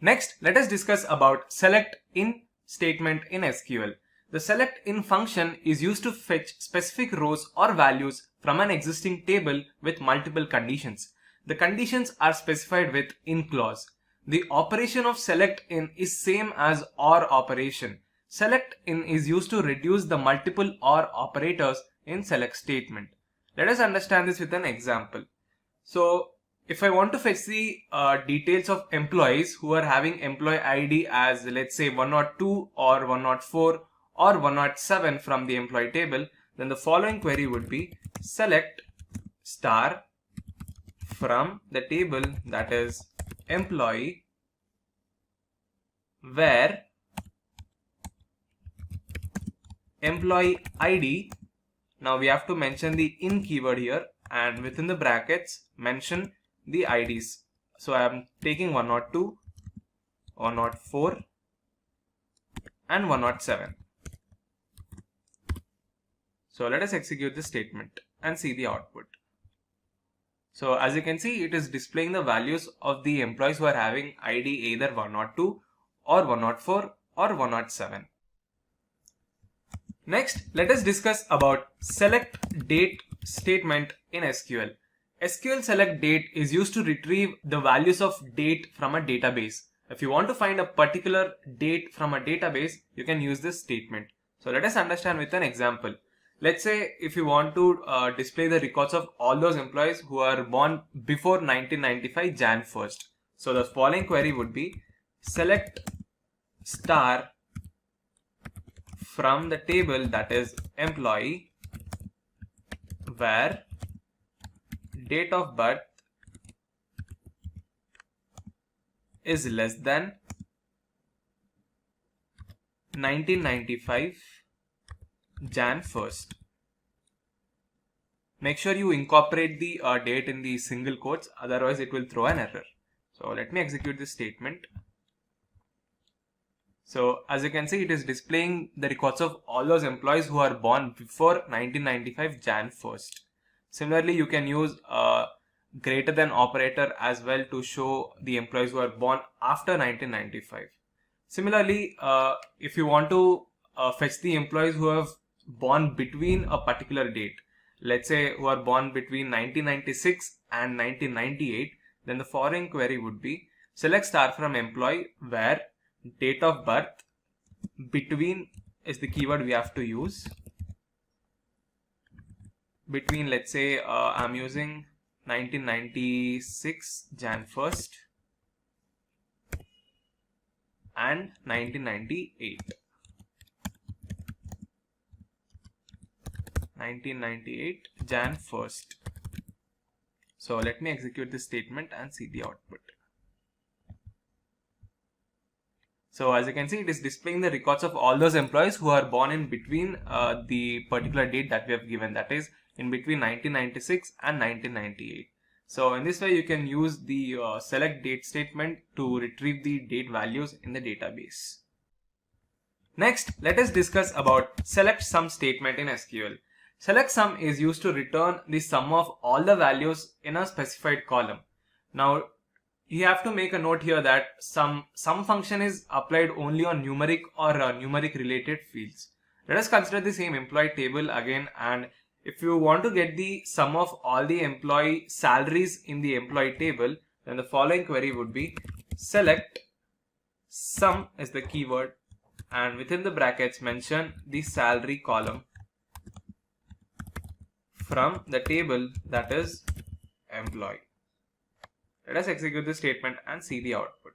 Speaker 2: Next, let us discuss about select in statement in SQL. The select in function is used to fetch specific rows or values from an existing table with multiple conditions. The conditions are specified with in clause. The operation of select in is same as OR operation. Select in is used to reduce the multiple OR operators in select statement. Let us understand this with an example. So if I want to fetch the details of employees who are having employee ID as, let's say, 102 or 104 or 107 from the employee table, then the following query would be select star from the table, that is employee, where employee ID, now we have to mention the in keyword here, and within the brackets mention the IDs. So I am taking 102, 104 and 107. So let us execute this statement and see the output. So as you can see, it is displaying the values of the employees who are having ID either 102 or 104 or 107. Next, let us discuss about select date statement in SQL. SQL select date is used to retrieve the values of date from a database. If you want to find a particular date from a database, you can use this statement. So let us understand with an example. Let's say if you want to display the records of all those employees who are born before 1995 Jan 1st. So the following query would be select star from the table, that is employee, where date of birth is less than 1995 Jan 1st. Make sure you incorporate the date in the single quotes, otherwise it will throw an error. So let me execute this statement. So as you can see, it is displaying the records of all those employees who are born before 1995 Jan 1st. Similarly, you can use a greater than operator as well to show the employees who are born after 1995. Similarly, if you want to fetch the employees who have born between a particular date, let's say who are born between 1996 and 1998, then the following query would be select star from employee where date of birth between is the keyword we have to use. Between, let's say I'm using 1996 Jan 1st and 1998. 1998 Jan 1st. So let me execute this statement and see the output. So as you can see, it is displaying the records of all those employees who are born in between the particular date that we have given, that is in between 1996 and 1998. So in this way you can use the select date statement to retrieve the date values in the database. Next, let us discuss about select sum statement in SQL. Select sum is used to return the sum of all the values in a specified column. Now you have to make a note here that sum function is applied only on numeric or numeric related fields. Let us consider the same employee table again, and if you want to get the sum of all the employee salaries in the employee table, then the following query would be select sum is the keyword, and within the brackets mention the salary column from the table that is employee. Let us execute this statement and see the output.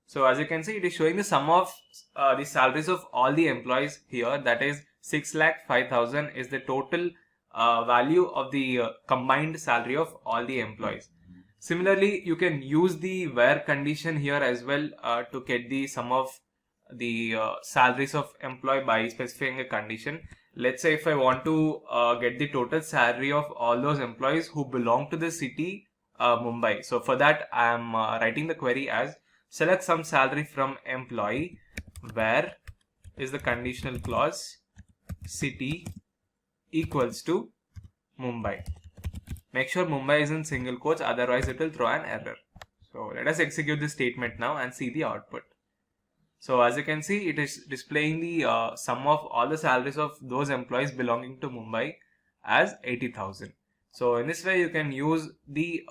Speaker 2: So as you can see, it is showing the sum of the salaries of all the employees here, that is 6,05,000 is the total value of the combined salary of all the employees. Similarly, you can use the where condition here as well to get the sum of the salaries of employee by specifying a condition. Let's say if I want to get the total salary of all those employees who belong to the city Mumbai. So for that I am writing the query as select sum salary from employee where is the conditional clause city equals to Mumbai. Make sure Mumbai is in single quotes, otherwise it will throw an error. So let us execute this statement now and see the output. So as you can see, it is displaying the sum of all the salaries of those employees belonging to Mumbai as 80,000. So in this way you can use the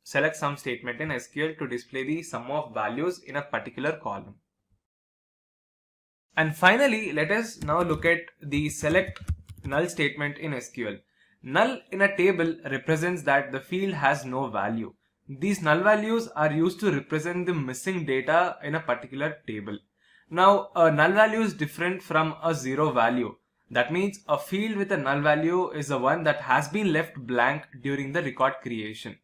Speaker 2: select sum statement in SQL to display the sum of values in a particular column. And finally, let us now look at the select null statement in SQL. Null in a table represents that the field has no value. These null values are used to represent the missing data in a particular table. Now, a null value is different from a zero value. That means a field with a null value is the one that has been left blank during the record creation.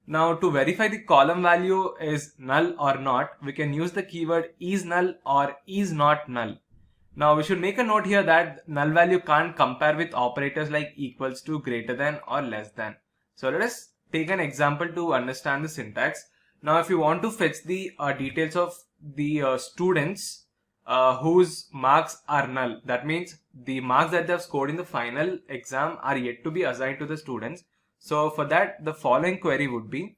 Speaker 2: Now, to verify the column value is null or not, we can use the keyword is null or is not null. Now, we should make a note here that null value can't compare with operators like equals to, greater than or less than. So let us take an example to understand the syntax. Now, if you want to fetch the details of the students whose marks are null, that means the marks that they have scored in the final exam are yet to be assigned to the students. So for that, the following query would be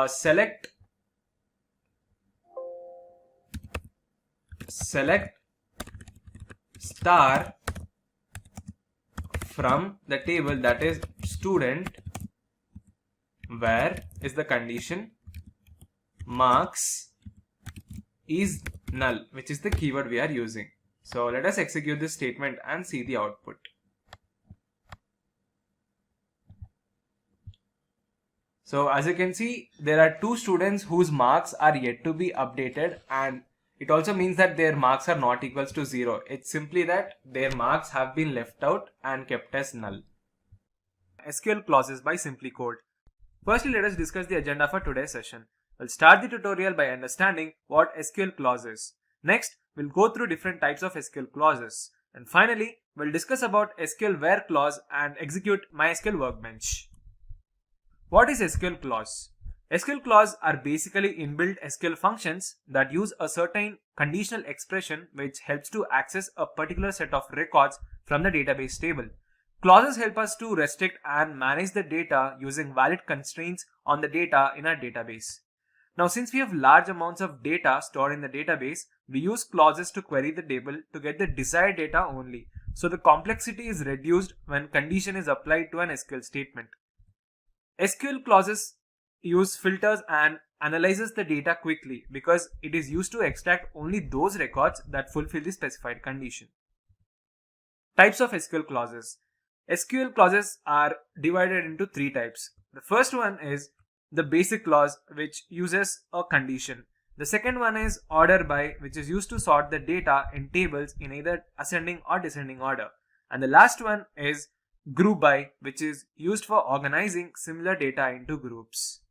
Speaker 2: select star from the table that is student where is the condition marks is null, which is the keyword we are using. So let us execute this statement and see the output. So as you can see, there are two students whose marks are yet to be updated, and it also means that their marks are not equals to 0. It's simply that their marks have been left out and kept as null. SQL clauses by SimpliCode. Firstly, let us discuss the agenda for today's session. We'll start the tutorial by understanding what SQL clause is. Next, we'll go through different types of SQL clauses. And finally, we'll discuss about SQL where clause and execute MySQL workbench. What is SQL clause? SQL clause are basically inbuilt SQL functions that use a certain conditional expression which helps to access a particular set of records from the database table. Clauses help us to restrict and manage the data using valid constraints on the data in our database. Now, since we have large amounts of data stored in the database, we use clauses to query the table to get the desired data only. So the complexity is reduced when condition is applied to an SQL statement. SQL clauses use filters and analyzes the data quickly because it is used to extract only those records that fulfill the specified condition. Types of SQL clauses. SQL clauses are divided into three types. The first one is the basic clause, which uses a condition. The second one is order by, which is used to sort the data in tables in either ascending or descending order. And the last one is group by, which is used for organizing similar data into groups.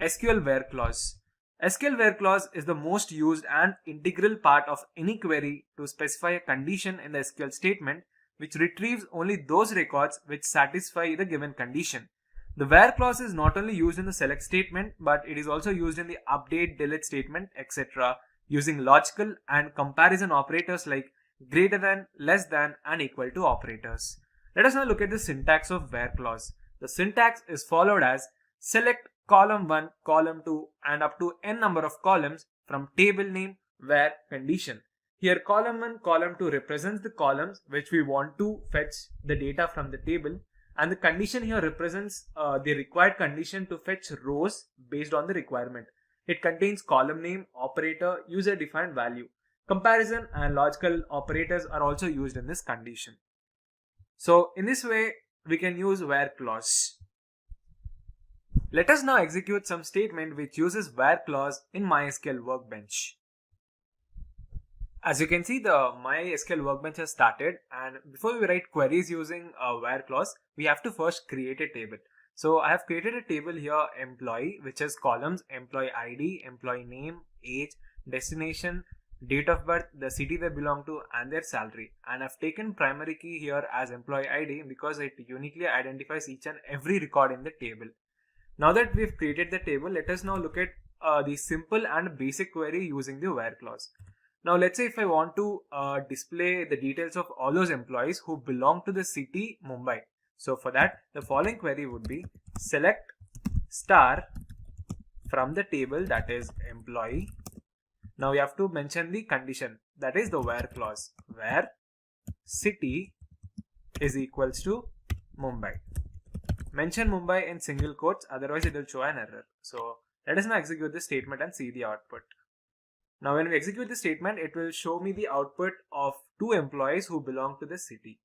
Speaker 2: SQL where clause. SQL where clause is the most used and integral part of any query to specify a condition in the SQL statement which retrieves only those records which satisfy the given condition. The where clause is not only used in the select statement, but it is also used in the update, delete statement, etc. using logical and comparison operators like greater than, less than, and equal to operators. Let us now look at the syntax of where clause. The syntax is followed as select column 1, column 2 and up to n number of columns from table name where condition. Here column 1, column 2 represents the columns which we want to fetch the data from the table, and the condition here represents the required condition to fetch rows based on the requirement. It contains column name, operator, user defined value. Comparison and logical operators are also used in this condition. So in this way we can use where clause. Let us now execute some statement which uses where clause in MySQL workbench. As you can see, the MySQL workbench has started, and before we write queries using a where clause, we have to first create a table. So I have created a table here, employee, which has columns employee ID, employee name, age, destination, date of birth, the city they belong to, and their salary. And I've taken primary key here as employee ID because it uniquely identifies each and every record in the table. Now that we've created the table, let us now look at the simple and basic query using the where clause. Now let's say if I want to display the details of all those employees who belong to the city Mumbai. So for that, the following query would be select star from the table, that is employee. Now you have to mention the condition, that is the where clause, where city is equals to Mumbai. Mention Mumbai in single quotes, otherwise it will show an error. So let us now execute this statement and see the output. Now when we execute the statement, it will show me the output of 2 employees who belong to the city.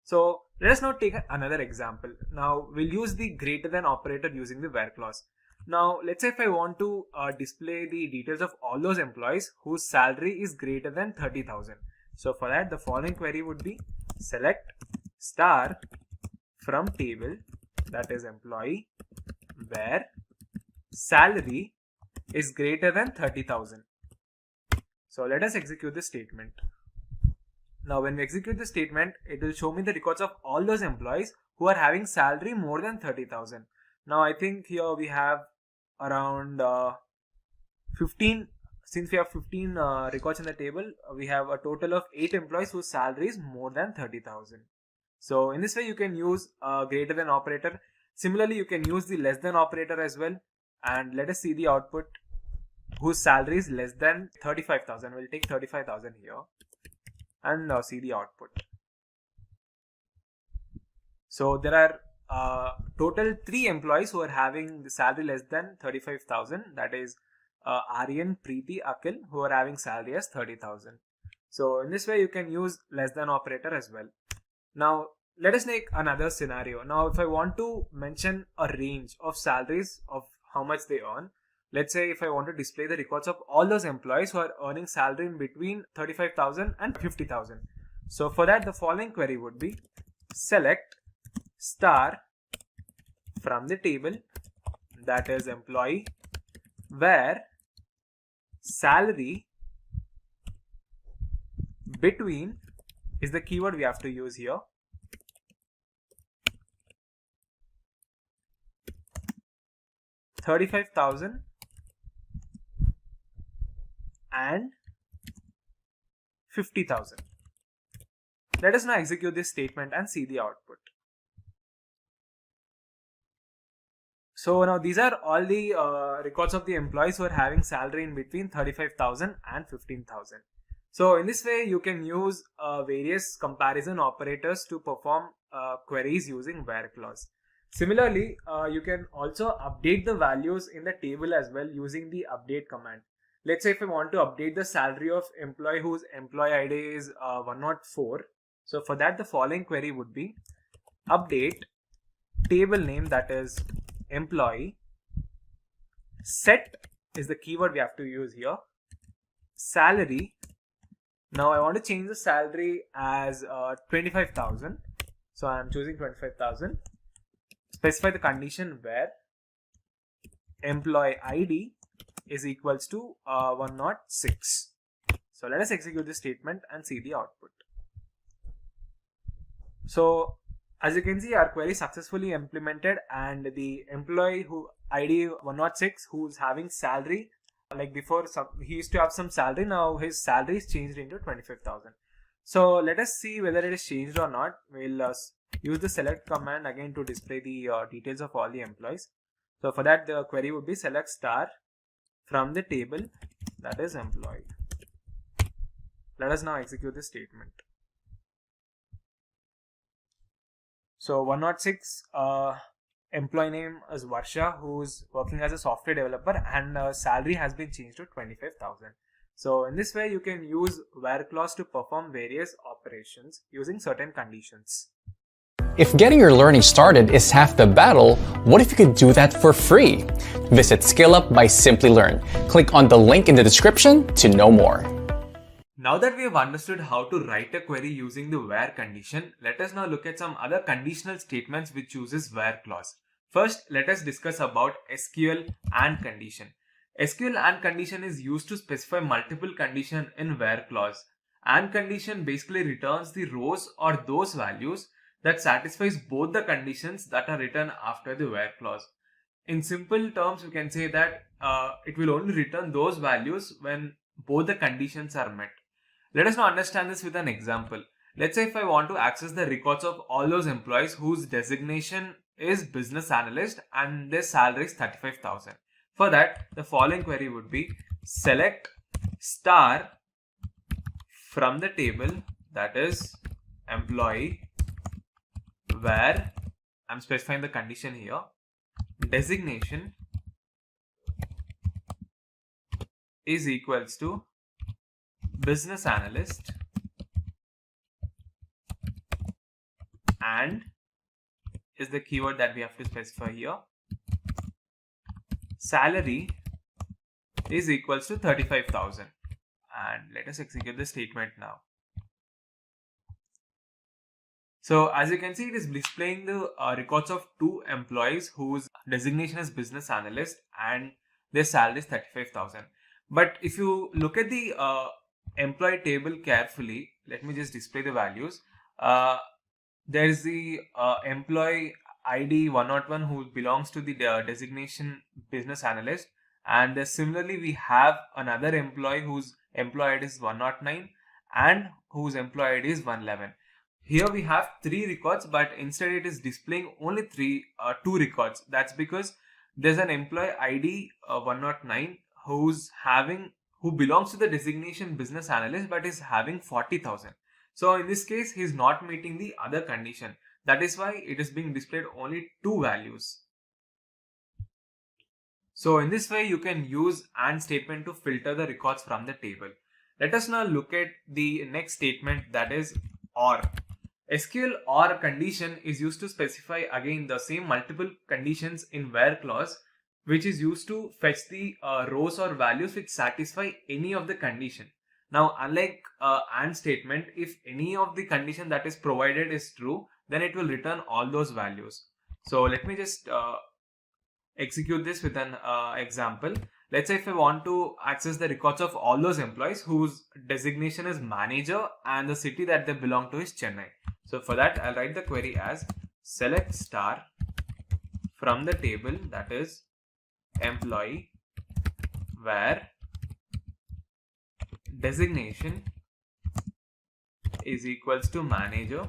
Speaker 2: So let us now take another example. Now we'll use the greater than operator using the where clause. Now let's say if I want to display the details of all those employees whose salary is greater than 30,000. So for that, the following query would be select star from table, that is employee, where salary is greater than 30,000. So let us execute the statement. Now when we execute the statement, it will show me the records of all those employees who are having salary more than 30,000. Now I think here we have around 15, since we have 15 records in the table, we have a total of 8 employees whose salary is more than 30,000. So in this way you can use greater than operator. Similarly, you can use the less than operator as well. And let us see the output whose salary is less than 35,000. We'll take 35,000 here and now see the output. So there are total 3 employees who are having the salary less than 35,000. That is Aryan, Preeti, Akhil, who are having salary as 30,000. So in this way you can use less than operator as well. Now let us take another scenario. Now if I want to mention a range of salaries of how much they earn, let's say if I want to display the records of all those employees who are earning salary in between 35,000 and 50,000. So for that, the following query would be select star from the table, that is employee, where salary between is the keyword we have to use here. $35,000 and 50,000. Let us now execute this statement and see the output. So now these are all the records of the employees who are having salary in between 35,000 and 15,000. So in this way you can use various comparison operators to perform queries using where clause. Similarly, you can also update the values in the table as well using the update command. Let's say if I want to update the salary of employee whose employee ID is 104. So for that, the following query would be update table name, that is employee, set is the keyword we have to use here, salary. Now I want to change the salary as 25,000. So I am choosing 25,000. Specify the condition where employee ID is equals to 106. So let us execute this statement and see the output. So as you can see, our query successfully implemented, and the employee who ID 106 who's having salary, like before he used to have some salary, now his salary is changed into 25,000. So let us see whether it is changed or not. We'll use the select command again to display the details of all the employees. So for that, the query would be select star from the table, that is employee. Let us now execute this statement. So 106 employee name is Varsha, who's working as a software developer, and salary has been changed to 25,000. So in this way, you can use where clause to perform various operations using certain conditions.
Speaker 3: If getting your learning started is half the battle, what if you could do that for free? Visit SkillUp by SimpliLearn. Click on the link in the description to know more.
Speaker 2: Now that we have understood how to write a query using the where condition, let us now look at some other conditional statements which uses where clause. First, let us discuss about SQL and condition. SQL and condition is used to specify multiple conditions in where clause. And condition basically returns the rows or those values that satisfies both the conditions that are written after the where clause. In simple terms, we can say that it will only return those values when both the conditions are met. Let us now understand this with an example. Let's say if I want to access the records of all those employees whose designation is business analyst and their salary is 35,000. For that, the following query would be select star from the table, that is employee, where I'm specifying the condition here, designation is equals to business analyst and is the keyword that we have to specify here. Salary is equals to 35,000, and let us execute the statement now. So as you can see, it is displaying the records of two employees whose designation is business analyst and their salary is 35,000. But if you look at the employee table carefully, let me just display the values. There is the employee ID 101 who belongs to the designation business analyst, and similarly we have another employee whose employee ID is 109 and whose employee ID is 111. Here we have three records, but instead it is displaying only two records. That's because there's an employee ID 109 who belongs to the designation business analyst but is having 40,000. So in this case, he is not meeting the other condition. That is why it is being displayed only two values. So in this way, you can use AND statement to filter the records from the table. Let us now look at the next statement, that is OR. SQL OR condition is used to specify again the same multiple conditions in where clause, which is used to fetch the rows or values which satisfy any of the condition. Now, unlike AND statement, if any of the condition that is provided is true, then it will return all those values. So let me just execute this with an example. Let's say if I want to access the records of all those employees whose designation is manager and the city that they belong to is Chennai. So for that, I'll write the query as select star from the table, that is employee, where designation is equals to manager,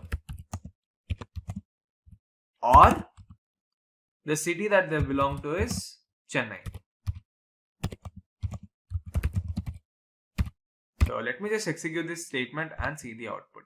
Speaker 2: or the city that they belong to is Chennai. So let me just execute this statement and see the output.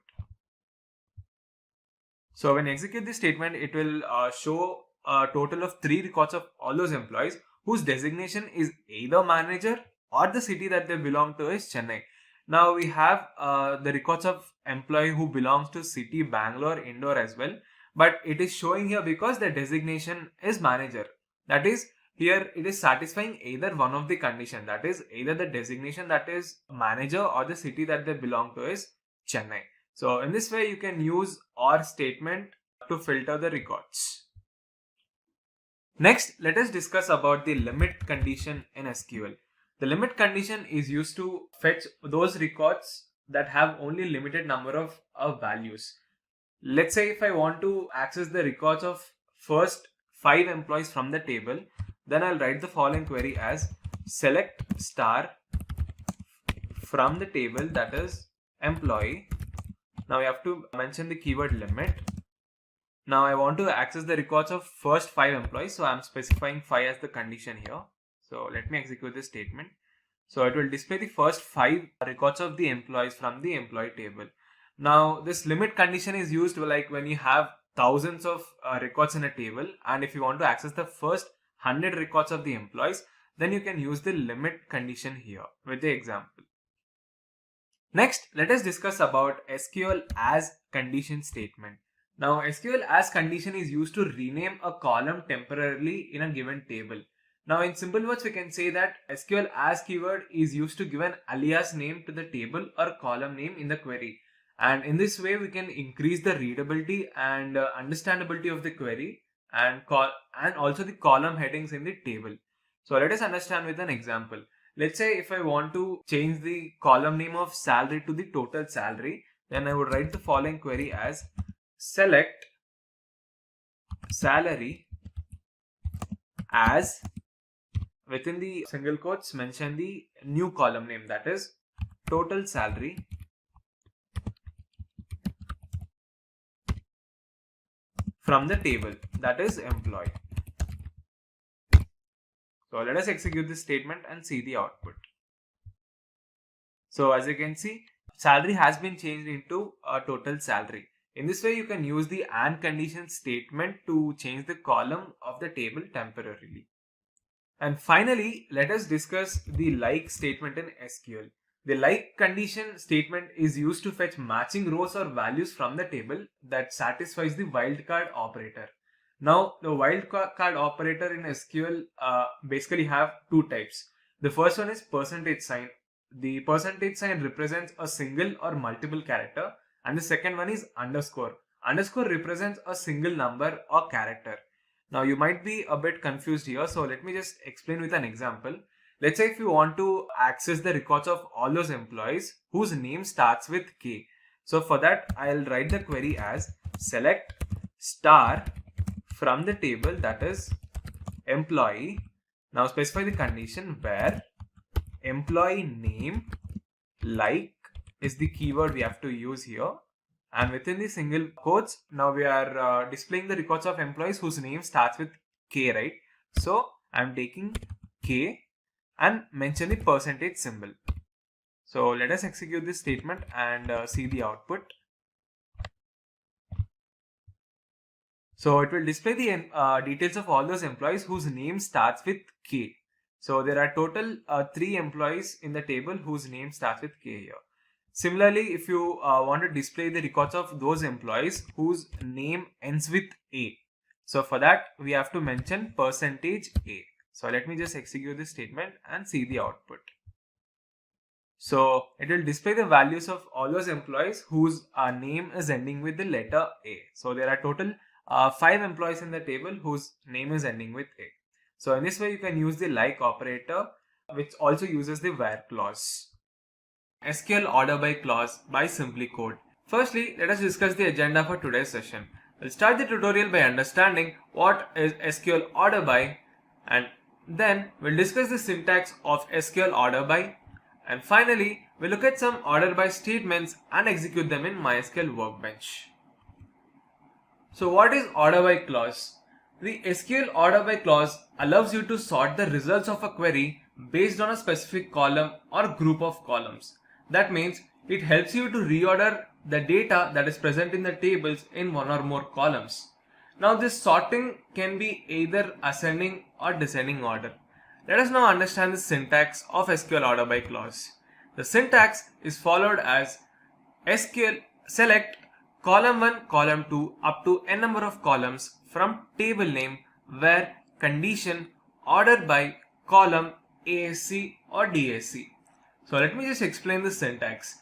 Speaker 2: So when I execute this statement, it will show a total of 3 records of all those employees whose designation is either manager or the city that they belong to is Chennai. Now we have the records of employee who belongs to city Bangalore, Indore as well. But it is showing here because the designation is manager. That is, here it is satisfying either one of the condition. That is, either the designation that is manager or the city that they belong to is Chennai. So in this way, you can use OR statement to filter the records. Next, let us discuss about the limit condition in SQL. The limit condition is used to fetch those records that have only limited number of values. Let's say if I want to access the records of first 5 employees from the table, then I'll write the following query as select star from the table, that is employee. Now we have to mention the keyword limit. Now I want to access the records of first 5 employees, so I'm specifying 5 as the condition here. So let me execute this statement. So it will display the first 5 records of the employees from the employee table. Now this limit condition is used like when you have thousands of records in a table, and if you want to access the first 100 records of the employees, then you can use the limit condition here with the example. Next, let us discuss about SQL as condition statement. Now SQL as condition is used to rename a column temporarily in a given table. Now in simple words, we can say that SQL as keyword is used to give an alias name to the table or column name in the query. And in this way, we can increase the readability and understandability of the query and also the column headings in the table. So let us understand with an example. Let's say if I want to change the column name of salary to the total salary, then I would write the following query as select salary as, within the single quotes, mention the new column name, that is total salary from the table, that is employee. So let us execute this statement and see the output. So as you can see, salary has been changed into a total salary. In this way, you can use the AND condition statement to change the column of the table temporarily. And finally, let us discuss the like statement in SQL. The like condition statement is used to fetch matching rows or values from the table that satisfies the wildcard operator. Now, the wildcard operator in SQL basically have two types. The first one is percentage sign. The percentage sign represents a single or multiple character, and the second one is underscore. Underscore represents a single number or character. Now, you might be a bit confused here, so let me just explain with an example. Let's say if you want to access the records of all those employees whose name starts with K. So for that, I'll write the query as select star from the table, that is employee. Now specify the condition where employee name like is the keyword we have to use here. And within the single quotes, now we are displaying the records of employees whose name starts with K, right? So I'm taking K and mention the percentage symbol. So let us execute this statement and see the output. So it will display the details of all those employees whose name starts with K. So there are total 3 employees in the table whose name starts with K here. Similarly, if you want to display the records of those employees whose name ends with A, so for that we have to mention percentage A. So let me just execute this statement and see the output. So it will display the values of all those employees whose name is ending with the letter A. So there are total 5 employees in the table whose name is ending with A. So in this way you can use the like operator, which also uses the where clause. SQL order by clause by SimpliCode. Firstly, let us discuss the agenda for today's session. We'll start the tutorial by understanding what is SQL order by, and then we'll discuss the syntax of SQL order by, and finally we'll look at some order by statements and execute them in MySQL Workbench. So what is order by clause? The SQL order by clause allows you to sort the results of a query based on a specific column or group of columns. That means it helps you to reorder the data that is present in the tables in one or more columns. Now this sorting can be either ascending or descending order. Let us now understand the syntax of SQL order by clause. The syntax is followed as SQL select column 1, column 2 up to n number of columns from table name where condition ordered by column ASC or DSC. So let me just explain the syntax.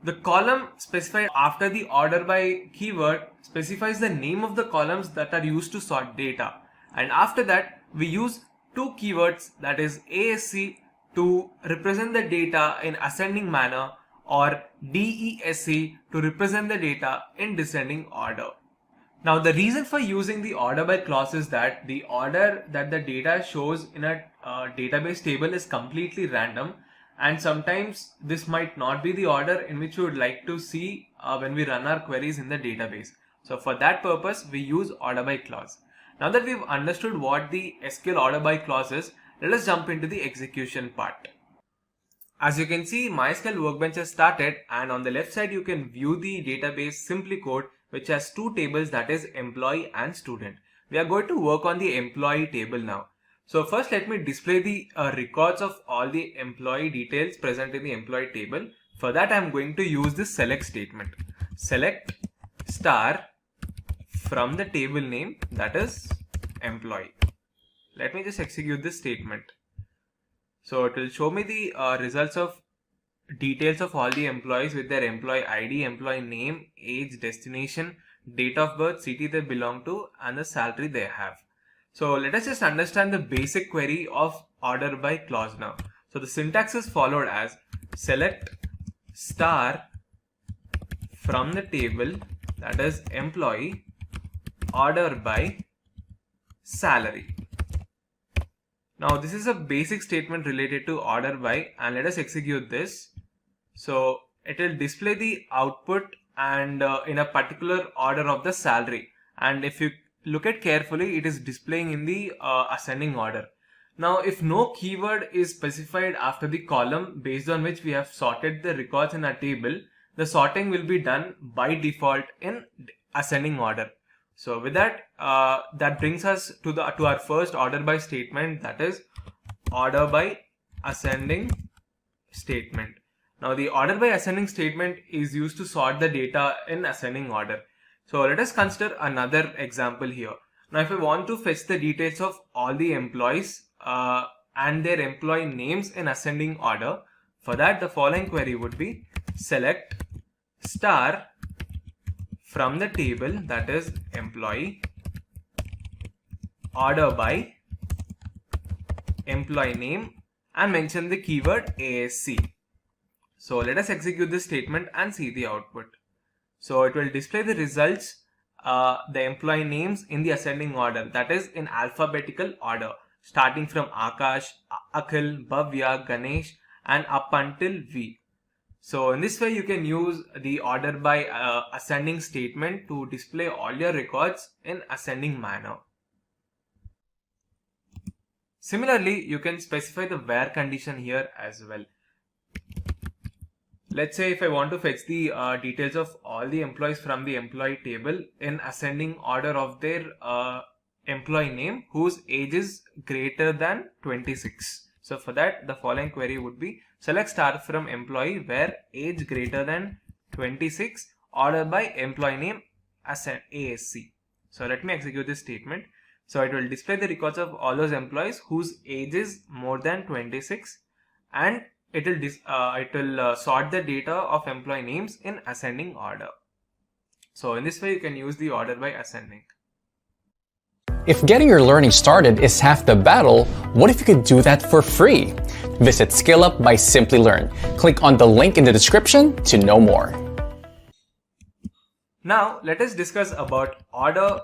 Speaker 2: The column specified after the order by keyword specifies the name of the columns that are used to sort data, and after that we use 2 keywords, that is ASC to represent the data in ascending manner or DESC to represent the data in descending order. Now the reason for using the order by clause is that the order that the data shows in a database table is completely random, and sometimes this might not be the order in which we would like to see when we run our queries in the database. So for that purpose we use order by clause. Now that we've understood what the SQL order by clause is, let us jump into the execution part. As you can see, MySQL Workbench has started, and on the left side you can view the database SimpliCode, which has two tables, that is employee and student. We are going to work on the employee table now. So first let me display the records of all the employee details present in the employee table. For that I am going to use this select statement. Select star from the table name, that is employee. Let me just execute this statement. So it will show me the results of details of all the employees with their employee ID, employee name, age, destination, date of birth, city they belong to, and the salary they have. So let us just understand the basic query of order by clause now. So the syntax is followed as select star from the table, that is employee, order by salary. Now this is a basic statement related to order by, and let us execute this. So it will display the output and in a particular order of the salary, and if you look at carefully, it is displaying in the ascending order. Now if no keyword is specified after the column based on which we have sorted the records in our table, the sorting will be done by default in ascending order. So with that, that brings us to our first order by statement, that is order by ascending statement. Now the order by ascending statement is used to sort the data in ascending order. So let us consider another example here. Now if I want to fetch the details of all the employees and their employee names in ascending order, for that the following query would be select star from the table, that is employee, order by employee name, and mention the keyword ASC. So let us execute this statement and see the output. So it will display the results, the employee names in the ascending order, that is in alphabetical order, starting from Akash, Akhil, Bhavya, Ganesh, and up until V. So in this way you can use the order by ascending statement to display all your records in ascending manner. Similarly, you can specify the where condition here as well. Let's say if I want to fetch the details of all the employees from the employee table in ascending order of their employee name whose age is greater than 26. So for that the following query would be select star from employee where age greater than 26, order by employee name as an ASC. So let me execute this statement. So it will display the records of all those employees whose age is more than 26, and it will sort the data of employee names in ascending order. So in this way you can use the order by ascending.
Speaker 3: If getting your learning started is half the battle, what if you could do that for free? Visit SkillUp by SimpliLearn. Click on the link in the description to know more.
Speaker 2: Now let us discuss about order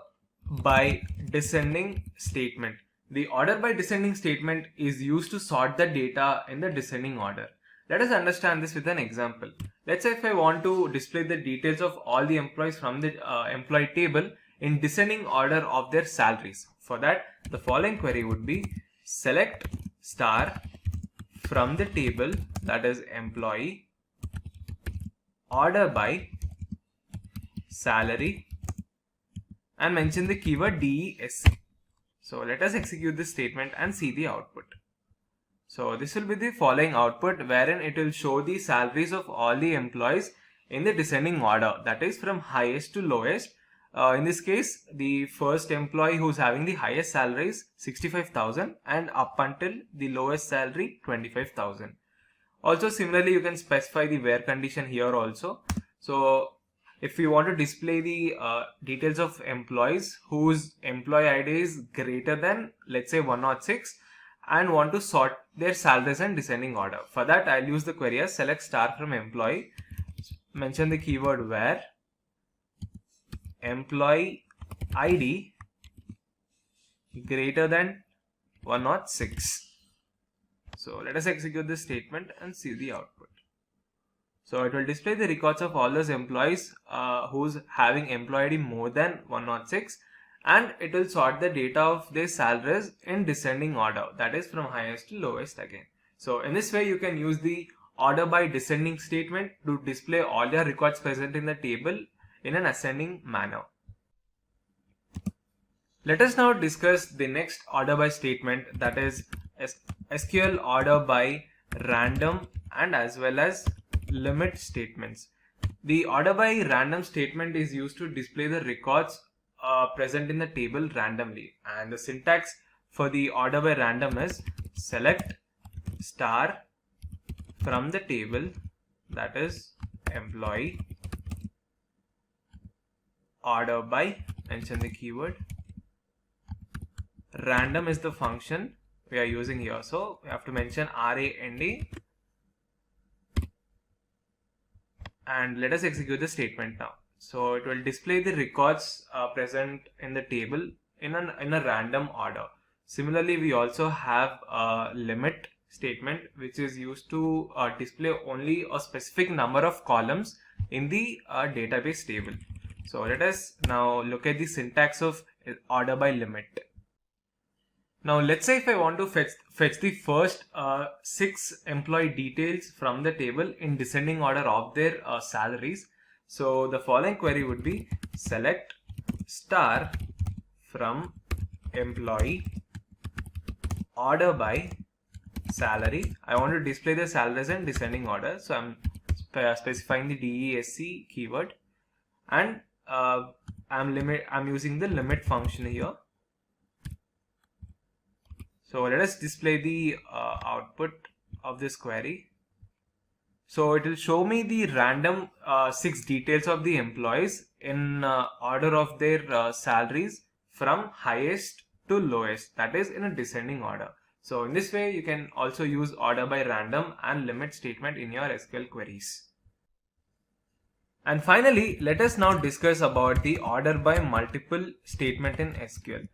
Speaker 2: by descending statement. The order by descending statement is used to sort the data in the descending order. Let us understand this with an example. Let's say if I want to display the details of all the employees from the employee table in descending order of their salaries. For that, the following query would be select star from the table, that is employee, order by salary, and mention the keyword DESC. So let us execute this statement and see the output. So this will be the following output, wherein it will show the salaries of all the employees in the descending order, that is from highest to lowest. In this case, the first employee who's having the highest salary is 65,000 and up until the lowest salary 25,000. Also similarly you can specify the where condition here also. So if you want to display the details of employees whose employee ID is greater than, let's say, 106, and want to sort their salaries in descending order. For that, I'll use the query as select star from employee, mention the keyword where employee ID greater than 106. So let us execute this statement and see the output. So it will display the records of all those employees who's having employee ID more than 106, and it will sort the data of their salaries in descending order, that is from highest to lowest again. So in this way you can use the order by descending statement to display all your records present in the table in an ascending manner. Let us now discuss the next order by statement, that is SQL order by random and as well as limit statements. The order by random statement is used to display the records present in the table randomly, and the syntax for the order by random is select star from the table, that is employee order by, mention the keyword, random is the function we are using here, so we have to mention RAND, and let us execute the statement now. So it will display the records present in the table in a random order. Similarly, we also have a limit statement which is used to display only a specific number of columns in the database table. So let us now look at the syntax of order by limit. Now let's say if I want to fetch the first 6 employee details from the table in descending order of their salaries. So the following query would be select star from employee order by salary. I want to display the salaries in descending order, so I'm specifying the DESC keyword, and I'm using the limit function here. So let us display the output of this query. So it will show me the random 6 details of the employees in order of their salaries from highest to lowest, that is in a descending order. So in this way you can also use order by random and limit statement in your SQL queries. And finally, let us now discuss about the order by multiple statement in SQL.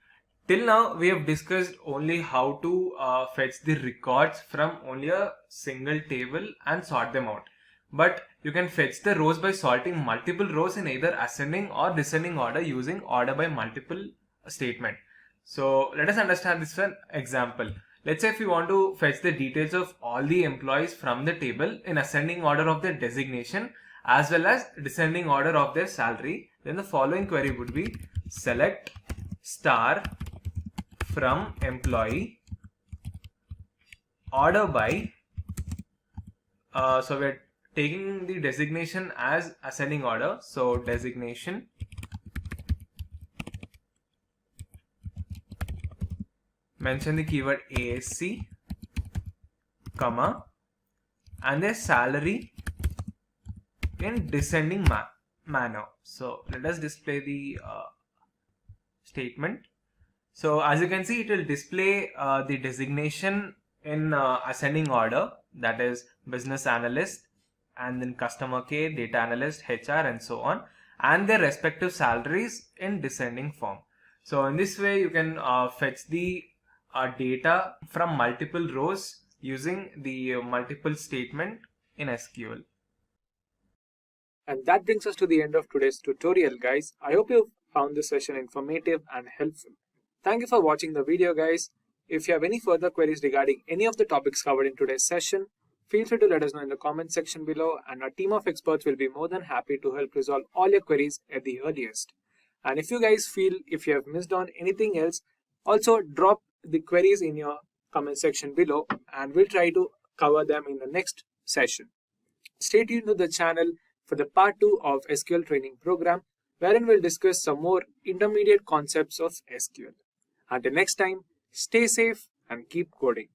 Speaker 2: Till now we have discussed only how to fetch the records from only a single table and sort them out. But you can fetch the rows by sorting multiple rows in either ascending or descending order using order by multiple statement. So let us understand this one example. Let's say if you want to fetch the details of all the employees from the table in ascending order of their designation as well as descending order of their salary, then the following query would be select star from employee order by, so we're taking the designation as ascending order, so designation mention the keyword ASC comma and their salary in descending manner. So let us display the statement. So as you can see, it will display the designation in ascending order, that is business analyst and then customer care, data analyst, HR and so on, and their respective salaries in descending form. So in this way you can fetch the data from multiple rows using the multiple statement in SQL.
Speaker 1: And that brings us to the end of today's tutorial, guys. I hope you found this session informative and helpful. Thank you for watching the video, guys. If you have any further queries regarding any of the topics covered in today's session, feel free to let us know in the comment section below, and our team of experts will be more than happy to help resolve all your queries at the earliest. And if you guys feel if you have missed on anything else, also drop the queries in your comment section below and we'll try to cover them in the next session. Stay tuned to the channel for the part 2 of SQL training program, wherein we'll discuss some more intermediate concepts of SQL. Until next time, stay safe and keep coding.